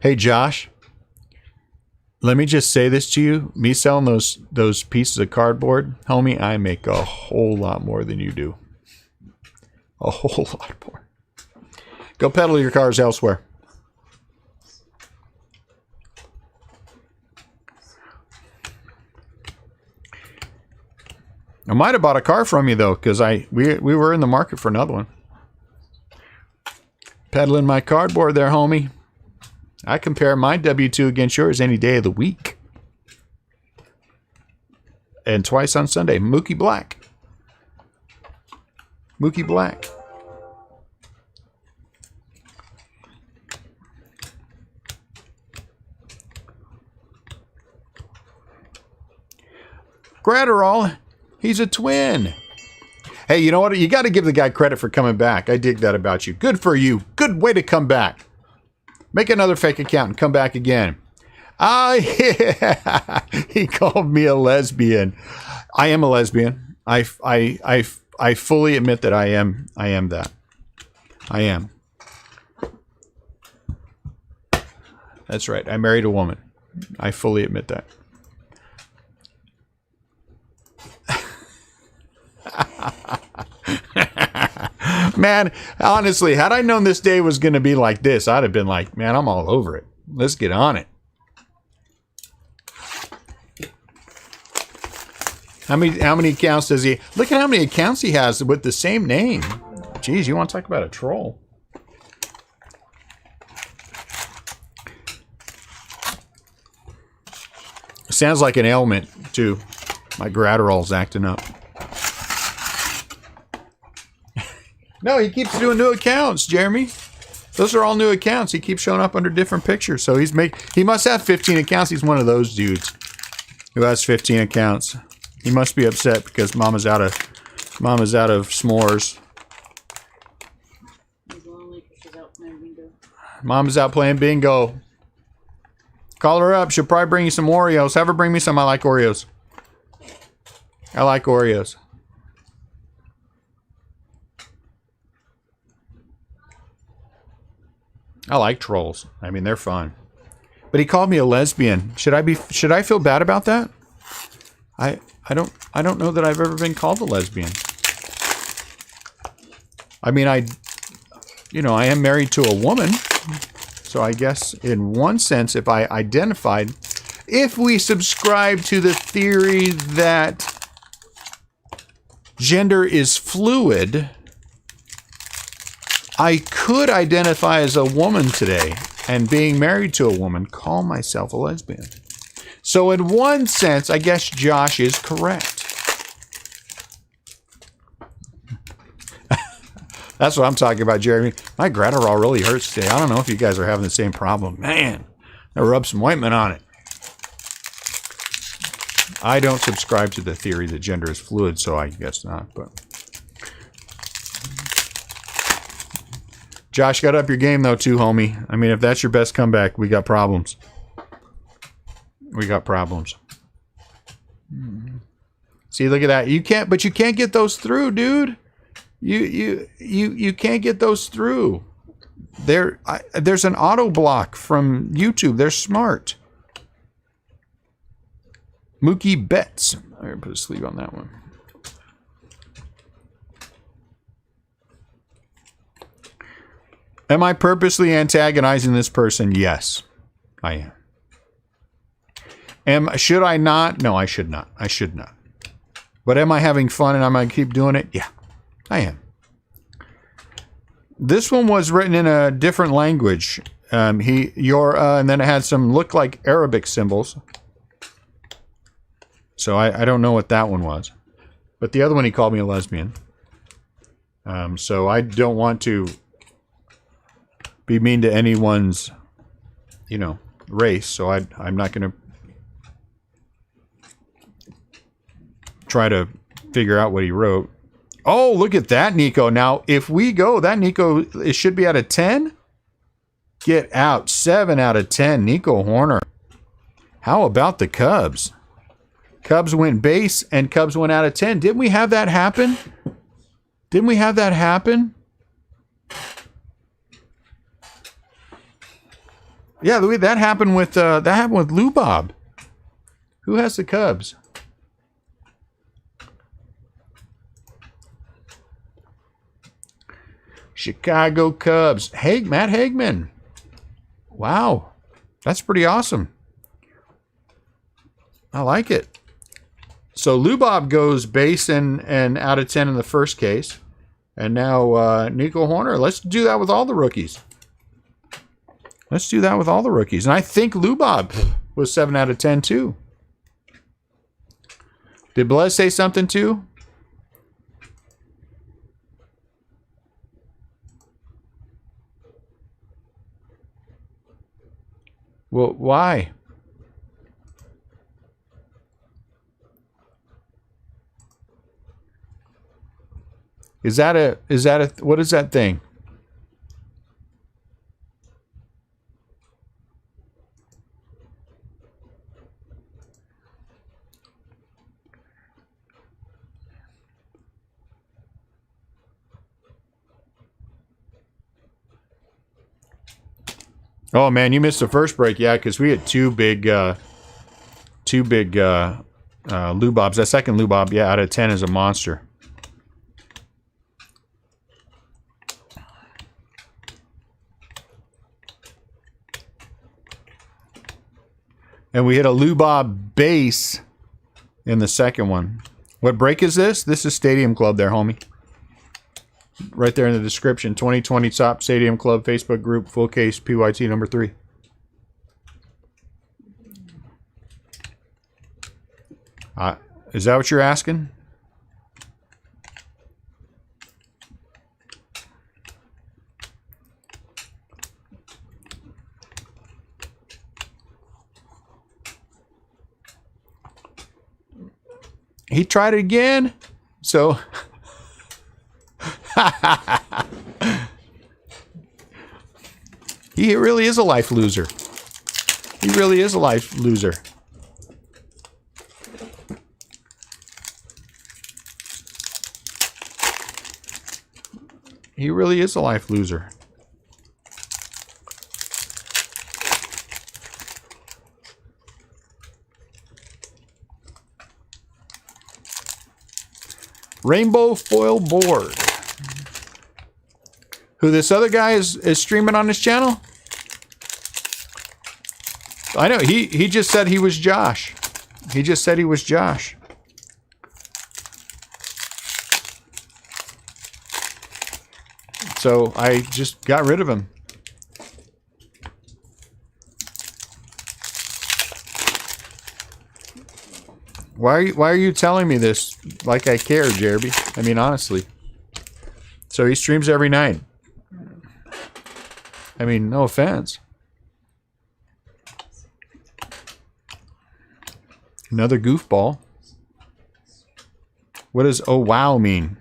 Hey, Josh. Let me just say this to you. Me selling those pieces of cardboard, homie, I make a whole lot more than you do. A whole lot more. Go peddle your cars elsewhere. I might have bought a car from you, though, because we were in the market for another one. Peddling my cardboard there, homie. I compare my W2 against yours any day of the week. And twice on Sunday. Mookie Black. Mookie Black. Gratterall. He's a twin. Hey, you know what? You got to give the guy credit for coming back. I dig that about you. Good for you. Good way to come back. Make another fake account and come back again. Yeah. He called me a lesbian. I am a lesbian. I fully admit that I am that. I am. That's right. I married a woman. I fully admit that. Man, honestly, had I known this day was going to be like this, I'd have been like, man, I'm all over it. Let's get on it. How many accounts does he... Look at how many accounts he has with the same name. Jeez, you want to talk about a troll? Sounds like an ailment, too. My Gratterall's acting up. No, he keeps doing new accounts, Jeremy. Those are all new accounts. He keeps showing up under different pictures. So he must have 15 accounts. He's one of those dudes who has 15 accounts. He must be upset because Mama's out of s'mores. He's lonely because she's out playing bingo. Mama's out playing bingo. Call her up. She'll probably bring you some Oreos. Have her bring me some. I like Oreos. I like Oreos. I like trolls. I mean, they're fun. But he called me a lesbian. Should I feel bad about that? I don't know that I've ever been called a lesbian. I mean, I am married to a woman. So I guess in one sense, if we subscribe to the theory that gender is fluid, I could identify as a woman today, and being married to a woman, call myself a lesbian. So in one sense, I guess Josh is correct. That's what I'm talking about, Jeremy. My Gratterall really hurts today. I don't know if you guys are having the same problem. Man, I rubbed some ointment on it. I don't subscribe to the theory that gender is fluid, so I guess not. But Josh, got up your game, though, too, homie. I mean, if that's your best comeback, we got problems. We got problems. See, look at that. You can't get those through, dude. You can't get those through. There's an auto block from YouTube. They're smart. Mookie Betts. I'm going to put a sleeve on that one. Am I purposely antagonizing this person? Yes, I am. Should I not? No, I should not. I should not. But am I having fun and I'm going to keep doing it? Yeah, I am. This one was written in a different language. And then it had some look like Arabic symbols. So I don't know what that one was. But the other one, he called me a lesbian. So I don't want to be mean to anyone's, race. So I'm not going to try to figure out what he wrote. Oh, look at that, Nico. Now, if we go, that Nico, it should be out of 10. Get out. 7 out of 10. Nico Horner. How about the Cubs? Cubs went base and Cubs went out of 10. Didn't we have that happen? Yeah, that happened with Lou Bob. Who has the Cubs? Chicago Cubs. Hey, Matt Hagman. Wow. That's pretty awesome. I like it. So Lou Bob goes base and out of 10 in the first case. And now Nico Horner. Let's do that with all the rookies. And I think Lou Bob was 7 out of 10 too. Did Blez say something too? Well, why? Is that a what is that thing? Oh man, you missed the first break, yeah, because we had two big Lou Bobs. That second Lou Bob, yeah, out of 10 is a monster. And we hit a Lou Bob base in the second one. What break is this? This is Stadium Club there, homie. Right there in the description. 2020 Top Stadium Club Facebook group. Full case PYT number 3. Is that what you're asking? he tried it again. So he really is a life loser. He really is a life loser. He really is a life loser. Rainbow foil board. Who this other guy is streaming on his channel? I know, he just said he was Josh. He just said he was Josh. So I just got rid of him. Why are you telling me this like I care, Jeremy? I mean, honestly. So he streams every night. I mean, no offense. Another goofball. What does "oh wow" mean?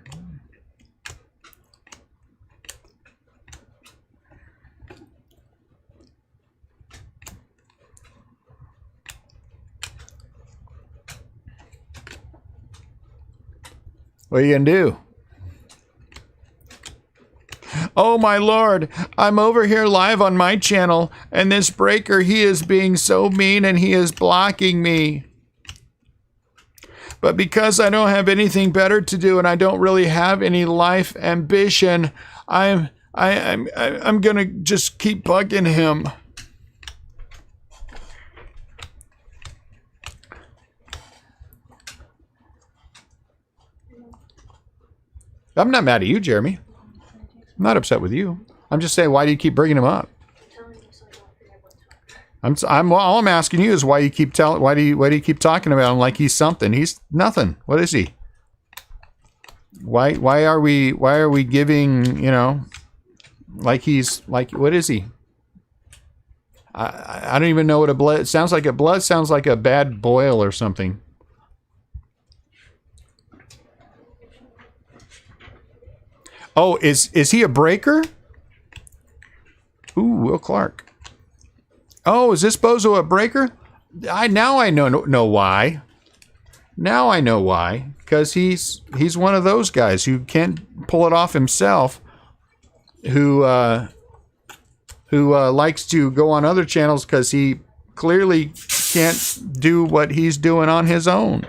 What are you gonna do? Oh my lord, I'm over here live on my channel, and this breaker, he is being so mean and he is blocking me. But because I don't have anything better to do and I don't really have any life ambition, I'm gonna just keep bugging him. I'm not mad at you, Jeremy. I'm not upset with you. I'm just saying, why do you keep bringing him up? All I'm asking you is why you keep why do you keep talking about him like he's something? He's nothing. What is he? Why are we giving, you know, like he's like, what is he? I don't even know what a blood, it sounds like. A blood sounds like a bad boil or something. Oh, is he a breaker? Ooh, Will Clark. Oh, is this Bozo a breaker? Now I know why. Now I know why. Because he's one of those guys who can't pull it off himself. Who likes to go on other channels because he clearly can't do what he's doing on his own.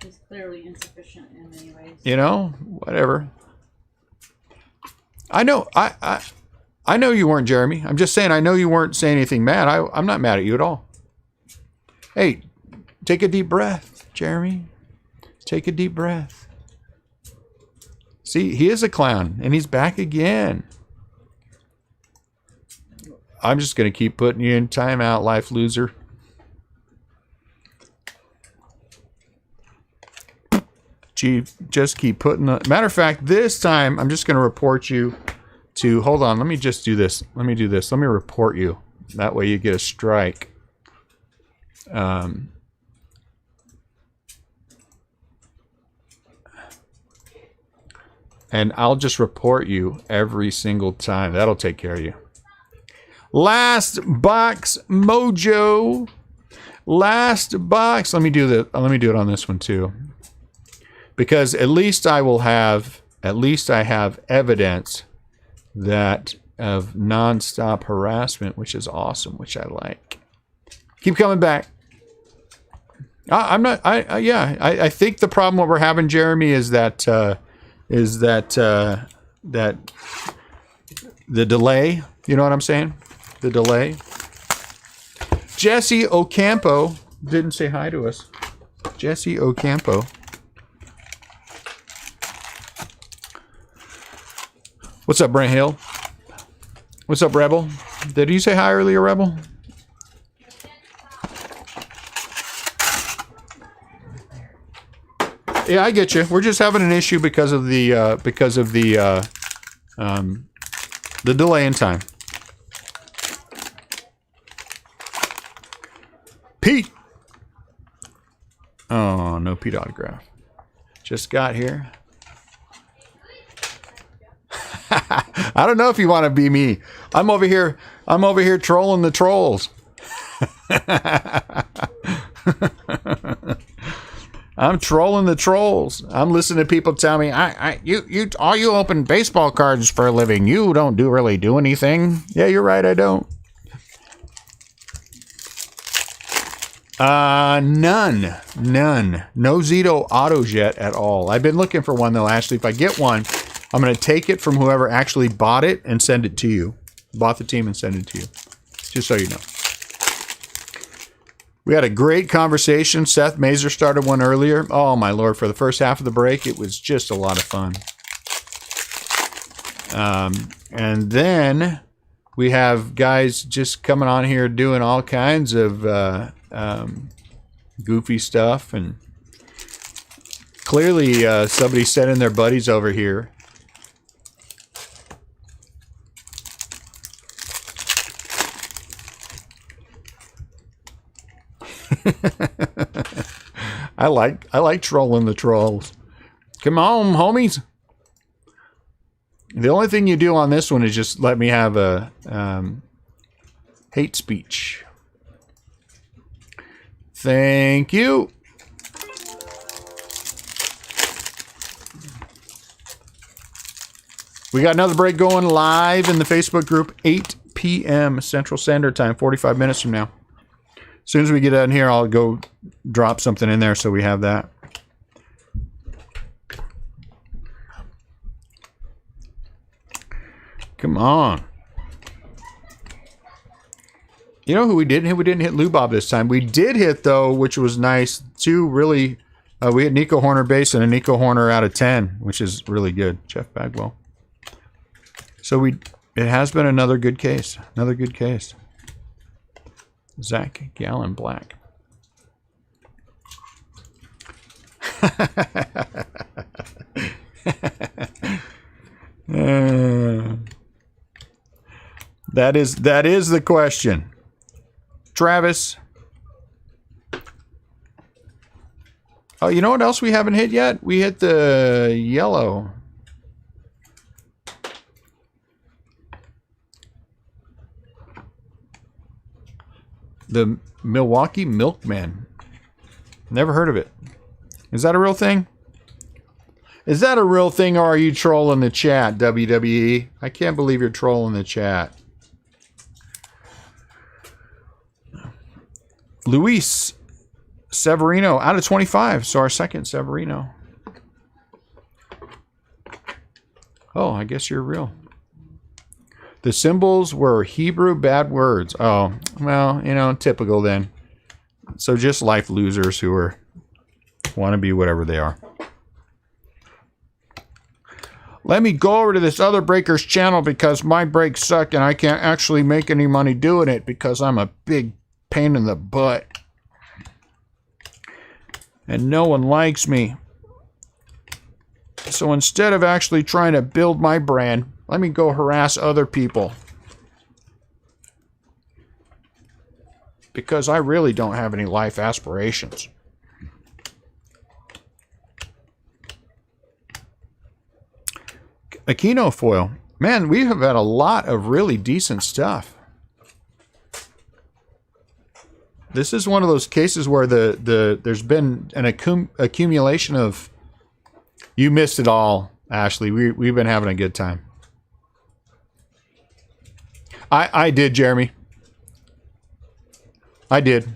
He's clearly insufficient in many ways. You know, whatever. I know you weren't, Jeremy. I'm just saying, I know you weren't saying anything mad. I'm not mad at you at all. Hey, take a deep breath, Jeremy. Take a deep breath. See, he is a clown, and he's back again. I'm just going to keep putting you in timeout, life loser. Just keep putting the... Matter of fact, this time, I'm just going to report you to... Hold on, let me just do this. Let me do this. Let me report you. That way you get a strike. And I'll just report you every single time. That'll take care of you. Last box mojo. Last box. Let me do that. Let me do it on this one too. Because at least I have evidence that of non-stop harassment, which is awesome, which I like. Keep coming back. I think the problem what we're having, Jeremy, is that the delay. You know what I'm saying? The delay. Jesse Ocampo didn't say hi to us. Jesse Ocampo. What's up, Brent Hill? What's up, Rebel? Did you say hi earlier, Rebel? Yeah, I get you. We're just having an issue because of the delay in time. Pete. Oh, no Pete autograph. Just got here. I don't know if you want to be me. I'm over here trolling the trolls. I'm trolling the trolls. I'm listening to people tell me, all you open baseball cards for a living. You don't really do anything. Yeah, you're right, I don't. None. No Zito autos yet at all. I've been looking for one though, Ashley. If I get one, I'm going to take it from whoever actually bought it and send it to you. Bought the team and send it to you. Just so you know. We had a great conversation. Seth Mazer started one earlier. Oh, my Lord. For the first half of the break, it was just a lot of fun. And then we have guys just coming on here doing all kinds of goofy stuff. And clearly somebody sending their buddies over here. I like trolling the trolls. Come on, homies. The only thing you do on this one is just let me have a hate speech. Thank you. We got another break going live in the Facebook group, 8 p.m. Central Standard Time, 45 minutes from now. As soon as we get out here, I'll go drop something in there so we have that. Come on. You know who we didn't hit? We didn't hit Lou Bob this time. We did hit, though, which was nice. Two really... we hit Nico Horner base and a Nico Horner out of 10, which is really good. Jeff Bagwell. So it has been another good case. Another good case. Zach Gallen Black. That is the question. Travis. Oh, you know what else we haven't hit yet? We hit the yellow. The Milwaukee Milkman. Never heard of it. Is that a real thing? Is that a real thing, or are you trolling the chat, WWE? I can't believe you're trolling the chat. Luis Severino out of 25. So our second Severino. Oh, I guess you're real. The symbols were Hebrew bad words. Oh, well, you know, typical then. So just life losers who want to be whatever they are. Let me go over to this other Breakers channel because my breaks suck and I can't actually make any money doing it because I'm a big pain in the butt. And no one likes me. So instead of actually trying to build my brand, let me go harass other people. Because I really don't have any life aspirations. Aquino foil. Man, we have had a lot of really decent stuff. This is one of those cases where there's been an accumulation of... You missed it all, Ashley. We've been having a good time. I did, Jeremy. I did.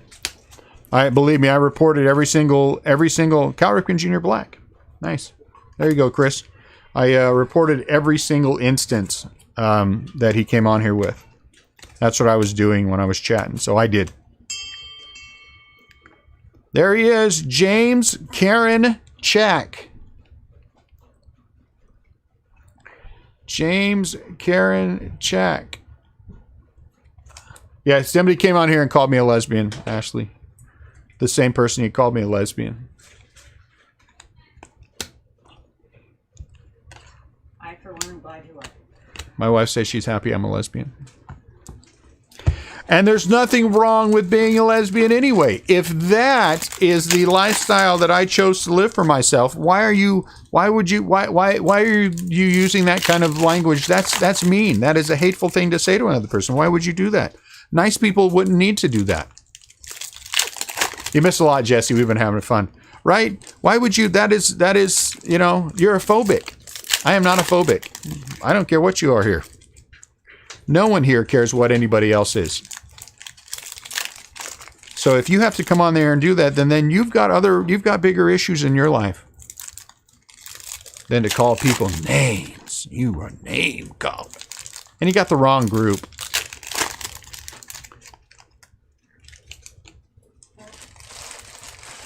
Believe me, I reported every single Cal Ripken Jr. Black. Nice. There you go, Chris. I reported every single instance that he came on here with. That's what I was doing when I was chatting, so I did. There he is, James Karen Chack. James Karen Chack. Yeah, somebody came on here and called me a lesbian, Ashley. The same person who called me a lesbian. I, for one, am glad you are. My wife says she's happy I'm a lesbian. And there's nothing wrong with being a lesbian anyway. If that is the lifestyle that I chose to live for myself, why are you using that kind of language? That's mean. That is a hateful thing to say to another person. Why would you do that? Nice people wouldn't need to do that. You missed a lot, Jesse. We've been having fun. Right? Why would you? That is, you know, you're a phobic. I am not a phobic. I don't care what you are here. No one here cares what anybody else is. So if you have to come on there and do that, then you've got bigger issues in your life than to call people names. You are name called. And you got the wrong group.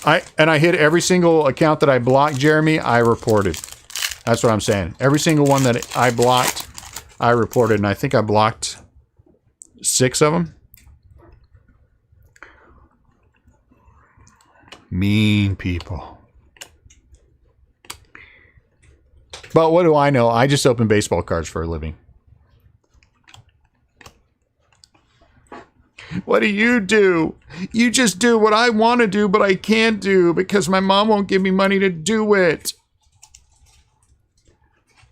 I hit every single account that I blocked, Jeremy, I reported. That's what I'm saying. Every single one that I blocked, I reported. And I think I blocked 6 of them. Mean people. But what do I know? I just open baseball cards for a living. What do? You just do what I want to do, but I can't do because my mom won't give me money to do it.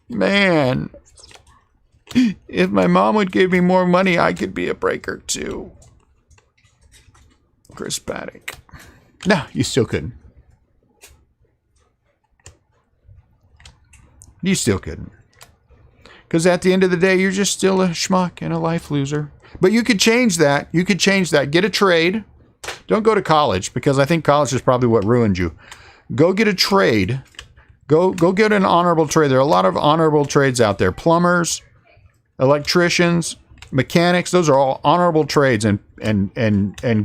Man. If my mom would give me more money, I could be a breaker too. Chris Paddock. No, you still couldn't. You still couldn't. Because at the end of the day, you're just still a schmuck and a life loser. But you could change that. You could change that. Get a trade. Don't go to college, because I think college is probably what ruined you. Go get a trade. Go get an honorable trade. There are a lot of honorable trades out there. Plumbers, electricians, mechanics, those are all honorable trades and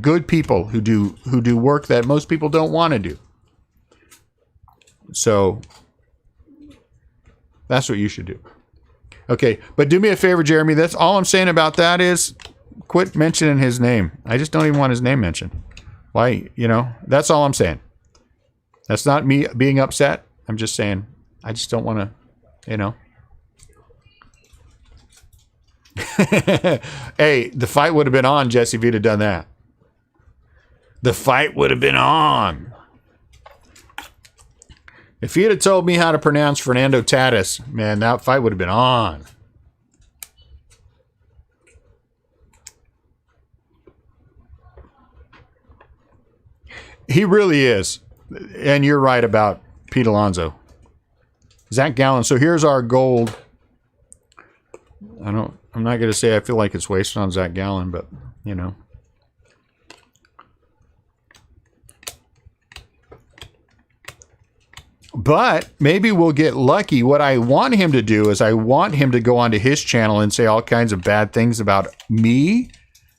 good people who do work that most people don't want to do. So that's what you should do. Okay, but do me a favor, Jeremy. That's all I'm saying about that is quit mentioning his name. I just don't even want his name mentioned. Why? You know, that's all I'm saying. That's not me being upset. I'm just saying I just don't want to, you know. Hey, the fight would have been on, Jesse, if he'd have done that. The fight would have been on. If he'd have told me how to pronounce Fernando Tatis, man, that fight would have been on. He really is. And you're right about Pete Alonso. Zach Gallen. So here's our gold. I'm not going to say I feel like it's wasted on Zach Gallen, but, you know. But maybe we'll get lucky. What I want him to do is I want him to go onto his channel and say all kinds of bad things about me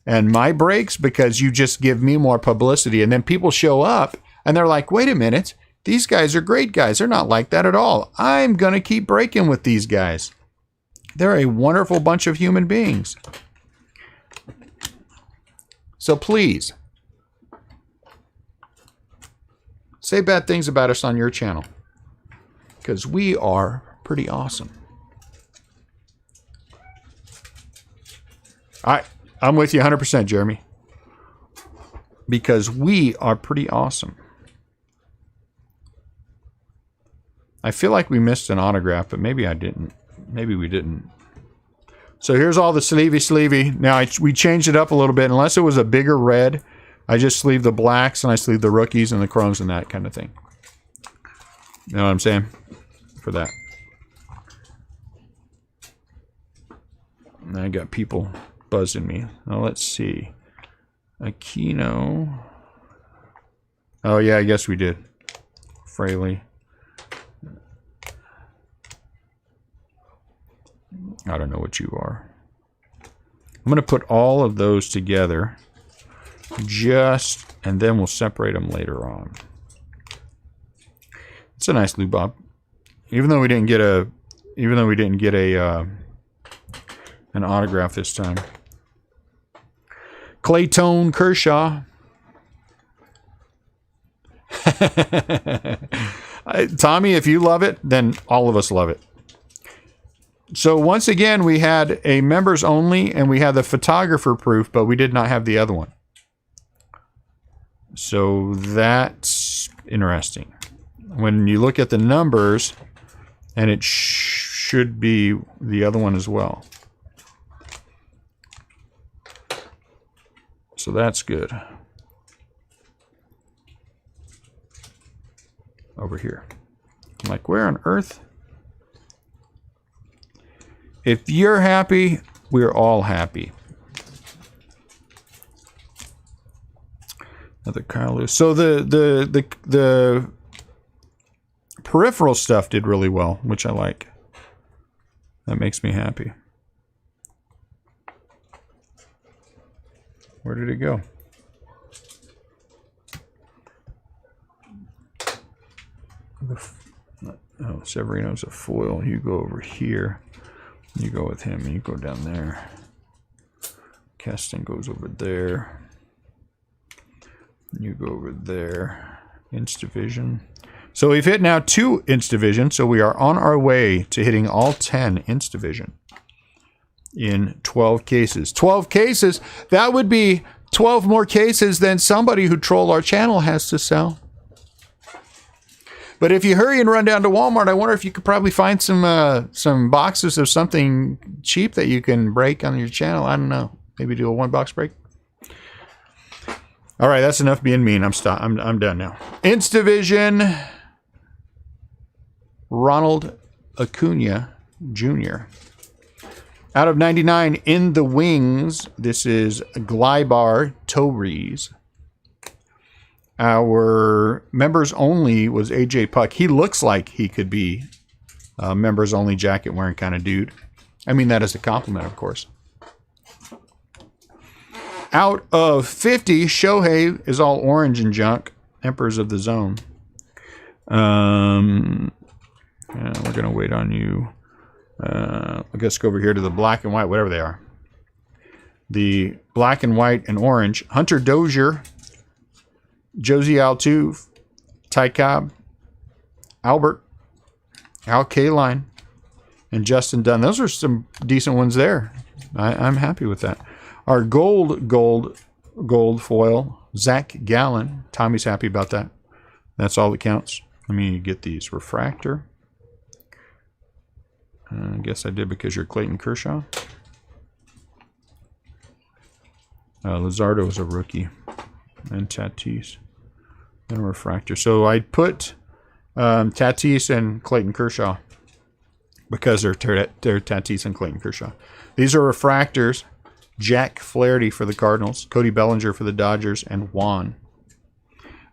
and my breaks because you just give me more publicity. And then people show up and they're like, wait a minute. These guys are great guys. They're not like that at all. I'm going to keep breaking with these guys. They're a wonderful bunch of human beings. So please, say bad things about us on your channel. Because we are pretty awesome. I'm with you 100%, Jeremy. Because we are pretty awesome. I feel like we missed an autograph, but maybe I didn't. Maybe we didn't. So here's all the sleevey. Now, we changed it up a little bit. Unless it was a bigger red, I just sleeve the blacks and I sleeve the rookies and the chromes and that kind of thing. You know what I'm saying? For that. And I got people buzzing me. Now, let's see. Aquino. Oh, yeah, I guess we did. Fraley. I don't know what you are. I'm going to put all of those together. And then we'll separate them later on. It's a nice Lou Bob. Even though we didn't get an autograph this time. Clayton Kershaw. Tommy, if you love it, then all of us love it. So once again, we had a members only and we had the photographer proof, but we did not have the other one. So that's interesting. When you look at the numbers, and it should be the other one as well. So that's good. Over here. I'm like, where on earth? If you're happy, we're all happy. Another Kyle Lewis. So the peripheral stuff did really well, which I like. That makes me happy. Where did it go? Oh, Severino's a foil. You go over here. You go with him, and you go down there. Keston goes over there. You go over there. Instavision. So we've hit now 2 Instavision, so we are on our way to hitting all 10 Instavision in 12 cases. 12 cases? That would be 12 more cases than somebody who trolled our channel has to sell. But if you hurry and run down to Walmart, I wonder if you could probably find some boxes of something cheap that you can break on your channel. I don't know. Maybe do a 1-box break. All right, that's enough being mean. I'm done now. Instavision. Ronald Acuna Jr. Out of 99 in the wings, this is Glybar Torres. Our members only was AJ Puck. He looks like he could be a members only jacket wearing kind of dude. I mean that as a compliment, of course. Out of 50, Shohei is all orange and junk. Emperors of the Zone. Yeah, we're going to wait on you. I guess go over here to the black and white, whatever they are. The black and white and orange. Hunter Dozier. Josie Altuve. Ty Cobb. Albert. Al Kaline. And Justin Dunn. Those are some decent ones there. I'm happy with that. Our gold foil. Zach Gallen. Tommy's happy about that. That's all that counts. Let me get these. Refractor. I guess I did because you're Clayton Kershaw. Luzardo is a rookie. And Tatis. And a refractor. So I put Tatis and Clayton Kershaw because they're Tatis and Clayton Kershaw. These are refractors. Jack Flaherty for the Cardinals. Cody Bellinger for the Dodgers. And Juan.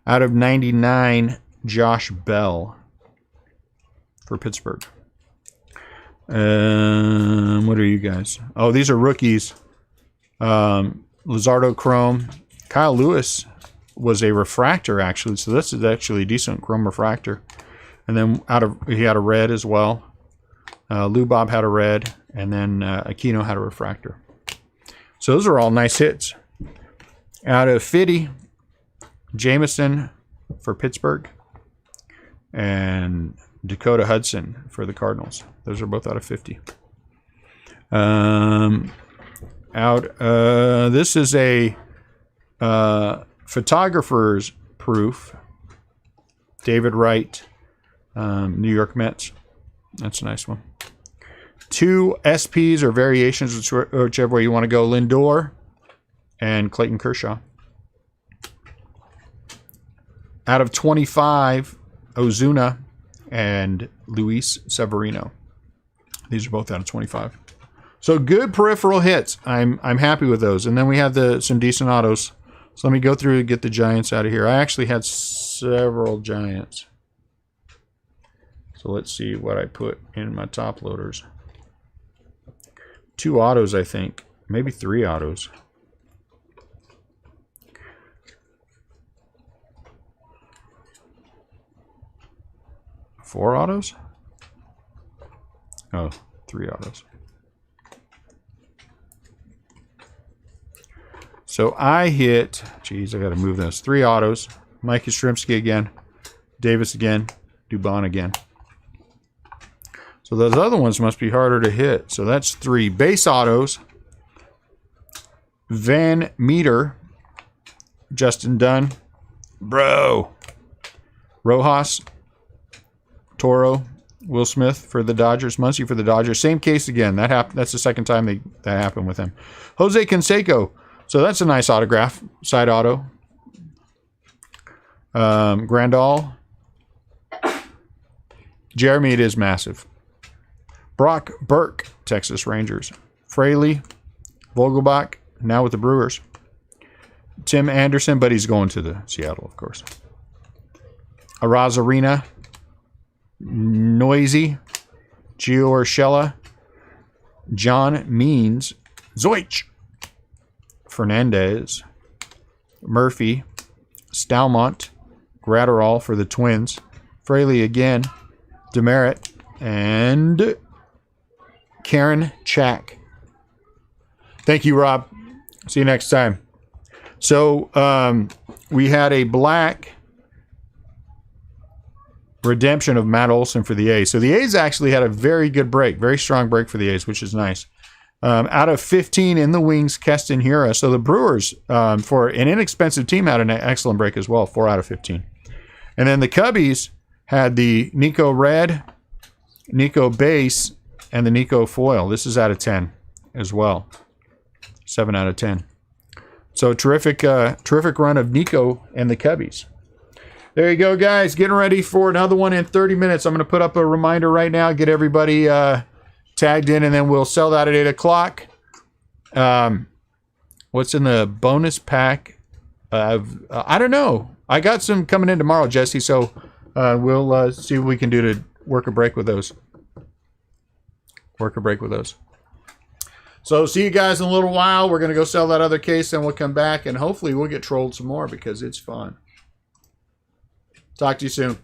Out of 99, Josh Bell for Pittsburgh. What are you guys? Oh, these are rookies. Luzardo Chrome. Kyle Lewis was a refractor, actually. So this is actually a decent chrome refractor. And then he had a red as well. Lou Bob had a red. And then Aquino had a refractor. So those are all nice hits. Out of 50, Jameson for Pittsburgh. And Dakota Hudson for the Cardinals. Those are both out of 50. This is a photographer's proof. David Wright, New York Mets. That's a nice one. 2 SPs or variations, whichever way you want to go. Lindor and Clayton Kershaw. Out of 25, Ozuna and Luis Severino. These are both out of 25. So good peripheral hits. I'm happy with those. And then we have some decent autos. So let me go through and get the Giants out of here. I actually had several Giants. So let's see what I put in my top loaders. 2 autos, I think. Maybe 3 autos. Four autos? Oh, 3 autos. So I hit, geez, I got to move those. 3 autos. Mike Yastrzemski again. Davis again. Dubon again. So So those other ones must be harder to hit. So that's 3. Base autos. Van Meter. Justin Dunn. Bro. Rojas. Toro. Will Smith for the Dodgers. Muncy for the Dodgers. Same case again. That happened. That's the second time that happened with him. Jose Canseco. So that's a nice autograph. Side auto. Grandal. Jeremy, it is massive. Brock Burke, Texas Rangers. Fraley. Vogelbach, now with the Brewers. Tim Anderson, but he's going to the Seattle, of course. Arozarena. Noisy. Gio Urshela. John Means. Zoich. Fernandez. Murphy. Stalmont. Gratterall for the Twins. Fraley again. Demerit. And Karen Chack. Thank you, Rob. See you next time. So we had a black redemption of Matt Olson for the A's. So the A's actually had a very good break, very strong break for the A's, which is nice. Out of 15 in the wings, Keston Hiura. So the Brewers, for an inexpensive team, had an excellent break as well, 4 out of 15. And then the Cubbies had the Nico Red, Nico Base, and the Nico Foil. This is out of 10 as well. 7 out of 10. So terrific run of Nico and the Cubbies. There you go, guys. Getting ready for another one in 30 minutes. I'm going to put up a reminder right now, get everybody tagged in, and then we'll sell that at 8 o'clock. What's in the bonus pack? I don't know. I got some coming in tomorrow, Jesse, so we'll see what we can do to work a break with those. So see you guys in a little while. We're going to go sell that other case, and we'll come back, and hopefully we'll get trolled some more because it's fun. Talk to you soon.